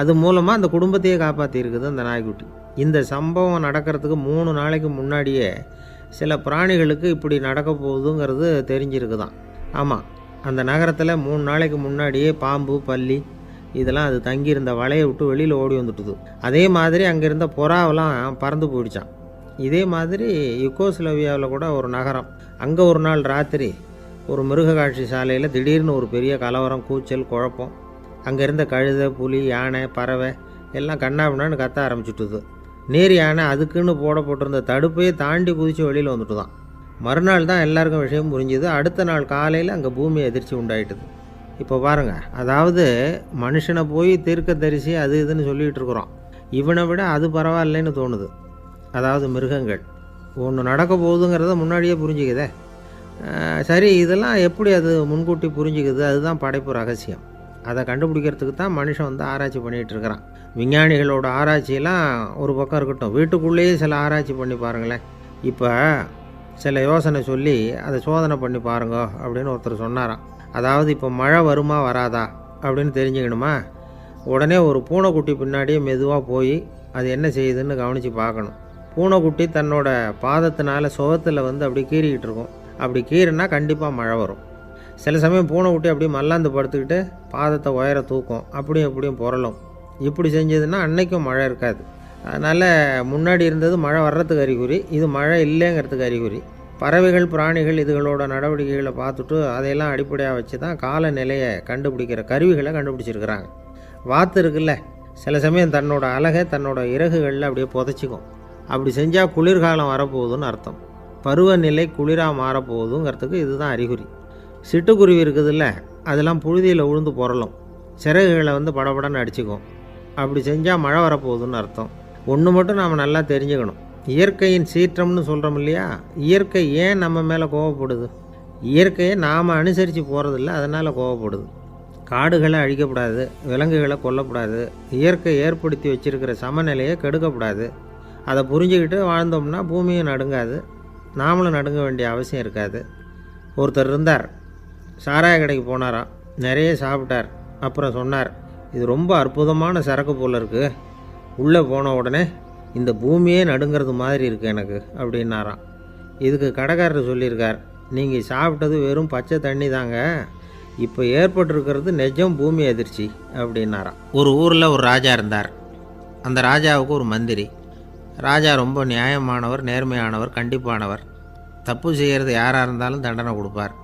அது மூலமாக அந்த குடும்பத்தையே காப்பாற்றியிருக்குது அந்த நாய்க்குட்டி. இந்த சம்பவம் நடக்கிறதுக்கு 3 நாளைக்கு முன்னாடியே சில பிராணிகளுக்கு இப்படி நடக்க போகுதுங்கிறது தெரிஞ்சிருக்குதான். ஆமாம், அந்த நகரத்தில் 3 நாளைக்கு முன்னாடியே பாம்பு, பல்லி இதெல்லாம் அது தங்கியிருந்த வலையை விட்டு வெளியில் ஓடி வந்துட்டுது. அதே மாதிரி அங்கே இருந்த புறாவெல்லாம் பறந்து போயிடுச்சான். இதே மாதிரி யுகோஸ்லோவியாவில் கூட ஒரு நகரம், அங்கே ஒரு நாள் ராத்திரி ஒரு மிருக காட்சி சாலையில் திடீர்னு ஒரு பெரிய கலவரம், கூச்சல், குழப்பம். அங்கே இருந்த கழுதை, புலி, யானை, பறவை எல்லாம் கண்ணாபின்னான்னு கத்த ஆரம்பிச்சுட்டுது. நேர் யானை அதுக்குன்னு போட்டிருந்த தடுப்பையே தாண்டி குதித்து வெளியில் வந்துட்டு தான். மறுநாள் தான் எல்லாருக்கும் விஷயம் புரிஞ்சுது. அடுத்த நாள் காலையில் அங்கே பூமி எதிர்ச்சி உண்டாயிட்டுது. இப்போ பாருங்கள், அதாவது மனுஷனை போய் தீர்க்க தரிசி அது இதுன்னு சொல்லிகிட்டு இருக்கிறோம். இவனை விட அது பரவாயில்லைன்னு தோணுது. அதாவது மிருகங்கள் ஒன்று நடக்க போகுதுங்கிறத முன்னாடியே புரிஞ்சுக்குதே. சரி, இதெல்லாம் எப்படி அது முன்கூட்டி புரிஞ்சுக்குது? அதுதான் படைப்பு ரகசியம். அதை கண்டுபிடிக்கிறதுக்கு தான் மனுஷன் வந்து ஆராய்ச்சி பண்ணிகிட்டு இருக்கிறான். விஞ்ஞானிகளோட ஆராய்ச்சியெல்லாம் ஒரு பக்கம் இருக்கட்டும், வீட்டுக்குள்ளேயே சில ஆராய்ச்சி பண்ணி பாருங்களேன். இப்போ சில யோசனை சொல்லி அதை சோதனை பண்ணி பாருங்க அப்படின்னு ஒருத்தர் சொன்னாராம். அதாவது இப்போ மழை வருமா வராதா அப்படின்னு தெரிஞ்சுக்கணுமா, உடனே ஒரு பூனைக்குட்டி பின்னாடியே மெதுவாக போய் அது என்ன செய்யுதுன்னு கவனித்து பார்க்கணும். பூனைக்குட்டி தன்னோட பாதத்தினால சுகத்தில் வந்து அப்படி கீறிக்கிட்டு இருக்கும். அப்படி கீறினா கண்டிப்பாக மழை வரும். சில சமயம் பூனைக்குட்டி அப்படியே மல்லாந்து படுத்துக்கிட்டு பாதத்தை உயர தூக்கும், அப்படியும் இப்படியும் புரளும். இப்படி செஞ்சதுன்னா அன்னைக்கும் மழை இருக்காது. அதனால் முன்னாடி இருந்தது மழை வர்றதுக்கு அறிகுறி, இது மழை இல்லைங்கிறதுக்கு அறிகுறி. பறவைகள், பிராணிகள் இதுகளோட நடவடிக்கைகளை பார்த்துட்டு அதையெல்லாம் அடிப்படையாக வச்சு தான் காலநிலையை கண்டுபிடிக்கிற கருவிகளை கண்டுபிடிச்சிருக்கிறாங்க. வாத்து இருக்குல்ல, சில சமயம் தன்னோட அழகை தன்னோட இறகுகளில் அப்படியே புதைச்சிக்கும். அப்படி செஞ்சால் குளிர்காலம் வரப்போகுதுன்னு அர்த்தம். பருவநிலை குளிராக மாறப்போகுதுங்கிறதுக்கு இதுதான் அறிகுறி. சிட்டுக்குருவி இருக்குதுல்ல, அதெல்லாம் புழுதியில் விழுந்து புரளும், சிறகுகளை வந்து படபடன்னு அடிச்சுக்கும். அப்படி செஞ்சால் மழை வரப்போகுதுன்னு அர்த்தம். ஒன்று மட்டும் நாம் நல்லா தெரிஞ்சுக்கணும், இயற்கையின் சீற்றம்னு சொல்கிறோம் இல்லையா, இயற்கை ஏன் நம்ம மேலே கோவப்படுது? இயற்கையை நாம் அனுசரித்து போகிறதில்ல, அதனால் கோவப்படுது. காடுகளை அழிக்கப்படாது, விலங்குகளை கொல்லக்கூடாது, இயற்கை ஏற்படுத்தி வச்சுருக்கிற சமநிலையை கெடுக்கக்கூடாது. அதை புரிஞ்சுக்கிட்டு வாழ்ந்தோம்னா பூமியும் நடுங்காது, நாமளும் நடுங்க வேண்டிய அவசியம் இருக்காது. ஒருத்தர் இருந்தார், சாராய கடைக்கு போனாராம், நிறைய சாப்பிட்டார். அப்புறம் சொன்னார், இது ரொம்ப அற்புதமான சரக்கு போல் இருக்குது, உள்ளே போன உடனே இந்த பூமியே நடுங்கிறது மாதிரி இருக்குது எனக்கு அப்படின்னாராம். இதுக்கு கடைக்காரர் சொல்லியிருக்கார், நீங்கள் சாப்பிட்டது வெறும் பச்சை தண்ணி தாங்க, இப்போ ஏற்பட்டிருக்கிறது நிஜம் பூமி அதிர்ச்சி அப்படின்னாராம். ஒரு ஊரில் ஒரு ராஜா இருந்தார். அந்த ராஜாவுக்கு ஒரு மந்திரி. ராஜா ரொம்ப நியாயமானவர், நேர்மையானவர், கண்டிப்பானவர். தப்பு செய்கிறது யாராக இருந்தாலும் தண்டனை கொடுப்பார்.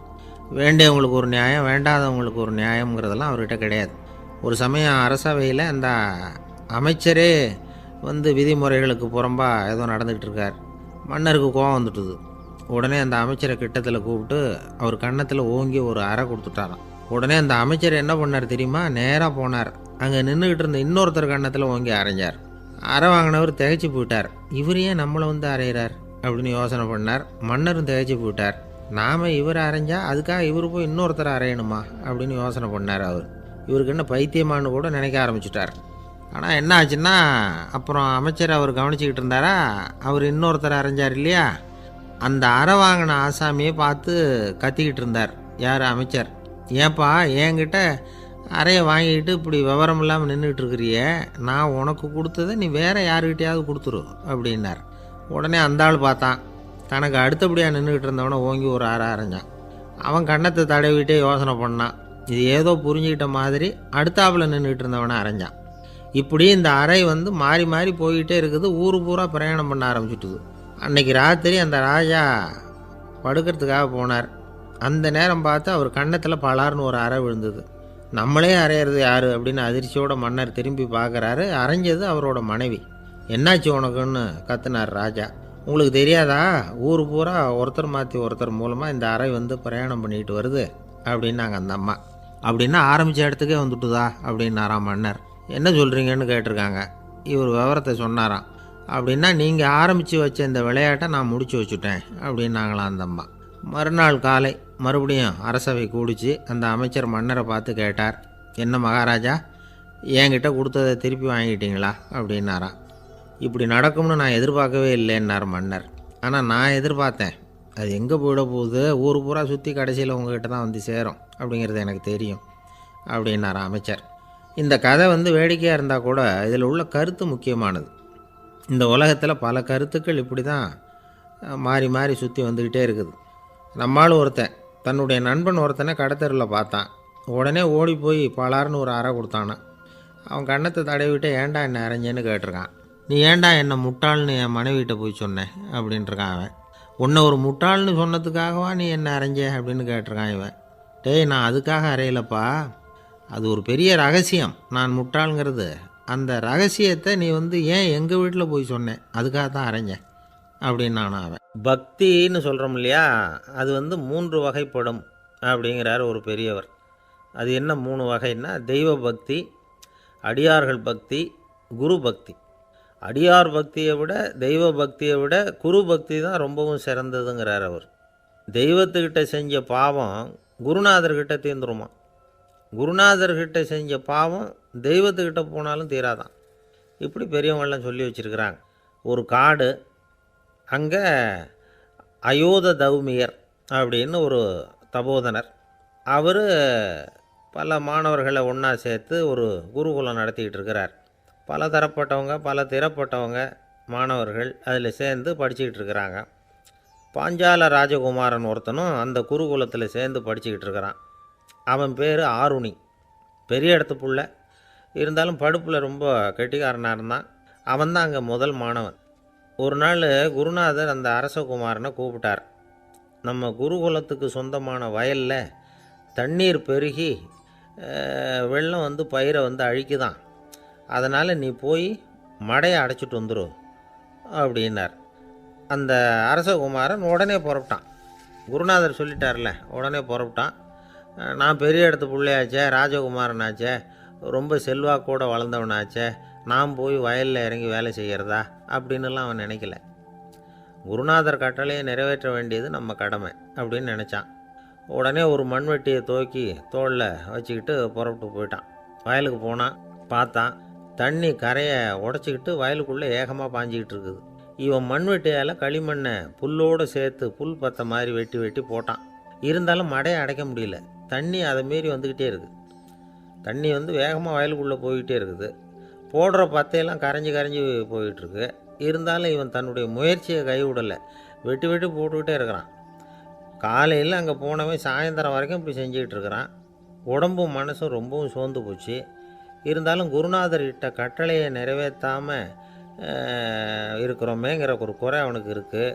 வேண்டியவங்களுக்கு ஒரு நியாயம், வேண்டாதவங்களுக்கு ஒரு நியாயங்கிறதெல்லாம் அவர்கிட்ட கிடையாது. ஒரு சமயம் அரசவையில் அந்த அமைச்சரே வந்து விதிமுறைகளுக்கு புறம்பாக ஏதோ நடந்துக்கிட்டு இருக்கார். மன்னருக்கு கோபம் வந்துட்டுது. உடனே அந்த அமைச்சரை கிட்டத்தில் கூப்பிட்டு அவர் கன்னத்தில் ஓங்கி ஒரு அறை கொடுத்துட்டாராம். உடனே அந்த அமைச்சர் என்ன பண்ணார் தெரியுமா, நேராக போனார், அங்கே நின்றுக்கிட்டு இருந்த இன்னொருத்தர் கன்னத்தில் ஓங்கி அரைஞ்சார். அறை வாங்கினவர் திகைச்சு போயிட்டார். இவர் ஏன் நம்மளை வந்து அரைகிறார் அப்படின்னு யோசனை பண்ணார். மன்னரும் திகைச்சு போயிட்டார். நாம் இவர் அரைஞ்சா அதுக்காக இவர் போய் இன்னொருத்தரை அரையணுமா அப்படின்னு யோசனை பண்ணார். இவருக்கு என்ன பைத்தியமானு கூட நினைக்க ஆரம்பிச்சிட்டார். ஆனால் என்ன ஆச்சுன்னா, அப்புறம் அமைச்சர் அவர் கவனிச்சிக்கிட்டு இருந்தாரா, அவர் இன்னொருத்தரை அரைஞ்சார் இல்லையா, அந்த அறை வாங்கின ஆசாமியை பார்த்து கத்திக்கிட்டு இருந்தார். யார்? அமைச்சர். ஏன்பா என்கிட்ட அறையை வாங்கிக்கிட்டு இப்படி விவரம் இல்லாமல் நின்றுக்கிட்டு இருக்கிறிய, நான் உனக்கு கொடுத்ததை நீ வேறு யாருக்கிட்டையாவது கொடுத்துரு அப்படின்னார். உடனே அந்த ஆள் பார்த்தான், தனக்கு அடுத்தபடியாக நின்றுக்கிட்டு இருந்தவனை ஓங்கி ஒரு அறை அரைஞ்சான். அவன் கன்னத்தை தடவிட்டே யோசனை பண்ணான். இது ஏதோ புரிஞ்சுக்கிட்ட மாதிரி அடுத்தாப்பில் நின்றுக்கிட்டு இருந்தவனை அரைஞ்சான். இப்படி இந்த அறை வந்து மாறி மாறி போய்கிட்டே இருக்குது. ஊர் பூரா பிரயாணம் பண்ண ஆரம்பிச்சுட்டுது. அன்னைக்கு ராத்திரி அந்த ராஜா படுக்கிறதுக்காக போனார். அந்த நேரம் பார்த்து அவர் கன்னத்தில் பலார்னு ஒரு அறை விழுந்தது. நம்மளே அரையிறது யார் அப்படின்னு அதிர்ச்சியோட மன்னர் திரும்பி பார்க்குறாரு. அரைஞ்சது அவரோட மனைவி. என்னாச்சு உனக்குன்னு கத்துனார் ராஜா. உங்களுக்கு தெரியாதா, ஊர் பூரா ஒருத்தர் மாற்றி ஒருத்தர் மூலமாக இந்த அறை வந்து பிரயாணம் பண்ணிக்கிட்டு வருது அப்படின்னாங்க அந்த அம்மா. அப்படின்னா ஆரம்பித்த இடத்துக்கே வந்துட்டுதா அப்படின்னாராம் மன்னர். என்ன சொல்கிறீங்கன்னு கேட்டிருக்காங்க. இவர் விவரத்தை சொன்னாராம். அப்படின்னா நீங்கள் ஆரம்பித்து வச்ச இந்த விளையாட்டை நான் முடிச்சு வச்சுட்டேன் அப்படின்னாங்களாம் அந்த அம்மா. மறுநாள் காலை மறுபடியும் அரசவை கூடிச்சு அந்த அமைச்சர் மன்னரை பார்த்து கேட்டார், என்ன மகாராஜா, என்கிட்ட கொடுத்ததை திருப்பி வாங்கிட்டீங்களா அப்படின்னாராம். இப்படி நடக்கும்னு நான் எதிர்பார்க்கவே இல்லைன்னார் மன்னர். ஆனால் நான் எதிர்பார்த்தேன், அது எங்கே போயிட போகுது, ஊர் பூரா சுற்றி கடைசியில் உங்ககிட்ட தான் வந்து சேரும் அப்படிங்கிறது எனக்கு தெரியும் அப்படின்னார் அமைச்சர். இந்த கதை வேடிக்கையாக இருந்தால் கூட இதில் உள்ள கருத்து முக்கியமானது. இந்த உலகத்தில் பல கருத்துக்கள் இப்படி தான் மாறி மாறி சுற்றி வந்துக்கிட்டே இருக்குது. நம்மால் ஒருத்தன் தன்னுடைய நண்பன் ஒருத்தனை கடத்தெருவில் பார்த்தான். உடனே ஓடி போய் பலார்னு ஒரு அறை கொடுத்தானான். அவன் கண்ணத்தை தடவிட்டு ஏன்டா என்ன அரைஞ்சேன்னு கேட்டிருக்கான். நீ ஏன்டா என்னை முட்டாள்னு என் மனைவிட்ட போய் சொன்னேன் அப்படின்ட்டுருக்கான் அவன். உன்னை ஒரு முட்டாள்னு சொன்னதுக்காகவா நீ என்ன அரைஞ்ச அப்படின்னு கேட்டிருக்கான் இவன். டேய், நான் அதுக்காக அறையலப்பா, அது ஒரு பெரிய ரகசியம். நான் முட்டாளுங்கிறது அந்த ரகசியத்தை நீ ஏன் எங்கள் வீட்டில் போய் சொன்னேன், அதுக்காக தான் அரைஞ்சேன் அப்படின்னு நான் அவன். பக்தின்னு சொல்கிறோம் இல்லையா, அது 3 வகைப்படும் அப்படிங்கிறார் ஒரு பெரியவர். அது என்ன 3 வகைன்னா, தெய்வ பக்தி, அடியார்கள் பக்தி, குரு பக்தி. அடியார் பக்தியை விட தெய்வ பக்தியை விட குரு பக்தி தான் ரொம்பவும் சிறந்ததுங்கிறார் அவர். தெய்வத்துக்கிட்ட செஞ்ச பாவம் குருநாதர்கிட்ட தீர்ந்துருமா, குருநாதர்கிட்ட செஞ்ச பாவம் தெய்வத்துக்கிட்ட போனாலும் தீராதான். இப்படி பெரியவங்களாம் சொல்லி வச்சுருக்கிறாங்க. ஒரு காடு, அங்கே அயோத தௌமியர் அப்படின்னு ஒரு தபோதனர். அவர் பல மாணவர்களை ஒன்றா சேர்த்து ஒரு குருகுலம் நடத்திக்கிட்டு இருக்கிறார். பல தரப்பட்டவங்க பல திறப்பட்டவங்க மாணவர்கள் அதில் சேர்ந்து படிச்சுக்கிட்டு இருக்கிறாங்க. பாஞ்சால ராஜகுமாரன் ஒருத்தனும் அந்த குருகுலத்தில் சேர்ந்து படிச்சுக்கிட்டு இருக்கிறான். அவன் பேர் ஆருணி. பெரிய இடத்து புள்ள, இருந்தாலும் படுப்பில் ரொம்ப கெட்டிக்காரனாக இருந்தான். அவன் தான் அங்கே முதல் மாணவன். ஒரு நாள் குருநாதர் அந்த அரசகுமாரனை கூப்பிட்டார். நம்ம குருகுலத்துக்கு சொந்தமான வயலில் தண்ணீர் பெருகி வெள்ளம் பயிரை அழிக்குதான், அதனால் நீ போய் மடையை அடைச்சிட்டு வந்துடும் அப்படின்னார். அந்த அரசகுமாரன் உடனே புறப்பட்டான். குருநாதர் சொல்லிட்டார்ல, உடனே புறப்பட்டான். நான் பெரிய இடத்து பிள்ளையாச்சே, ராஜகுமாரனாச்சே, ரொம்ப செல்வாக்கூட வளர்ந்தவனாச்சே, நான் போய் வயலில் இறங்கி வேலை செய்கிறதா அப்படின்னுலாம் அவன் நினைக்கல. குருநாதர் கட்டளையை நிறைவேற்ற வேண்டியது நம்ம கடமை அப்படின்னு நினச்சான். உடனே ஒரு மண்வெட்டியை தூக்கி தோளில் வச்சுக்கிட்டு புறப்பட்டு போயிட்டான். வயலுக்கு போனான். பார்த்தான், தண்ணி கரையை உடச்சிக்கிட்டு வயலுக்குள்ளே ஏகமாக பாஞ்சிக்கிட்டு இருக்குது. இவன் மண்வெட்டியால் களிமண்ணை புல்லோடு சேர்த்து புல் பற்ற மாதிரி வெட்டி வெட்டி போட்டான். இருந்தாலும் மடையை அடைக்க முடியல. தண்ணி அதை மீறி வந்துக்கிட்டே இருக்குது. தண்ணி வேகமாக வயலுக்குள்ளே போய்கிட்டே இருக்குது. போடுற பத்தையெல்லாம் கரைஞ்சி கரைஞ்சி போயிட்டுருக்கு. இருந்தாலும் இவன் தன்னுடைய முயற்சியை கைவிடலை. வெட்டி வெட்டி போட்டுக்கிட்டே இருக்கிறான். காலையில் அங்கே போனவன் சாயந்தரம் வரைக்கும் இப்படி செஞ்சுக்கிட்டு இருக்கிறான். உடம்பும் மனசும் ரொம்பவும் சோர்ந்து போச்சு. இருந்தாலும் குருநாதர் இட்ட கட்டளையை நிறைவேற்றாமல் இருக்கிறோமேங்கிற ஒரு குறை அவனுக்கு இருக்குது.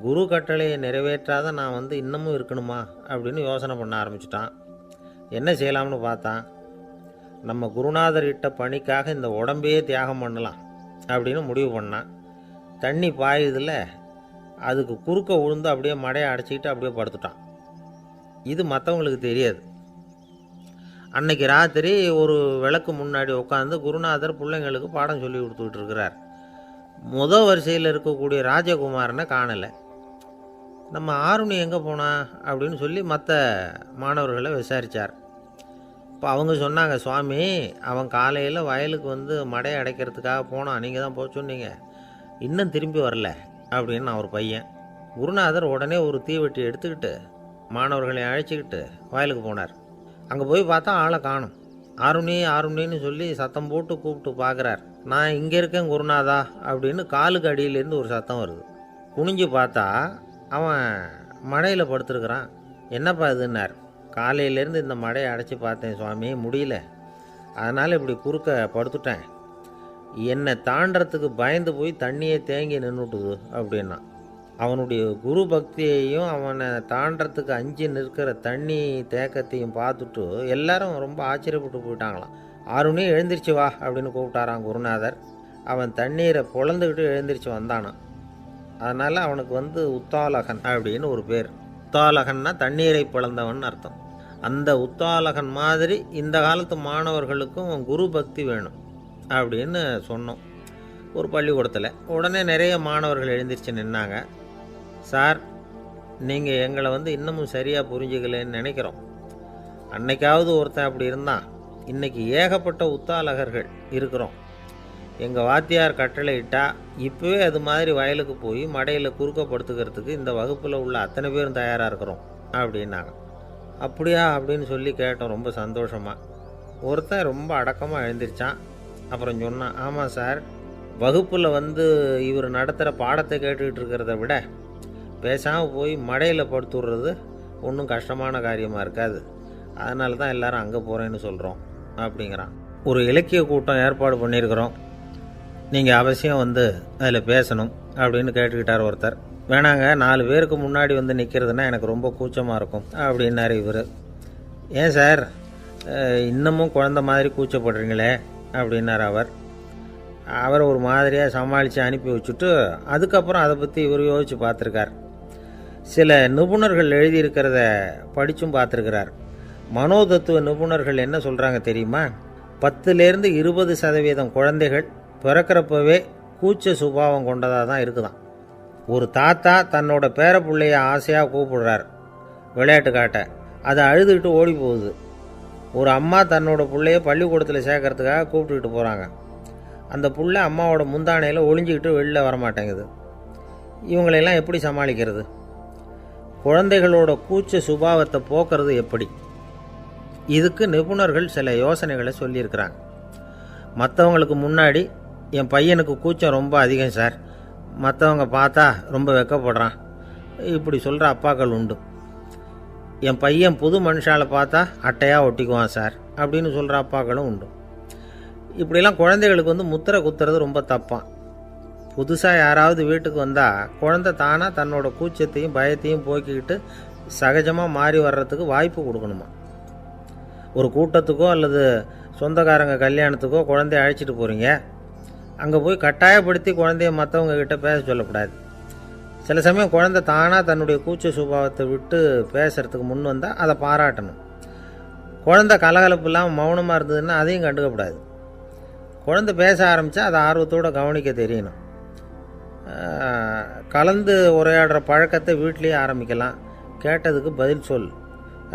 குரு கட்டளையை நிறைவேற்றாத நான் இன்னமும் இருக்கணுமா அப்படின்னு யோசனை பண்ண ஆரம்பிச்சிட்டான். என்ன செய்யலாம்னு பார்த்தான். நம்ம குருநாதர் இட்ட பணிக்காக இந்த உடம்பையே தியாகம் பண்ணலாம் அப்படின்னு முடிவு பண்ணான். தண்ணி பாயுதில் அதுக்கு குறுக்க விழுந்து அப்படியே மடையை அடைச்சிக்கிட்டு அப்படியே படுத்துட்டான். இது மற்றவங்களுக்கு தெரியாது. அன்னைக்கு ராத்திரி ஒரு விளக்கு முன்னாடி உட்காந்து குருநாதர் பிள்ளைங்களுக்கு பாடம் சொல்லி கொடுத்துக்கிட்டு இருக்கிறார். முதல் வரிசையில் இருக்கக்கூடிய ராஜகுமாரனை காணலை. நம்ம ஆருணி எங்கே போனா அப்படின்னு சொல்லி மற்ற மாணவர்களை விசாரித்தார். இப்போ அவங்க சொன்னாங்க, சுவாமி, அவன் காலையில் வயலுக்கு மடையை அடைக்கிறதுக்காக போனான், நீங்கள் தான் போக சொன்னீங்க, இன்னும் திரும்பி வரல அப்படின்னு அவர் பையன். குருநாதர் உடனே ஒரு தீவெட்டி எடுத்துக்கிட்டு மாணவர்களை அழைச்சிக்கிட்டு வயலுக்கு போனார். அங்கே போய் பார்த்தா ஆளை காணும். ஆருணி ஆருணின்னு சொல்லி சத்தம் போட்டு கூப்பிட்டு பார்க்குறார். நான் இங்கே இருக்கேன் குருநாதா அப்படின்னு காலுக்கு அடியிலேருந்து ஒரு சத்தம் வருது. குனிஞ்சு பார்த்தா அவன் மடையில் படுத்துருக்குறான். என்னப்பா இதுன்னார். காலையிலேருந்து இந்த மடையை அடைச்சி பார்த்தேன் சுவாமி, முடியல, அதனால் இப்படி குறுக்க படுத்துட்டேன். என்னை தாண்டறதுக்கு பயந்து போய் தண்ணியை தேங்கி நின்றுட்டுது அப்படின்னா. அவனுடைய குரு பக்தியையும் அவனை தாண்டறதுக்கு அஞ்சு நிற்கிற தண்ணி தேக்கத்தையும் பார்த்துட்டு எல்லாரும் ரொம்ப ஆச்சரியப்பட்டு போயிட்டாங்களாம். ஆருணி எழுந்திரிச்சு வா அப்படின்னு கூப்பிட்டாரான் குருநாதர். அவன் தண்ணீரை பொழந்துக்கிட்டு எழுந்திரிச்சு வந்தானான். அதனால் அவனுக்கு உத்தாலகன் அப்படின்னு ஒரு பேர். உத்தாலகன்னா தண்ணீரை பிளந்தவன் அர்த்தம். அந்த உத்தாலகன் மாதிரி இந்த காலத்து மாணவர்களுக்கும் குரு பக்தி வேணும் அப்படின்னு சொன்னோம் ஒரு பள்ளிக்கூடத்தில். உடனே நிறைய மாணவர்கள் எழுந்திரிச்சு நின்னாங்க. சார், நீங்கள் எங்களை இன்னமும் சரியாக புரிஞ்சுக்கலன்னு நினைக்கிறோம். அன்னைக்காவது ஒருத்தன் அப்படி இருந்தான், இன்றைக்கி ஏகப்பட்ட உத்தாலகர்கள் இருக்கிறோம். எங்கள் வாத்தியார் கட்டளை இட்டால் இப்போவே அது மாதிரி வயலுக்கு போய் மடையில் குறுக்கப்படுத்துக்கிறதுக்கு இந்த வகுப்பில் உள்ள அத்தனை பேரும் தயாராக இருக்கிறோம் அப்படின்னாங்க. அப்படியா அப்படின்னு சொல்லி கேட்டோம் ரொம்ப சந்தோஷமாக. ஒருத்தன் ரொம்ப அடக்கமாக எழுந்திரிச்சான். அப்புறம் சொன்னான், ஆமாம் சார், வகுப்பில் இவர் நடத்துகிற பாடத்தை கேட்டுக்கிட்டு இருக்கிறத விட பேசாமல் போய் மடையில் படுத்துடுறது ஒன்றும் கஷ்டமான காரியமாக இருக்காது. அதனால தான் எல்லோரும் அங்கே போகிறேன்னு சொல்கிறோம் அப்படிங்கிறான். ஒரு இலக்கிய கூட்டம் ஏற்பாடு பண்ணியிருக்கிறோம், நீங்கள் அவசியம் அதில் பேசணும் அப்படின்னு கேட்டுக்கிட்டார் ஒருத்தர். வேணாங்க, 4 பேருக்கு முன்னாடி நிற்கிறதுனா எனக்கு ரொம்ப கூச்சமாக இருக்கும் அப்படின்னாரு இவர். ஏன் சார் இன்னமும் குழந்த மாதிரி கூச்சப்படுறீங்களே அப்படின்னார் அவர் ஒரு மாதிரியாக சமாளித்து அனுப்பி வச்சுட்டு அதுக்கப்புறம் அதை பற்றி இவர் யோசித்து பார்த்துருக்கார். சில நிபுணர்கள் எழுதியிருக்கிறத படித்தும் பார்த்துருக்கிறார். மனோதத்துவ நிபுணர்கள் என்ன சொல்கிறாங்க தெரியுமா? 10லேருந்து 20% குழந்தைகள் பிறக்கிறப்பவே கூச்ச சுபாவம் கொண்டதாக தான் இருக்குதாம். ஒரு தாத்தா தன்னோட பேர பிள்ளைய ஆசையாக கூப்பிடுறார் விளையாட்டு காட்ட, அதை அழுதுகிட்டு ஓடி போகுது. ஒரு அம்மா தன்னோட பிள்ளைய பள்ளிக்கூடத்தில் சேர்க்கறதுக்காக கூப்பிட்டுக்கிட்டு போகிறாங்க. அந்த புள்ள அம்மாவோட முந்தானையில் ஒளிஞ்சிக்கிட்டு வெளில வரமாட்டேங்குது. இவங்களெல்லாம் எப்படி சமாளிக்கிறது? குழந்தைகளோட கூச்ச சுபாவத்தை போக்குறது எப்படி? இதுக்கு நிபுணர்கள் சில யோசனைகளை சொல்லியிருக்கிறாங்க. மற்றவங்களுக்கு முன்னாடி என் பையனுக்கு கூச்சம் ரொம்ப அதிகம் சார், மற்றவங்க பார்த்தா ரொம்ப வெக்கப்படுறான், இப்படி சொல்கிற அப்பாக்கள் உண்டு. என் பையன் புது மனுஷால பார்த்தா அட்டையாக ஒட்டிக்குவான் சார் அப்படின்னு சொல்கிற அப்பாக்களும் உண்டு. இப்படிலாம் குழந்தைகளுக்கு முத்திரை குத்துறது ரொம்ப தப்பான். புதுசாக யாராவது வீட்டுக்கு வந்தால் குழந்தை தானாக தன்னோட கூச்சத்தையும் பயத்தையும் போக்கிக்கிட்டு சகஜமாக மாறி வர்றதுக்கு வாய்ப்பு கொடுக்கணுமா. ஒரு கூட்டத்துக்கோ அல்லது சொந்தக்காரங்க கல்யாணத்துக்கோ குழந்தைய அழைச்சிட்டு போகிறீங்க, அங்கே போய் கட்டாயப்படுத்தி குழந்தைய மற்றவங்க கிட்ட பேச சொல்லக்கூடாது. சில சமயம் குழந்தை தானாக தன்னுடைய கூச்ச சுபாவத்தை விட்டு பேசுகிறதுக்கு முன் வந்தால் அதை பாராட்டணும். குழந்தை கலகலப்பு இல்லாமல் மௌனமாக இருந்ததுன்னா அதையும் கண்டுக்கக்கூடாது. குழந்தை பேச ஆரம்பித்தா அதை ஆர்வத்தோடு கவனிக்க தெரியணும். கலந்து உரையாடுற பழக்கத்தை வீட்லேயே ஆரம்பிக்கலாம். கேட்டதுக்கு பதில் சொல்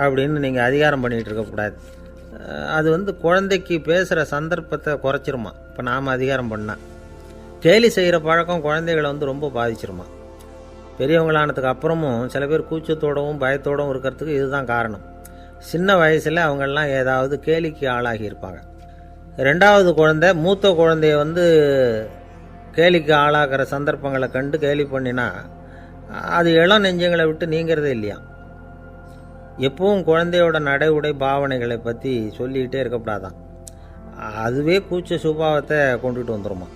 அப்படின்னு நீங்கள் அதிகாரம் பண்ணிகிட்டு இருக்கக்கூடாது. அது குழந்தைக்கு பேசுகிற சந்தர்ப்பத்தை குறைச்சிருமா. இப்போ நாம் அதிகாரம் பண்ணால் கேலி செய்கிற பழக்கம் குழந்தைகளை ரொம்ப பாதிச்சிருமா. பெரியவங்களானதுக்கு அப்புறமும் சில பேர் கூச்சத்தோடவும் பயத்தோடவும் இருக்கிறதுக்கு இதுதான் காரணம். சின்ன வயசில் அவங்கெல்லாம் ஏதாவது கேலிக்கு ஆளாகி இருப்பாங்க. 2வது குழந்தை மூத்த குழந்தைய கேலிக்கு ஆளாகிற சந்தர்ப்பங்களை கண்டு கேலி பண்ணினா அது இளம் நெஞ்சங்களை விட்டு நீங்கிறதே இல்லையா. எப்பவும் குழந்தையோட நடை உடை பாவனைகளை பற்றி சொல்லிக்கிட்டே இருக்கக்கூடாதான். அதுவே கூச்ச சுபாவத்தை கொண்டுட்டு வந்துடுமா.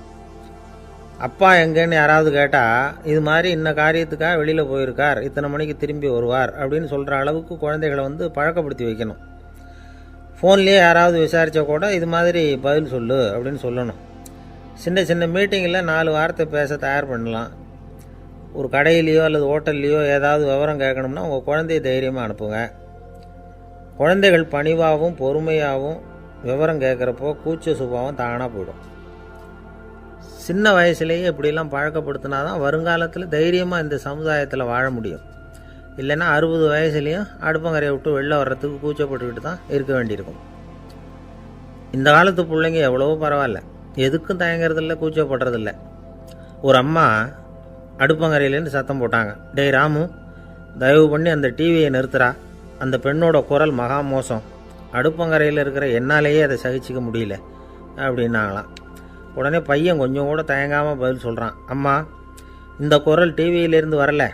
அப்பா எங்கேன்னு யாராவது கேட்டால் இது மாதிரி இன்ன காரியத்துக்காக வெளியில் போயிருக்கார், இத்தனை மணிக்கு திரும்பி வருவார் அப்படின்னு சொல்கிற அளவுக்கு குழந்தைகளை பழக்கப்படுத்தி வைக்கணும். ஃபோன்லேயே யாராவது விசாரித்தா கூட இது மாதிரி பதில் சொல்லு அப்படின்னு சொல்லணும். சின்ன சின்ன மீட்டிங்கில் 4 வார்த்தை பேச தயார் பண்ணலாம். ஒரு கடையிலையோ அல்லது ஹோட்டல்லையோ ஏதாவது விவரம் கேட்கணும்னா உங்கள் குழந்தைய தைரியமாக அனுப்புங்க. குழந்தைகள் பணிவாகவும் பொறுமையாகவும் விவரம் கேட்குறப்போ கூச்ச சுபாவம் தானாக போயிடும். சின்ன வயசுலேயே இப்படிலாம் பழக்கப்படுத்தினா தான் வருங்காலத்தில் தைரியமாக இந்த சமுதாயத்தில் வாழ முடியும். இல்லைன்னா 60 வயசுலேயும் அடுப்பங்கரையை விட்டு வெளில வர்றதுக்கு கூச்சப்பட்டுக்கிட்டு தான் இருக்க வேண்டியிருக்கும். இந்த காலத்து பிள்ளைங்க எவ்வளவோ பரவாயில்ல, எதுக்கும் தயங்குறதில்ல, கூச்சப்படுறதில்ல. ஒரு அம்மா அடுப்பங்கரையிலேருந்து சத்தம் போட்டாங்க, டேய் ராமு, தயவு பண்ணி அந்த டிவியை நிறுத்துறா, அந்த பெண்ணோட குரல் மகா மோசம், அடுப்பங்கரையில் இருக்கிற என்னாலேயே அதை சகிச்சிக்க முடியல அப்படின்னாங்களாம். உடனே பையன் கொஞ்சம் கூட தயங்காமல் பதில் சொல்கிறான், அம்மா, இந்த குரல் டிவியிலேருந்து வரல,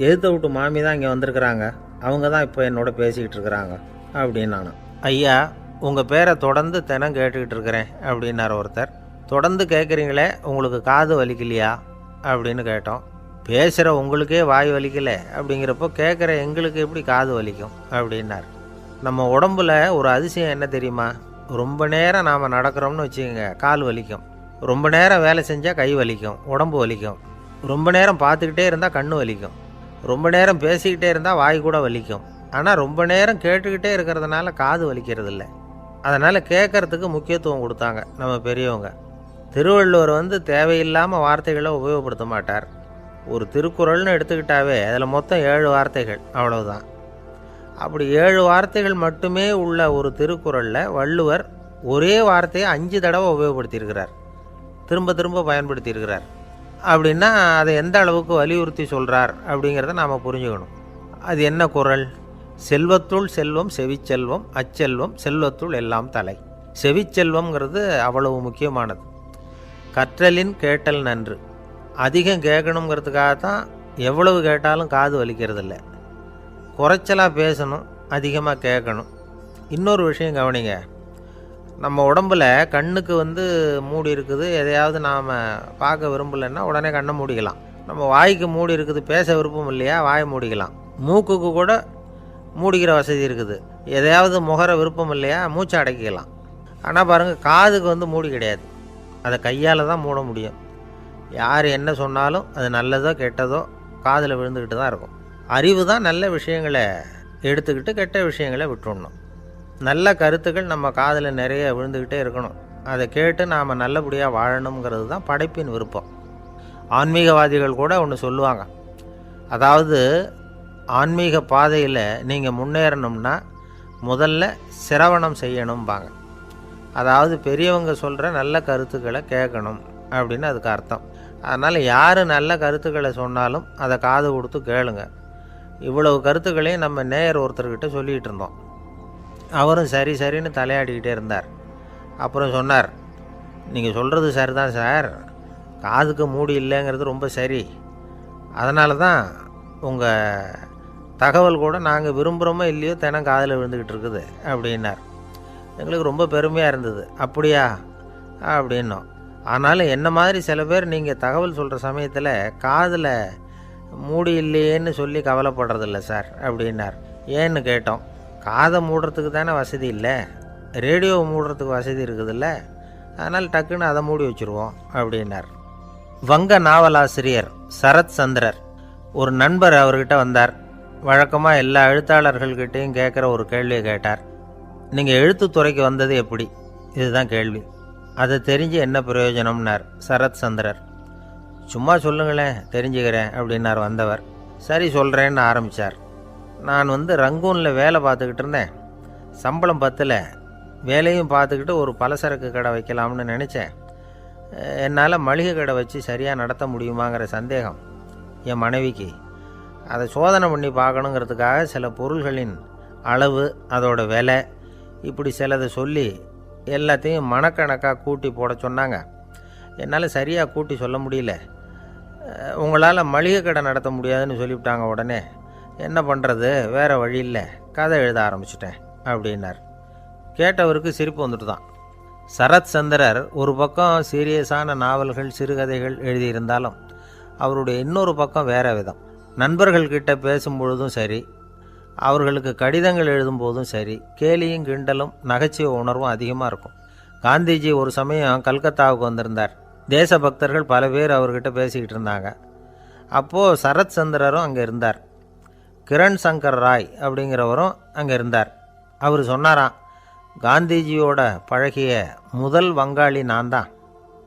எதிர்த்த விட்டு மாமி தான் இங்கே வந்திருக்கிறாங்க, அவங்க தான் இப்போ என்னோட பேசிக்கிட்டு இருக்கிறாங்க அப்படின்னானா. ஐயா, உங்கள் பேரை தொடர்ந்து தினம் கேட்டுக்கிட்டு இருக்கிறேன் அப்படின்னார் ஒருத்தர். தொடர்ந்து கேட்குறீங்களே, உங்களுக்கு காது வலிக்கலையா அப்படின்னு கேட்டோம். பேசுகிற உங்களுக்கே வாய் வலிக்கலை அப்படிங்கிறப்போ கேட்குற எங்களுக்கு எப்படி காது வலிக்கும் அப்படின்னார். நம்ம உடம்புல ஒரு அதிசயம் என்ன தெரியுமா? ரொம்ப நேரம் நாம் நடக்கிறோம்னு வச்சுக்கோங்க, கால் வலிக்கும். ரொம்ப நேரம் வேலை செஞ்சால் கை வலிக்கும், உடம்பு வலிக்கும். ரொம்ப நேரம் பார்த்துக்கிட்டே இருந்தால் கண்ணு வலிக்கும். ரொம்ப நேரம் பேசிக்கிட்டே இருந்தால் வாய் கூட வலிக்கும். ஆனால் ரொம்ப நேரம் கேட்டுக்கிட்டே இருக்கிறதுனால காது வலிக்கிறது இல்லை. அதனால் கேட்குறதுக்கு முக்கியத்துவம் கொடுத்தாங்க நம்ம பெரியவங்க. திருவள்ளுவர் தேவையில்லாமல் வார்த்தைகளை உபயோகப்படுத்த மாட்டார். ஒரு திருக்குறள்னு எடுத்துக்கிட்டாவே அதில் மொத்தம் 7 வார்த்தைகள், அவ்வளவுதான். அப்படி 7 வார்த்தைகள் மட்டுமே உள்ள ஒரு திருக்குறளில் வள்ளுவர் ஒரே வார்த்தையை 5 தடவை உபயோகப்படுத்தியிருக்கிறார், திரும்ப திரும்ப பயன்படுத்தியிருக்கிறார். அப்படின்னா அதை எந்த அளவுக்கு வலியுறுத்தி சொல்கிறார் அப்படிங்கிறத நாம் புரிஞ்சுக்கணும். அது என்ன குறள்? செல்வத்துள் செல்வம் செவிச்செல்வம், அச்செல்வம் செல்வத்துள் எல்லாம் தலை. செவிச்செல்வம்ங்கிறது அவ்வளவு முக்கியமானது. கற்றலின் கேட்டல் நன்று. அதிகம் கேட்கணுங்கிறதுக்காக தான் எவ்வளவு கேட்டாலும் காது வலிக்கிறதில்ல. குறைச்சலாக பேசணும், அதிகமாக கேட்கணும். இன்னொரு விஷயம் கவனிங்க, நம்ம உடம்பில் கண்ணுக்கு மூடி இருக்குது, எதையாவது நாம் பார்க்க விரும்பலைன்னா உடனே கண்ணை மூடிக்கலாம். நம்ம வாய்க்கு மூடி இருக்குது, பேச விருப்பம் இல்லையா, வாயை மூடிக்கலாம். மூக்குக்கு கூட மூடிக்கிற வசதி இருக்குது, எதையாவது முகர விருப்பம் இல்லையா, மூச்சை அடக்கிக்கலாம். ஆனால் பாருங்கள், காதுக்கு மூடி கிடையாது, அதை கையால் தான் மூட முடியும். யார் என்ன சொன்னாலும் அது நல்லதோ கெட்டதோ காதில் விழுந்துக்கிட்டு தான் இருக்கும். அறிவு தான் நல்ல விஷயங்களை எடுத்துக்கிட்டு கெட்ட விஷயங்களை விட்டுடணும். நல்ல கருத்துக்கள் நம்ம காதில் நிறைய விழுந்துக்கிட்டே இருக்கணும். அதை கேட்டு நாம் நல்லபடியாக வாழணுங்கிறது தான் படைப்பின் விருப்பம். ஆன்மீகவாதிகள் கூட ஒன்று சொல்லுவாங்க, அதாவது ஆன்மீக பாதையில் நீங்கள் முன்னேறணும்னா முதல்ல சிரவணம் செய்யணும்பாங்க. அதாவது பெரியவங்க சொல்கிற நல்ல கருத்துக்களை கேட்கணும் அப்படின்னு அதுக்கு அர்த்தம். அதனால் யார் நல்ல கருத்துக்களை சொன்னாலும் அதை காது கொடுத்து கேளுங்க. இவ்வளவு கருத்துக்களையும் நம்ம நேயர் ஒருத்தர்கிட்ட சொல்லிகிட்டு இருந்தோம். அவரும் சரி சரின்னு தலையாடிக்கிட்டே இருந்தார். அப்புறம் சொன்னார், நீங்கள் சொல்கிறது சரிதான் சார், காதுக்கு மூடி இல்லைங்கிறது ரொம்ப சரி. அதனால தான் உங்கள் தகவல் கூட நாங்கள் விரும்புகிறோமோ இல்லையோ தினம் காதில் விழுந்துக்கிட்டு இருக்குது அப்படின்னார். எங்களுக்கு ரொம்ப பெருமையாக இருந்தது. அப்படியா அப்படின்னோம். ஆனாலும் என்ன மாதிரி சில பேர் நீங்கள் தகவல் சொல்கிற சமயத்தில் காதில் மூடி இல்லையேன்னு சொல்லி கவலைப்படுறதில்ல சார் அப்படின்னார். ஏன்னு கேட்டோம். காதை மூடுறதுக்கு தானே வசதி இல்லை, ரேடியோவை மூடுறதுக்கு வசதி இருக்குதுல்ல, அதனால் டக்குன்னு அதை மூடி வச்சுருவோம் அப்படின்னார். வங்க நாவலாசிரியர் சரத் சந்திரர் ஒரு நண்பர் அவர்கிட்ட வந்தார். வழக்கமாக எல்லா எழுத்தாளர்கள்கிட்டையும் கேட்குற ஒரு கேள்வியை கேட்டார். நீங்கள் எழுத்துத்துறைக்கு வந்தது எப்படி? இதுதான் கேள்வி. அதை தெரிஞ்சு என்ன பிரயோஜனம்னார் சரத் சந்திரர். சும்மா சொல்லுங்களேன், தெரிஞ்சுக்கிறேன் அப்படின்னார் வந்தவர். சரி சொல்கிறேன்னு ஆரம்பித்தார். நான் ரங்கூனில் வேலை பார்த்துக்கிட்டு இருந்தேன். சம்பளம் பத்தில், வேலையும் பார்த்துக்கிட்டு ஒரு பலசரக்கு கடை வைக்கலாம்னு நினச்சேன். என்னால் மளிகை கடை வச்சு சரியாக நடத்த முடியுமாங்கிற சந்தேகம் என் மனைவிக்கு. அதை சோதனை பண்ணி பார்க்கணுங்கிறதுக்காக சில பொருள்களின் அளவு, அதோட விலை, இப்படி சிலதை சொல்லி எல்லாத்தையும் மனக்கணக்காக கூட்டி போட சொன்னாங்க. என்னால் சரியாக கூட்டி சொல்ல முடியல. உங்களால் மளிகை கடை நடத்த முடியாதுன்னு சொல்லிவிட்டாங்க. உடனே என்ன பண்ணுறது, வேறு வழி இல்லை, கதை எழுத ஆரம்பிச்சிட்டேன் அப்படின்னார். கேட்டவருக்கு சிரிப்பு வந்துட்டு தான். சரத் சந்திரர் ஒரு பக்கம் சீரியஸான நாவல்கள், சிறுகதைகள் எழுதியிருந்தாலும் அவருடைய இன்னொரு பக்கம் வேறு விதம். நண்பர்கள்கிட்ட பேசும்பொழுதும் சரி, அவர்களுக்கு கடிதங்கள் எழுதும்போதும் சரி, கேலியும் கிண்டலும் நகைச்சுவை உணர்வும் அதிகமாக இருக்கும். காந்திஜி ஒரு சமயம் கல்கத்தாவுக்கு வந்திருந்தார். தேசபக்தர்கள் பல பேர் அவர்கிட்ட பேசிக்கிட்டு இருந்தாங்க. அப்போது சரத் சந்திரரும் அங்கே இருந்தார். கிரண் சங்கர் ராய் அப்படிங்கிறவரும் அங்கே இருந்தார். அவர் சொன்னாராம், காந்திஜியோட பழகிய முதல் வங்காளி நான் தான்.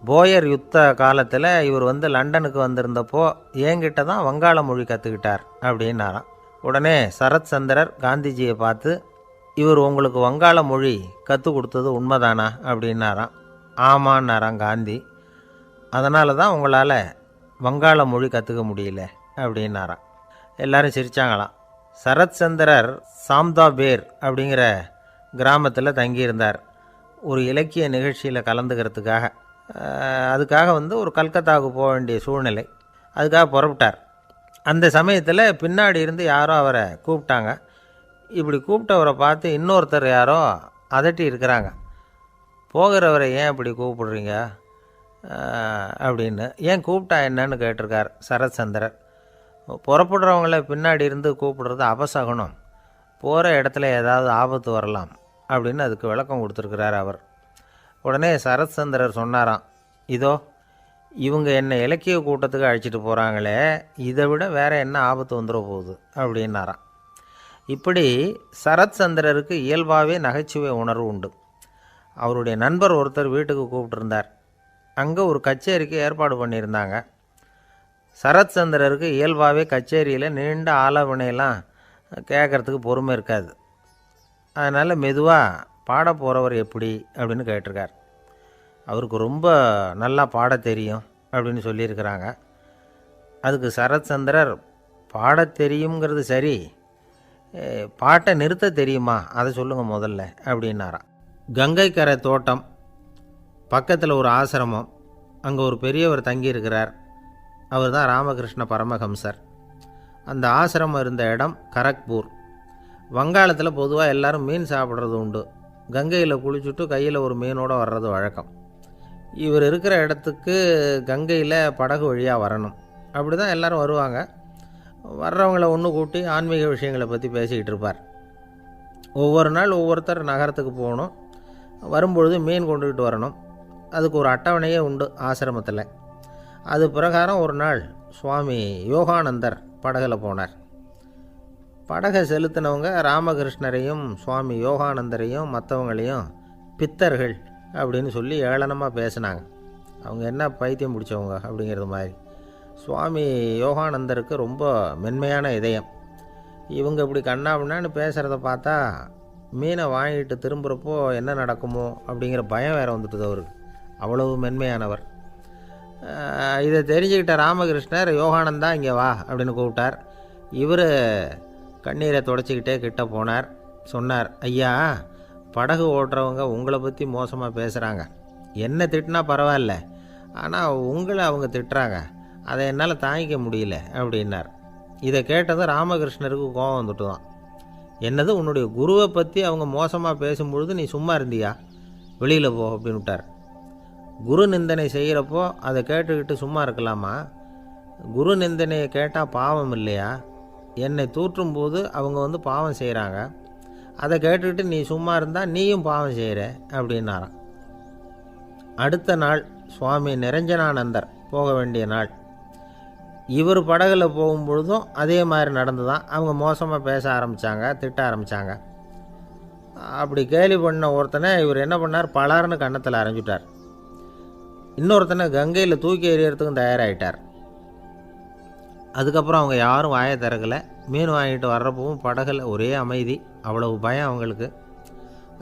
போயர் யுத்த காலத்தில் இவர் லண்டனுக்கு வந்திருந்தப்போ என்கிட்ட தான் வங்காள மொழி கற்றுக்கிட்டார் அப்படின்னாராம். உடனே சரத் சந்திரர் காந்திஜியை பார்த்து, இவர் உங்களுக்கு வங்காள மொழி கற்றுக் கொடுத்தது உண்மைதானா அப்படின்னாராம். ஆமான்னாராம் காந்தி. அதனால தான் உங்களால் வங்காள மொழி கற்றுக்க முடியல அப்படின்னாராம். எல்லாரும் சிரித்தாங்களாம். சரத் சந்திரர் சாம்தாபேர் அப்படிங்கிற கிராமத்தில் தங்கியிருந்தார். ஒரு இலக்கிய நிகழ்ச்சியில் கலந்துக்கிறதுக்காக. அதுக்காக ஒரு கல்கத்தாவுக்கு போக வேண்டிய சூழ்நிலை. அதுக்காக புறப்பட்டார். அந்த சமயத்தில் பின்னாடி இருந்து யாரோ அவரை கூப்பிட்டாங்க. இப்படி கூப்பிட்டவரை பார்த்து இன்னொருத்தர் யாரோ அதட்டி இருக்கிறாங்க. போகிறவரை ஏன் இப்படி கூப்பிடுறீங்க அப்படின்னு. ஏன் கூப்பிட்டா என்னன்னு கேட்டிருக்கார் சரத் சந்திரர். புறப்படுறவங்கள பின்னாடி இருந்து கூப்பிடுறது அபசகுனம், போகிற இடத்துல ஏதாவது ஆபத்து வரலாம் அப்படின்னு அதுக்கு விளக்கம் கொடுத்துருக்கிறார் அவர். உடனே சரத் சந்திரர் சொன்னாராம், இதோ இவங்க என்னை இலக்கிய கூட்டத்துக்கு அழைச்சிட்டு போகிறாங்களே, இதை விட வேறு என்ன ஆபத்து வந்துட போகுது அப்படின்னாராம். இப்படி சரத் சந்திரருக்கு இயல்பாகவே நகைச்சுவை உணர்வு உண்டு. அவருடைய நண்பர் ஒருத்தர் வீட்டுக்கு கூப்பிட்டுருந்தார். அங்கே ஒரு கச்சேரிக்கு ஏற்பாடு பண்ணியிருந்தாங்க. சரத் சந்திரருக்கு இயல்பாகவே கச்சேரியில் நீண்ட ஆலோசனையெல்லாம் கேட்குறதுக்கு பொறுமை இருக்காது. அதனால் மெதுவாக பாட போகிறவர் எப்படி அப்படின்னு கேட்டிருக்கார். அவருக்கு ரொம்ப நல்லா பாட தெரியும் அப்படின்னு சொல்லியிருக்கிறாங்க. அதுக்கு சரத் சந்திரர், பாட தெரியுங்கிறது சரி, பாட்டை நிறுத்த தெரியுமா அதை சொல்லுங்கள் முதல்ல அப்படின்னாராம். கங்கைக்கரை தோட்டம் பக்கத்தில் ஒரு ஆசிரமம், அங்கே ஒரு பெரியவர் தங்கியிருக்கிறார். அவர் தான் ராமகிருஷ்ண பரமஹம்சர். அந்த ஆசிரமம் இருந்த இடம் கரக்பூர். வங்காளத்தில் பொதுவாக எல்லோரும் மீன் சாப்பிட்றது உண்டு. கங்கையில் குளிச்சுட்டு கையில் ஒரு மீனோடு வர்றது வழக்கம். இவர் இருக்கிற இடத்துக்கு கங்கையில் படகு வழியாக வரணும். அப்படி தான் எல்லோரும் வருவாங்க. வர்றவங்கள ஒன்று கூட்டி ஆன்மீக விஷயங்களை பற்றி பேசிக்கிட்டு இருப்பார். ஒவ்வொரு நாள் ஒவ்வொருத்தர் நகரத்துக்கு போகணும். வரும்பொழுது மீன் கொண்டுக்கிட்டு வரணும். அதுக்கு ஒரு அட்டவணையே உண்டு ஆசிரமத்தில். அது பிரகாரம் ஒரு நாள் சுவாமி யோகானந்தர் படகில் போனார். படகை செலுத்தினவங்க ராமகிருஷ்ணரையும் சுவாமி யோகானந்தரையும் மற்றவங்களையும் பித்தர்கள் அப்படின்னு சொல்லி ஏளனமாக பேசினாங்க. அவங்க என்ன பைத்தியம் பிடிச்சவங்க அப்படிங்கிறது மாதிரி. சுவாமி யோகானந்தருக்கு ரொம்ப மென்மையான இதயம். இவங்க இப்படி கண்ணாபின்னான்னு பேசுகிறத பார்த்தா மீனை வாங்கிட்டு திரும்புகிறப்போ என்ன நடக்குமோ அப்படிங்கிற பயம் வேறு வந்துட்டுது அவருக்கு. அவ்வளவு மென்மையானவர். இதை தெரிஞ்சுக்கிட்ட ராமகிருஷ்ணர், யோகானந்தா இங்கே வா அப்படின்னு கூப்பிட்டார். இவர் கண்ணீரை தொடச்சிக்கிட்டே கிட்ட போனார். சொன்னார், ஐயா, படகு ஓட்டுறவங்க உங்களை பற்றி மோசமாக பேசுகிறாங்க. என்ன திட்டினா பரவாயில்ல, ஆனால் உங்களை அவங்க திட்டுறாங்க. அதை என்னால் தாங்கிக்க முடியல அப்படின்னார். இதை கேட்டதும் ராமகிருஷ்ணருக்கு கோபம் வந்துட்டு தான். என்னது, உன்னுடைய குருவை பற்றி அவங்க மோசமாக பேசும்பொழுது நீ சும்மா இருந்தியா? வெளியில் போ அப்படின்னு விட்டார். குரு நிந்தனை செய்கிறப்போ அதை கேட்டுக்கிட்டு சும்மா இருக்கலாமா? குரு நிந்தனையை கேட்டால் பாவம் இல்லையா? என்னை தூற்றும் போது அவங்க பாவம் செய்கிறாங்க. அதை கேட்டுக்கிட்டு நீ சும்மா இருந்தால் நீயும் பாவம் செய்கிற அப்படின்னாராம். அடுத்த நாள் சுவாமி நிரஞ்சனானந்தர் போக வேண்டிய நாள். இவர் படகுல போகும்பொழுதும் அதே மாதிரி நடந்து தான். அவங்க மோசமாக பேச ஆரம்பித்தாங்க, திட்ட ஆரம்பித்தாங்க. அப்படி கேலி பண்ண ஒருத்தனை இவர் என்ன பண்ணார், பலார்னு கன்னத்தில் அரைஞ்சிட்டார். இன்னொருத்தனை கங்கையில் தூக்கி எறியறதுக்கும் தயாராகிட்டார். அதுக்கப்புறம் அவங்க யாரும் வாயை திறக்கலை. மீன் வாங்கிட்டு வர்றப்பவும் படகுல ஒரே அமைதி. அவ்வளவு பயம் அவங்களுக்கு.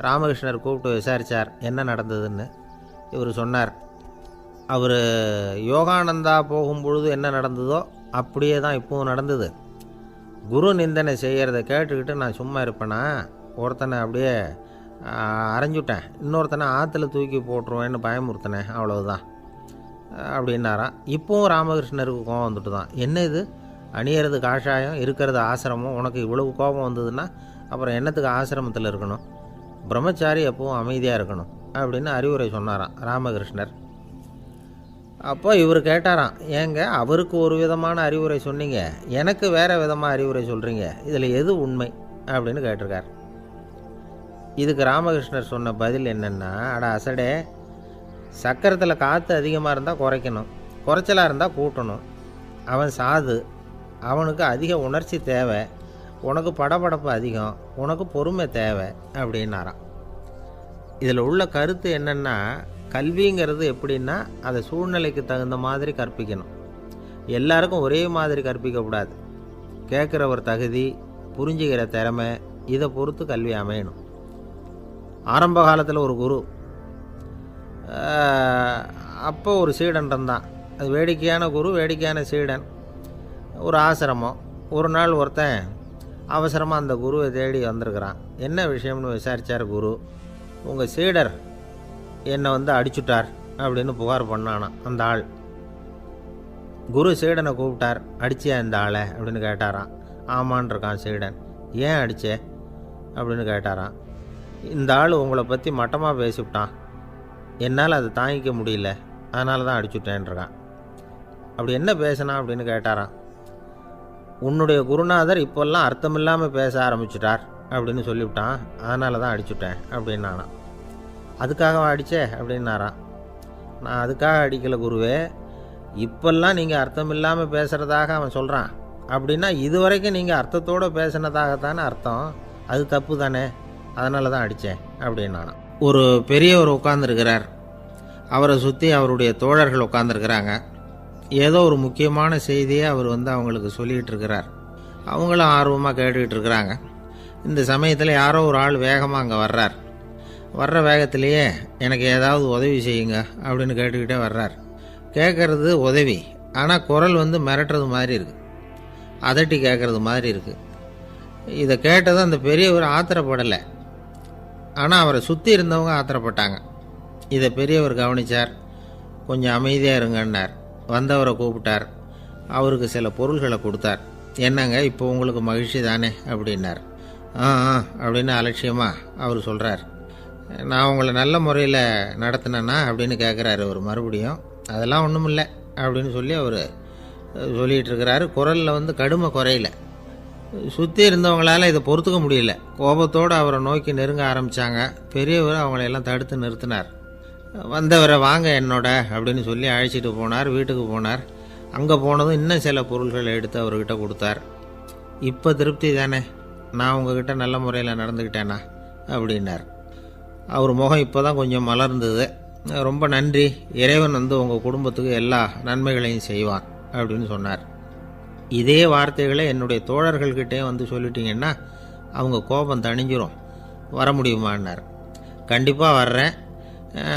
ராமகிருஷ்ணர் கூப்பிட்டு விசாரித்தார் என்ன நடந்ததுன்னு. இவர் சொன்னார், அவர் யோகானந்தா போகும்பொழுது என்ன நடந்ததோ அப்படியே தான் இப்போவும் நடந்தது. குரு நிந்தனை செய்கிறத கேட்டுக்கிட்டு நான் சும்மா இருப்பேனா? ஒருத்தனை அப்படியே அரைஞ்சுட்டேன், இன்னொருத்தனை ஆற்றுல தூக்கி போட்டுருவேன்னு பயமுறுத்தினேன், அவ்வளவுதான் அப்படின்னாராம். இப்போவும் ராமகிருஷ்ணருக்கு கோபம் வந்துட்டு தான். என்ன இது, அணியறது காஷாயம், இருக்கிறது ஆசிரமம், உனக்கு இவ்வளவு கோபம் வந்ததுன்னா அப்புறம் என்னத்துக்கு ஆசிரமத்தில் இருக்கணும்? பிரம்மச்சாரி எப்பவும் அமைதியாக இருக்கணும் அப்படின்னு அறிவுரை சொன்னாராம் ராமகிருஷ்ணர். அப்போ இவர் கேட்டாராம், ஏங்க அவருக்கு ஒரு விதமான அறிவுரை சொன்னீங்க, எனக்கு வேறு விதமாக அறிவுரை சொல்கிறீங்க, இதில் எது உண்மை அப்படின்னு கேட்டிருக்கார். இதுக்கு ராமகிருஷ்ணர் சொன்ன பதில் என்னென்னா, அட அசடே, சக்கரத்தில் காற்று அதிகமாக இருந்தால் குறைக்கணும், குறைச்சலாக இருந்தால் கூட்டணும். அவன் சாது, அவனுக்கு அதிக உணர்ச்சி தேவை, உனக்கு படபடப்பு அதிகம், உனக்கு பொறுமை தேவை அப்படின்னாராம். இதில் உள்ள கருத்து என்னென்னா, கல்விங்கிறது எப்படின்னா அதை சூழ்நிலைக்கு தகுந்த மாதிரி கற்பிக்கணும். எல்லாருக்கும் ஒரே மாதிரி கற்பிக்கக்கூடாது. கேட்குறவர் தகுதி, புரிஞ்சுக்கிற திறமை, இதை பொறுத்து கல்வி அமையணும். ஆரம்ப காலத்தில் ஒரு குரு, அப்போ ஒரு சீடன் இருந்தான். அது வேடிக்கையான குரு, வேடிக்கையான சீடன். ஒரு ஆசிரமம். ஒரு நாள் ஒருத்தன் அவசரமாக அந்த குருவை தேடி வந்திருக்கிறான். என்ன விஷயம்னு விசாரித்தார் குரு. உங்கள் சீடர் என்னை அடிச்சுட்டார் அப்படின்னு புகார் பண்ணானான் அந்த ஆள். குரு சீடனை கூப்பிட்டார். அடிச்சியா இந்த ஆளை அப்படின்னு கேட்டாரான். ஆமான் இருக்கான் சீடன். ஏன் அடிச்சே அப்படின்னு கேட்டாரான். இந்த ஆள் உங்களை பற்றி மட்டமாக பேசிவிட்டான், என்னால் அதை தாங்கிக்க முடியல, அதனால தான் அடிச்சுட்டேன்ருக்கான். அப்படி என்ன பேசினான் அப்படின்னு கேட்டாரான். உன்னுடைய குருநாதர் இப்போல்லாம் அர்த்தமில்லாமல் பேச ஆரம்பிச்சுட்டார் அப்படின்னு சொல்லிவிட்டான், அதனால தான் அடிச்சுட்டேன் அப்படின்னானா. அதுக்காக அடித்தே அப்படின்னாரான். நான் அதுக்காக அடிக்கலை குருவே, இப்போல்லாம் நீங்கள் அர்த்தம் இல்லாமல் பேசுகிறதாக அவன் சொல்கிறான், அப்படின்னா இது வரைக்கும் நீங்கள் அர்த்தத்தோடு பேசினதாகத்தானே அர்த்தம், அது தப்பு தானே, அதனால தான் அடித்தேன் அப்படின்னானா. ஒரு பெரியவர் உட்கார்ந்துருக்கிறார். அவரை சுற்றி அவருடைய தோழர்கள் உட்காந்துருக்கிறாங்க. ஏதோ ஒரு முக்கியமான செய்தியை அவர் அவங்களுக்கு சொல்லிகிட்டு இருக்கிறார். அவங்களும் ஆர்வமாக கேட்டுக்கிட்டு இருக்கிறாங்க. இந்த சமயத்தில் யாரோ ஒரு ஆள் வேகமாக அங்கே வர்றார். வர்ற வேகத்திலேயே எனக்கு ஏதாவது உதவி செய்யுங்க அப்படின்னு கேட்டுக்கிட்டே வர்றார். கேட்குறது உதவி, ஆனால் குரல் மிரட்டுறது மாதிரி இருக்குது, அதட்டி கேட்குறது மாதிரி இருக்குது. இதை கேட்டதும் அந்த பெரியவர் ஆத்திரப்படலை. ஆனால் அவரை சுற்றி இருந்தவங்க ஆத்திரப்பட்டாங்க. இதை பெரியவர் கவனித்தார். கொஞ்சம் அமைதியாக இருங்கன்னார். வந்தவரை கூப்பிட்டார். அவருக்கு சில பொருள்களை கொடுத்தார். என்னங்க இப்போ உங்களுக்கு மகிழ்ச்சி தானே அப்படின்னார். ஆ அப்படின்னு அலட்சியமாக அவர் சொல்கிறார். நான் உங்களை நல்ல முறையில் நடத்தினேன்னா அப்படின்னு கேட்குறாரு அவர் மறுபடியும். அதெல்லாம் ஒன்றும் இல்லை அப்படின்னு சொல்லி அவர் சொல்லிகிட்டு இருக்கிறாரு. குரலில் கடுமை குறையில. சுற்றி இருந்தவங்களால் இதை பொறுத்துக்க முடியல. கோபத்தோடு அவரை நோக்கி நெருங்க ஆரம்பித்தாங்க. பெரியவர் அவங்களையெல்லாம் தடுத்து நிறுத்தினார். வந்தவரை வாங்க என்னோட அப்படின்னு சொல்லி அழைச்சிட்டு போனார். வீட்டுக்கு போனார். அங்கே போனதும் இன்னும் சில பொருள்களை எடுத்து அவர்கிட்ட கொடுத்தார். இப்போ திருப்தி தானே, நான் உங்ககிட்ட நல்ல முறையில் நடந்துக்கிட்டேனா அப்படின்னார். அவர் முகம் இப்போ தான் கொஞ்சம் மலர்ந்தது. ரொம்ப நன்றி, இறைவன் உங்கள் குடும்பத்துக்கு எல்லா நன்மைகளையும் செய்வான் அப்படின்னு சொன்னார். இதே வார்த்தைகளை என்னுடைய தோழர்கள்கிட்டே சொல்லிட்டீங்கன்னா அவங்க கோபம் தணிஞ்சிரும், வர முடியுமான்னார். கண்டிப்பாக வர்றேன்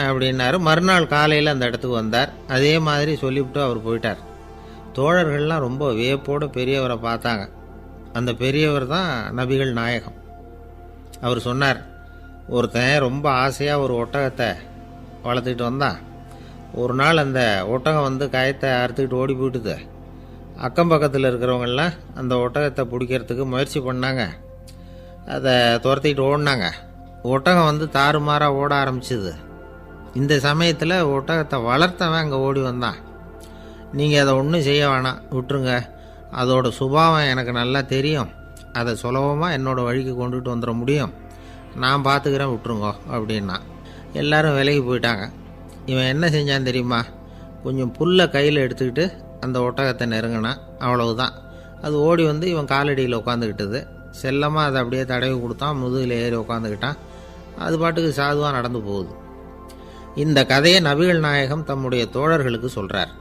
அப்படின்னாரு. மறுநாள் காலையில் அந்த இடத்துக்கு வந்தார். அதே மாதிரி சொல்லிவிட்டு அவர் போயிட்டார். தோழர்கள்லாம் ரொம்ப வியப்போடு பெரியவரை பார்த்தாங்க. அந்த பெரியவர் தான் நபிகள் நாயகம். அவர் சொன்னார், ஒருத்தன் ரொம்ப ஆசையாக ஒரு ஒட்டகத்தை வளர்த்துக்கிட்டு வந்தான். ஒரு நாள் அந்த ஒட்டகம் கயத்தை அறுத்துக்கிட்டு ஓடி போயிட்டுது. அக்கம் பக்கத்தில் இருக்கிறவங்கெல்லாம் அந்த ஒட்டகத்தை பிடிக்கிறதுக்கு முயற்சி பண்ணாங்க. அதை துரத்திக்கிட்டு ஓடினாங்க. ஒட்டகம் தாறுமாறாக ஓட ஆரம்பிச்சிது. இந்த சமயத்தில் ஒட்டகத்தை வளர்த்தவன் அங்கே ஓடி வந்தான். நீங்கள் அதை ஒன்றும் செய்ய வேணாம், விட்டுருங்க. அதோட சுபாவம் எனக்கு நல்லா தெரியும். அதை சுலபமாக என்னோடய வழிக்கு கொண்டுட்டு வந்துட முடியும். நான் பார்த்துக்கிறேன், விட்டுருங்கோ அப்படின்னா. எல்லாரும் விலகி போயிட்டாங்க. இவன் என்ன செஞ்சான் தெரியுமா? கொஞ்சம் புல்லை கையில் எடுத்துக்கிட்டு அந்த ஒட்டகத்தை நெருங்கினான். அவ்வளவுதான். அது ஓடி இவன் காலடியில் உட்காந்துக்கிட்டது. செல்லமாக அதை அப்படியே தடவி கொடுத்தான். முதுகில் ஏறி உட்காந்துக்கிட்டான். அது பாட்டுக்கு சாதுவாக நடந்து போகுது. இந்த கதையை நபிகள் நாயகம் தம்முடைய தோழர்களுக்கு சொல்கிறார்.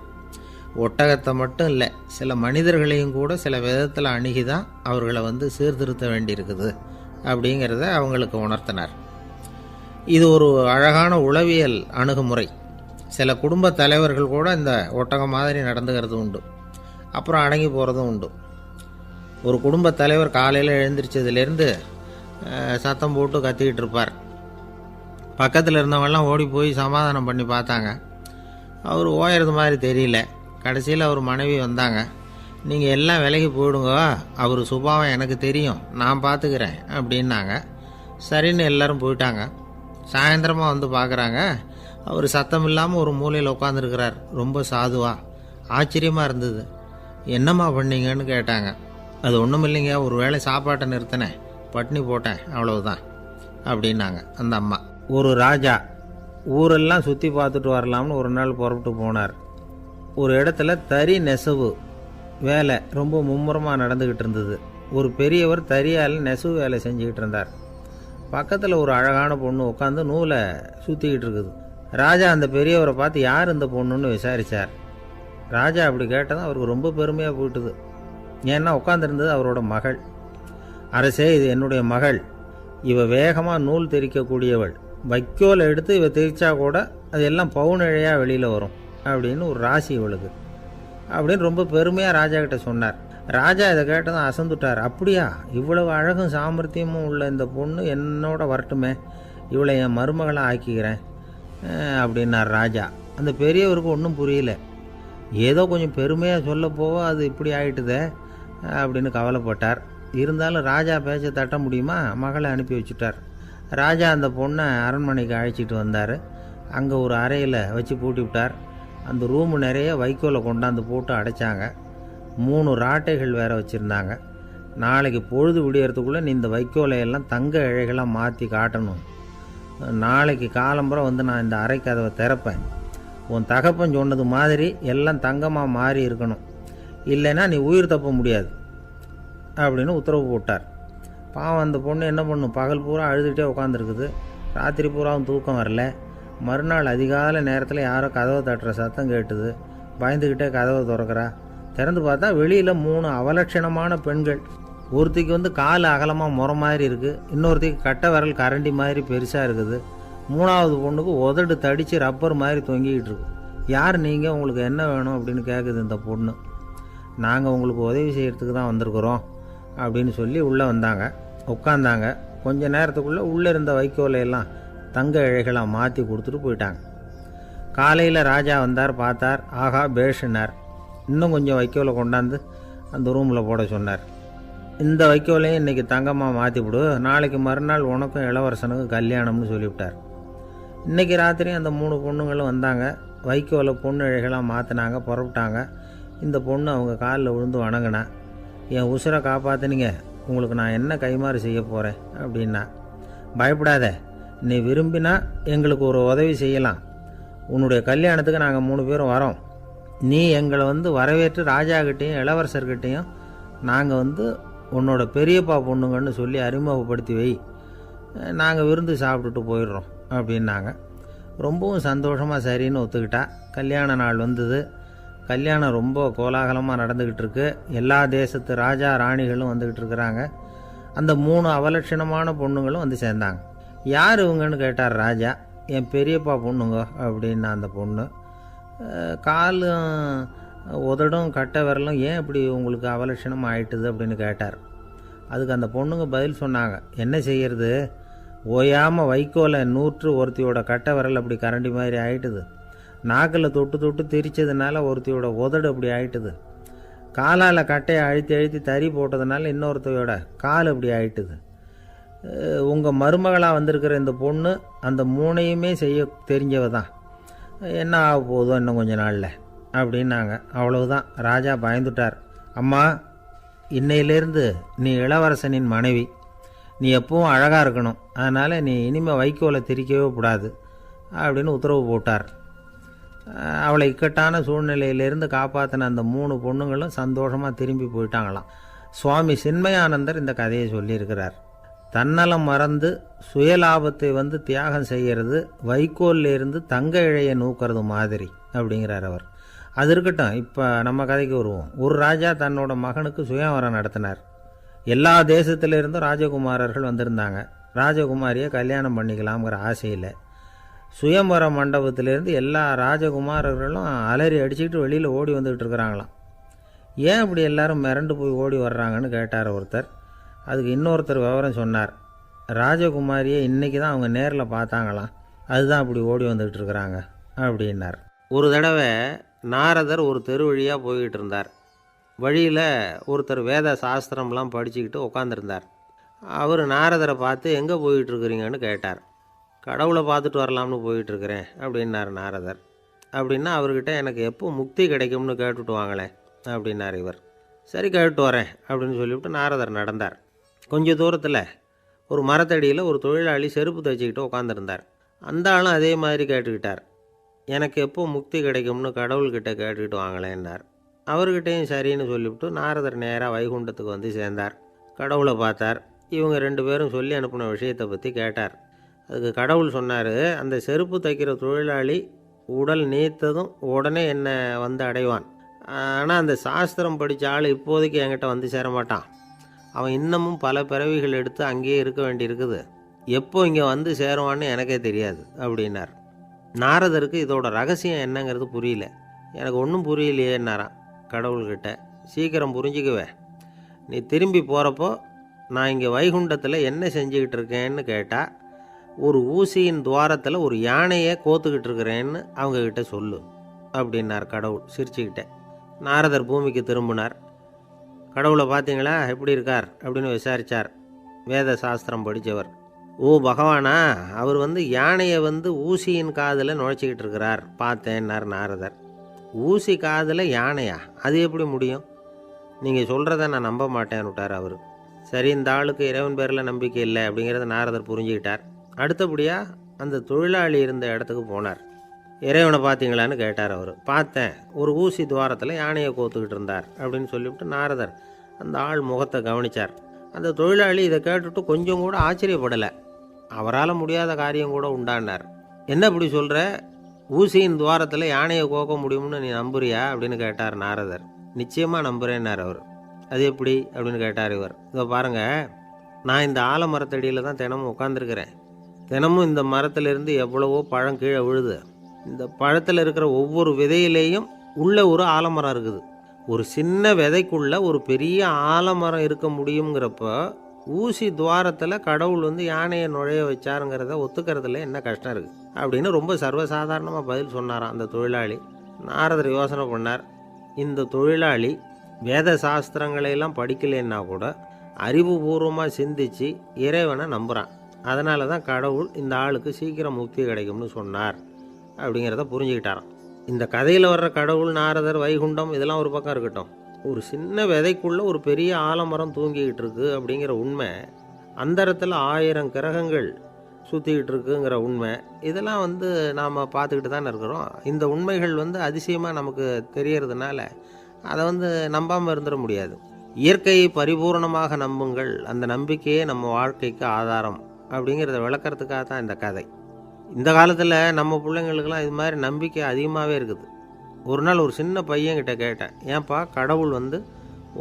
ஒட்டகத்தை மட்டும் இல்லை, சில மனிதர்களையும் கூட சில விதத்தில் அணுகி தான் அவர்களை சீர்திருத்த வேண்டியிருக்குது அப்படிங்கிறத அவங்களுக்கு உணர்த்தினார். இது ஒரு அழகான உளவியல் அணுகுமுறை. சில குடும்ப தலைவர்கள் கூட இந்த ஒட்டகம் மாதிரி நடந்துக்கிறது உண்டு. அப்புறம் அடங்கி போகிறதும் உண்டு. ஒரு குடும்ப தலைவர் காலையில் எழுந்திரிச்சதுலேருந்து சத்தம் போட்டு கத்திக்கிட்டு இருப்பார். பக்கத்தில் இருந்தவங்கெல்லாம் ஓடி போய் சமாதானம் பண்ணி பார்த்தாங்க. அவர் ஓயறது மாதிரி தெரியல. கடைசியில் அவர் மனைவி வந்தாங்க. நீங்கள் எல்லாம் விலகி போயிடுங்க, அவர் சுபாவம் எனக்கு தெரியும், நான் பார்த்துக்கிறேன் அப்படின்னாங்க. சரின்னு எல்லோரும் போயிட்டாங்க. சாயந்தரமாக பார்க்குறாங்க, அவர் சத்தம் இல்லாமல் ஒரு மூலையில் உட்காந்துருக்கிறார். ரொம்ப சாதுவா. ஆச்சரியமாக இருந்தது. என்னம்மா பண்ணீங்கன்னு கேட்டாங்க. அது ஒன்றும் இல்லைங்க, ஒரு வேளை சாப்பாட்டை நிறுத்தினேன், பட்னி போட்டேன், அவ்வளவுதான் அப்படின்னாங்க அந்த அம்மா. ஒரு ராஜா ஊரெல்லாம் சுற்றி பார்த்துட்டு வரலாம்னு ஒரு நாள் புறப்பட்டு போனார். ஒரு இடத்துல தறி நெசவு வேலை ரொம்ப மும்முரமாக நடந்துக்கிட்டு இருந்தது. ஒரு பெரியவர் தறியால் நெசவு வேலை செஞ்சுக்கிட்டு இருந்தார். பக்கத்தில் ஒரு அழகான பொண்ணு உட்காந்து நூலை சுற்றிக்கிட்டு இருக்குது. ராஜா அந்த பெரியவரை பார்த்து யார் இந்த பொண்ணுன்னு விசாரித்தார். ராஜா அப்படி கேட்டதும் அவருக்கு ரொம்ப பெருமையாக போயிட்டுது. ஏன்னா உட்காந்துருந்தது அவரோட மகள். அரசே, இது என்னுடைய மகள். இவ வேகமாக நூல் தெரிக்கக்கூடியவள். வைக்கோலை எடுத்து இவ தெரிச்சா கூட அது எல்லாம் பவுனிழையாக வெளியில் வரும் அப்படின்னு ஒரு ராசி இவளுக்கு அப்படின்னு ரொம்ப பெருமையாக ராஜா கிட்ட சொன்னார். ராஜா இதை கேட்டதும் அசந்துட்டார். அப்படியா, இவ்வளவு அழகும் சாமர்த்தியமும் உள்ள இந்த பொண்ணு என்னோட வரட்டுமே, இவளை என் மருமகளாக ஆக்கிக்கிறேன் அப்படின்னார் ராஜா. அந்த பெரியவருக்கு ஒன்றும் புரியல. ஏதோ கொஞ்சம் பெருமையாக சொல்ல போக அது இப்படி ஆகிட்டுதே அப்படின்னு கவலைப்பட்டார். இருந்தாலும் ராஜா பேச்ச தட்ட முடியுமா, மகளை அனுப்பி வச்சுட்டார். ராஜா அந்த பொண்ணை அரண்மனைக்கு அழைச்சிட்டு வந்தார். அங்கே ஒரு அறையில் வச்சு பூட்டி விட்டார். அந்த ரூமு நிறைய வைக்கோலை கொண்டாந்து போட்டு அடைச்சாங்க. 3 ராட்டைகள் வேறு வச்சுருந்தாங்க. நாளைக்கு பொழுது விடியறதுக்குள்ளே நீ இந்த வைக்கோலையெல்லாம் தங்க இழைகளாக மாற்றி காட்டணும். நாளைக்கு காலம்புற நான் இந்த அறை கதவை திறப்பேன். உன் தகப்பன் சொன்னது மாதிரி எல்லாம் தங்கமாக மாறி இருக்கணும், இல்லைன்னா நீ உயிர் தப்ப முடியாது அப்படின்னு உத்தரவு போட்டார். பாவம் அந்த பொண்ணு என்ன பண்ணும், பகல் பூரா அழுதுகிட்டே உட்காந்துருக்குது. ராத்திரி பூராவும் தூக்கம் வரல. மறுநாள் அதிகாலை நேரத்தில் யாரோ கதவை தட்டுற சத்தம் கேட்டுது. பயந்துக்கிட்டே கதவை திறக்கிறா. திறந்து பார்த்தா வெளியில் 3 அவலட்சணமான பெண்கள். ஒருத்திக்கு கால் அகலமாக முறை மாதிரி இருக்குது, இன்னொருத்திக்கு கட்டை விரல் கரண்டி மாதிரி பெருசாக இருக்குது, 3ஆவது பொண்ணுக்கு உதடு தடித்து ரப்பர் மாதிரி தொங்கிக்கிட்டு இருக்கு. யார் நீங்கள், உங்களுக்கு என்ன வேணும் அப்படின்னு கேட்குது இந்த பொண்ணு. நாங்கள் உங்களுக்கு உதவி செய்கிறதுக்கு தான் வந்திருக்கிறோம் அப்படின்னு சொல்லி உள்ளே வந்தாங்க. உட்காந்தாங்க. கொஞ்ச நேரத்துக்குள்ளே உள்ளே இருந்த வைக்கோலையெல்லாம் தங்க இழைகளாக மாற்றி கொடுத்துட்டு போயிட்டாங்க. காலையில் ராஜா வந்தார், பார்த்தார். ஆகா பேஷுனார். இன்னும் கொஞ்சம் வைக்கோலை கொண்டாந்து அந்த ரூமில் போட சொன்னார். இந்த வைக்கோலையும் இன்றைக்கி தங்கமாக மாற்றிவிடு, நாளைக்கு மறுநாள் உனக்கும் இளவரசனுக்கும் கல்யாணம்னு சொல்லிவிட்டார். இன்றைக்கி ராத்திரி அந்த 3 பொண்ணுங்களும் வந்தாங்க. வைக்கோலை பொண்ணு இழைகளாக மாற்றினாங்க, புறப்பட்டாங்க. இந்த பொண்ணு அவங்க காலில் விழுந்து வணங்கினா. என் உசுரை காப்பாற்றினீங்க, உங்களுக்கு நான் என்ன கைமாறு செய்ய போகிறேன் அப்படின்னா. பயப்படாத, நீ விரும்பினா எங்களுக்கு ஒரு உதவி செய்யலாம். உன்னுடைய கல்யாணத்துக்கு நாங்கள் 3 பேரும் வரோம். நீ எங்களை வரவேற்று ராஜாக்கிட்டேயும் இளவரசர்கிட்டையும் நாங்கள் உன்னோட பெரியப்பா பொண்ணுங்கன்னு சொல்லி அறிமுகப்படுத்தி வை, நாங்கள் விருந்து சாப்பிட்டுட்டு போயிடுறோம் அப்படின்னாங்க. ரொம்பவும் சந்தோஷமாக சரின்னு ஒத்துக்கிட்டா. கல்யாண நாள் வந்தது. கல்யாணம் ரொம்ப கோலாகலமாக நடந்துக்கிட்டு இருக்கு. எல்லா தேசத்து ராஜா ராணிகளும் வந்துக்கிட்டு இருக்கிறாங்க. அந்த 3 அவலட்சணமான பொண்ணுங்களும் சேர்ந்தாங்க. யார் இவங்கன்னு கேட்டார் ராஜா. என் பெரியப்பா பொண்ணுங்க அப்படின்னா அந்த பொண்ணு. காலும் உதடும் கட்டை விரலும் ஏன் இப்படி உங்களுக்கு அவலட்சணமாக ஆயிட்டுது அப்படின்னு கேட்டார். அதுக்கு அந்த பொண்ணுங்க பதில் சொன்னாங்க. என்ன செய்யறது, ஓயாமல் வைக்கோலை நூற்று ஒருத்தியோட கட்டை விரல் அப்படி கரண்டி மாதிரி ஆயிட்டுது. நாக்கில் தொட்டு தொட்டு திரிச்சதுனால ஒருத்தியோட உதடு அப்படி ஆயிட்டுது. காலால் கட்டையை அழுத்தி அழுத்தி தறி போட்டதுனால இன்னொருத்தையோட கால் அப்படி ஆயிட்டுது. உங்கள் மருமகளாக வந்திருக்கிற இந்த பொண்ணு அந்த 3ஐயுமே செய்ய தெரிஞ்சவ தான். என்ன ஆக போதோ இன்னும் கொஞ்ச நாளில் அப்படின்னாங்க. அவ்வளவுதான். ராஜா பயந்துட்டார். அம்மா, இன்னையிலேருந்து நீ இளவரசனின் மனைவி. நீ எப்பவும் அழகாக இருக்கணும். அதனால் நீ இனிமேல் வைக்கோலை திரிக்கவே கூடாது அப்படின்னு உத்தரவு போட்டார். அவளை இக்கட்டான சூழ்நிலையிலேருந்து காப்பாற்றின அந்த 3 பொண்ணுங்களும் சந்தோஷமாக திரும்பி போயிட்டாங்களாம். சுவாமி சின்மயானந்தர் இந்த கதையை சொல்லியிருக்கிறார். தன்னலம் மறந்து சுயலாபத்தை தியாகம் செய்கிறது வைக்கோல்லேருந்து தங்க இழையை நூக்கிறது மாதிரி அப்படிங்கிறார் அவர். அது இருக்கட்டும், இப்போ நம்ம கதைக்கு வருவோம். ஒரு ராஜா தன்னோட மகனுக்கு சுயவரம் நடத்தினார். எல்லா தேசத்திலிருந்தும் ராஜகுமாரர்கள் வந்திருந்தாங்க. ராஜகுமாரியை கல்யாணம் பண்ணிக்கலாம்ங்கிற ஆசையில் சுயம்பர மண்டபத்திலேருந்து எல்லா ராஜகுமாரர்களும் அலறி அடிச்சுக்கிட்டு வெளியில் ஓடி வந்துக்கிட்டு இருக்கிறாங்களாம். ஏன் இப்படி எல்லாரும் மிரண்டு போய் ஓடி வர்றாங்கன்னு கேட்டார் ஒருத்தர். அதுக்கு இன்னொருத்தர் விவரம் சொன்னார். ராஜகுமாரியை இன்றைக்கி தான் அவங்க நேரில் பார்த்தாங்களாம், அதுதான் அப்படி ஓடி வந்துக்கிட்டு இருக்கிறாங்க அப்படின்னார். ஒரு தடவை நாரதர் ஒரு தெரு வழியாக போய்கிட்டு இருந்தார். வழியில் ஒருத்தர் வேத சாஸ்திரம்லாம் படிச்சுக்கிட்டு உட்காந்துருந்தார். அவர் நாரதரை பார்த்து எங்கே போயிட்டுருக்குறீங்கன்னு கேட்டார். கடவுளை பார்த்துட்டு வரலாம்னு போயிட்டுருக்கிறேன் அப்படின்னார் நாரதர். அப்படின்னா அவர்கிட்ட எனக்கு எப்போ முக்தி கிடைக்கும்னு கேட்டுட்டு வாங்களேன் அப்படின்னார் இவர். சரி, கேட்டு வரேன் அப்படின்னு சொல்லிவிட்டு நாரதர் நடந்தார். கொஞ்சம் தூரத்தில் ஒரு மரத்தடியில் ஒரு தொழிலாளி செருப்பு தைச்சிக்கிட்டு உட்காந்துருந்தார். அந்த ஆளும் அதே மாதிரி கேட்டுக்கிட்டார். எனக்கு எப்போ முக்தி கிடைக்கும்னு கடவுள்கிட்ட கேட்டுக்கிட்டு வாங்களேன்னார். அவர்கிட்டையும் சரின்னு சொல்லிவிட்டு நாரதர் நேராக வைகுண்டத்துக்கு சேர்ந்தார். கடவுளை பார்த்தார். இவங்க 2 பேரும் சொல்லி அனுப்பின விஷயத்தை பற்றி கேட்டார். அதுக்கு கடவுள் சொன்னார், அந்த செருப்பு தைக்கிற தொழிலாளி உடல் நீத்ததும் உடனே என்னை அடைவான். ஆனால் அந்த சாஸ்திரம் படித்த ஆள் இப்போதைக்கு என்கிட்ட சேர மாட்டான். அவன் இன்னமும் பல பிறவிகள் எடுத்து அங்கேயே இருக்க வேண்டியிருக்குது. எப்போ இங்கே சேருவான்னு எனக்கே தெரியாது அப்படின்னார். நாரதருக்கு இதோட ரகசியம் என்னங்கிறது புரியல. எனக்கு ஒன்றும் புரியலையேன்னாரான் கடவுள்கிட்ட. சீக்கிரம் புரிஞ்சுக்குவே, நீ திரும்பி போகிறப்போ நான் இங்கே வைகுண்டத்தில் என்ன செஞ்சுக்கிட்டு இருக்கேன்னு கேட்டால், ஒரு ஊசியின் துவாரத்தில் ஒரு யானையை கோத்துக்கிட்டு இருக்கிறேன்னு அவங்கக்கிட்ட சொல்லு அப்படின்னார் கடவுள் சிரிச்சுக்கிட்டே. நாரதர் பூமிக்கு திரும்பினார். கடவுளை பார்த்தீங்களா, எப்படி இருக்கார் அப்படின்னு விசாரித்தார். வேத சாஸ்திரம் படித்தவர். ஓ பகவானா, அவர் யானையை ஊசியின் காதில் நுழைச்சிக்கிட்டு இருக்கிறார் பார்த்தேன்னார் நாரதர். ஊசி காதில் யானையா, அது எப்படி முடியும்? நீங்கள் சொல்கிறத நான் நம்ப மாட்டேன்னு விட்டார் அவர். சரி, இந்த ஆளுக்கு இறைவன் பேரில் நம்பிக்கை இல்லை அப்படிங்கிறத நாரதர் புரிஞ்சுக்கிட்டார். அடுத்தபடியாக அந்த தொழிலாளி இருந்த இடத்துக்கு போனார். இறைவனை பார்த்தீங்களான்னு கேட்டார் அவர். பார்த்தேன், ஒரு ஊசி துவாரத்தில் யானையை கோத்துக்கிட்டு இருந்தார் அப்படின்னு சொல்லிவிட்டு நாரதர் அந்த ஆள் முகத்தை கவனித்தார். அந்த தொழிலாளி இதை கேட்டுட்டு கொஞ்சம் கூட ஆச்சரியப்படலை. அவரால் முடியாத காரியம் கூட உண்டானார். என்ன இப்படி சொல்கிற, ஊசியின் துவாரத்தில் யானையை கோக்க முடியும்னு நீ நம்புறியா அப்படின்னு கேட்டார் நாரதர். நிச்சயமாக நம்புகிறேன்னார் அவர். அது எப்படி அப்படின்னு கேட்டார் இவர். இதோ பாருங்கள், நான் இந்த ஆலமரத்தடியில் தான் தினமும் உட்காந்துருக்கிறேன். தினமும் இந்த மரத்திலிருந்து எவ்வளவோ பழம் கீழே விழுது. இந்த பழத்தில் இருக்கிற ஒவ்வொரு விதையிலேயும் உள்ள ஒரு ஆலமரம் இருக்குது. ஒரு சின்ன விதைக்குள்ள ஒரு பெரிய ஆலமரம் இருக்க முடியுங்கிறப்ப ஊசி துவாரத்தில் கடவுள் வந்து யானையை நுழைய வச்சாருங்கிறத ஒத்துக்கிறதுல என்ன கஷ்டம் இருக்குது அப்படின்னு ரொம்ப சர்வசாதாரணமாக பதில் சொன்னாராம் அந்த தொழிலாளி. நாரதர் யோசனை பண்ணார், இந்த தொழிலாளி வேத சாஸ்திரங்களையெல்லாம் படிக்கலைன்னா கூட அறிவுபூர்வமாக சிந்தித்து இறைவனை நம்புகிறான். அதனால தான் கடவுள் இந்த ஆளுக்கு சீக்கிரம் முக்தி கிடைக்கும்னு சொன்னார் அப்படிங்கிறத புரிஞ்சுக்கிட்டாராம். இந்த கதையில் வர்ற கடவுள், நாரதர், வைகுண்டம் இதெல்லாம் ஒரு பக்கம் இருக்கட்டும், ஒரு சின்ன விதைக்குள்ளே ஒரு பெரிய ஆலமரம் தூங்கிக்கிட்டு இருக்கு அப்படிங்கிற உண்மை, அந்தரத்தில் 1000 கிரகங்கள் சுற்றிக்கிட்டு இருக்குங்கிற உண்மை, இதெல்லாம் வந்து நாம் பார்த்துக்கிட்டு தானே இருக்கிறோம். இந்த உண்மைகள் வந்து அதிசயமாக நமக்கு தெரியறதுனால அதை வந்து நம்பாமல் இருந்துட முடியாது. இயற்கையை பரிபூர்ணமாக நம்புங்கள், அந்த நம்பிக்கையே நம்ம வாழ்க்கைக்கு ஆதாரம் அப்படிங்கிறத விளக்கறதுக்காக தான் இந்த கதை. இந்த காலத்தில் நம்ம பிள்ளைங்களுக்கெல்லாம் இது மாதிரி நம்பிக்கை அதிகமாகவே இருக்குது. ஒரு நாள் ஒரு சின்ன பையன்கிட்ட கேட்டேன், ஏன்பா கடவுள் வந்து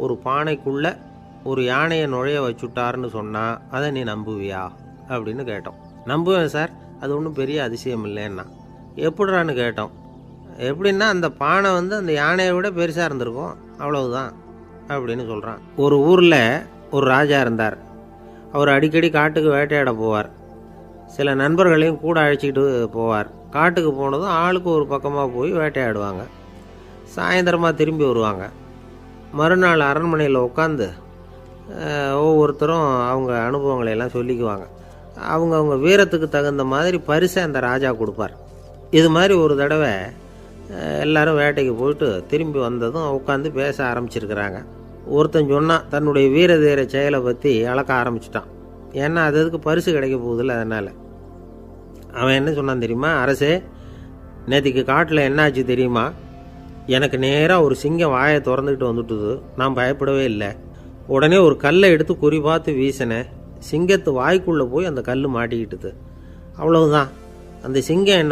ஒரு பானைக்குள்ளே ஒரு யானையை நுழைய வச்சுட்டாருன்னு சொன்னால் அதை நீ நம்புவியா அப்படின்னு கேட்டோம். நம்புவேன் சார், அது ஒன்றும் பெரிய அதிசயம் இல்லைன்னா. எப்படிறான்னு கேட்டோம். எப்படின்னா அந்த பானை வந்து அந்த யானையை விட பெருசாக இருந்திருக்கும், அவ்வளவுதான் அப்படின்னு சொல்கிறான். ஒரு ஊரில் ஒரு ராஜா இருந்தார். அவர் அடிக்கடி காட்டுக்கு வேட்டையாட போவார். சில நண்பர்களையும் கூட அழைச்சிக்கிட்டு போவார். காட்டுக்கு போனதும் ஆளுக்கு ஒரு பக்கமாக போய் வேட்டையாடுவாங்க. சாயந்தரமாக திரும்பி வருவாங்க. மறுநாள் அரண்மனையில் உட்காந்து ஒவ்வொருத்தரும் அவங்க அனுபவங்களை எல்லாம் சொல்லிக்குவாங்க. அவங்க வீரத்துக்கு தகுந்த மாதிரி பரிசை அந்த ராஜா கொடுப்பார். இது மாதிரி ஒரு தடவை எல்லாரும் வேட்டைக்கு போயிட்டு திரும்பி வந்ததும் உட்காந்து பேச ஆரம்பிச்சிருக்கிறாங்க. ஒருத்தன் சொன்னான், தன்னுடைய வீர தீர செயலை பற்றி அளக்க ஆரம்பிச்சிட்டான். ஏன்னா அதுக்கு பரிசு கிடைக்க போகுதில்ல, அதனால். அவன் என்ன சொன்னான் தெரியுமா? அரசே, நேற்றுக்கு காட்டில் என்னாச்சு தெரியுமா? எனக்கு நேராக ஒரு சிங்கம் வாயை திறந்துக்கிட்டு வந்துட்டுது. நான் பயப்படவே இல்லை. உடனே ஒரு கல்லை எடுத்து குறி பார்த்து வீசினேன். சிங்கத்து வாய்க்குள்ளே போய் அந்த கல் மாட்டிக்கிட்டுது. அவ்வளவுதான். அந்த சிங்கம் என்னை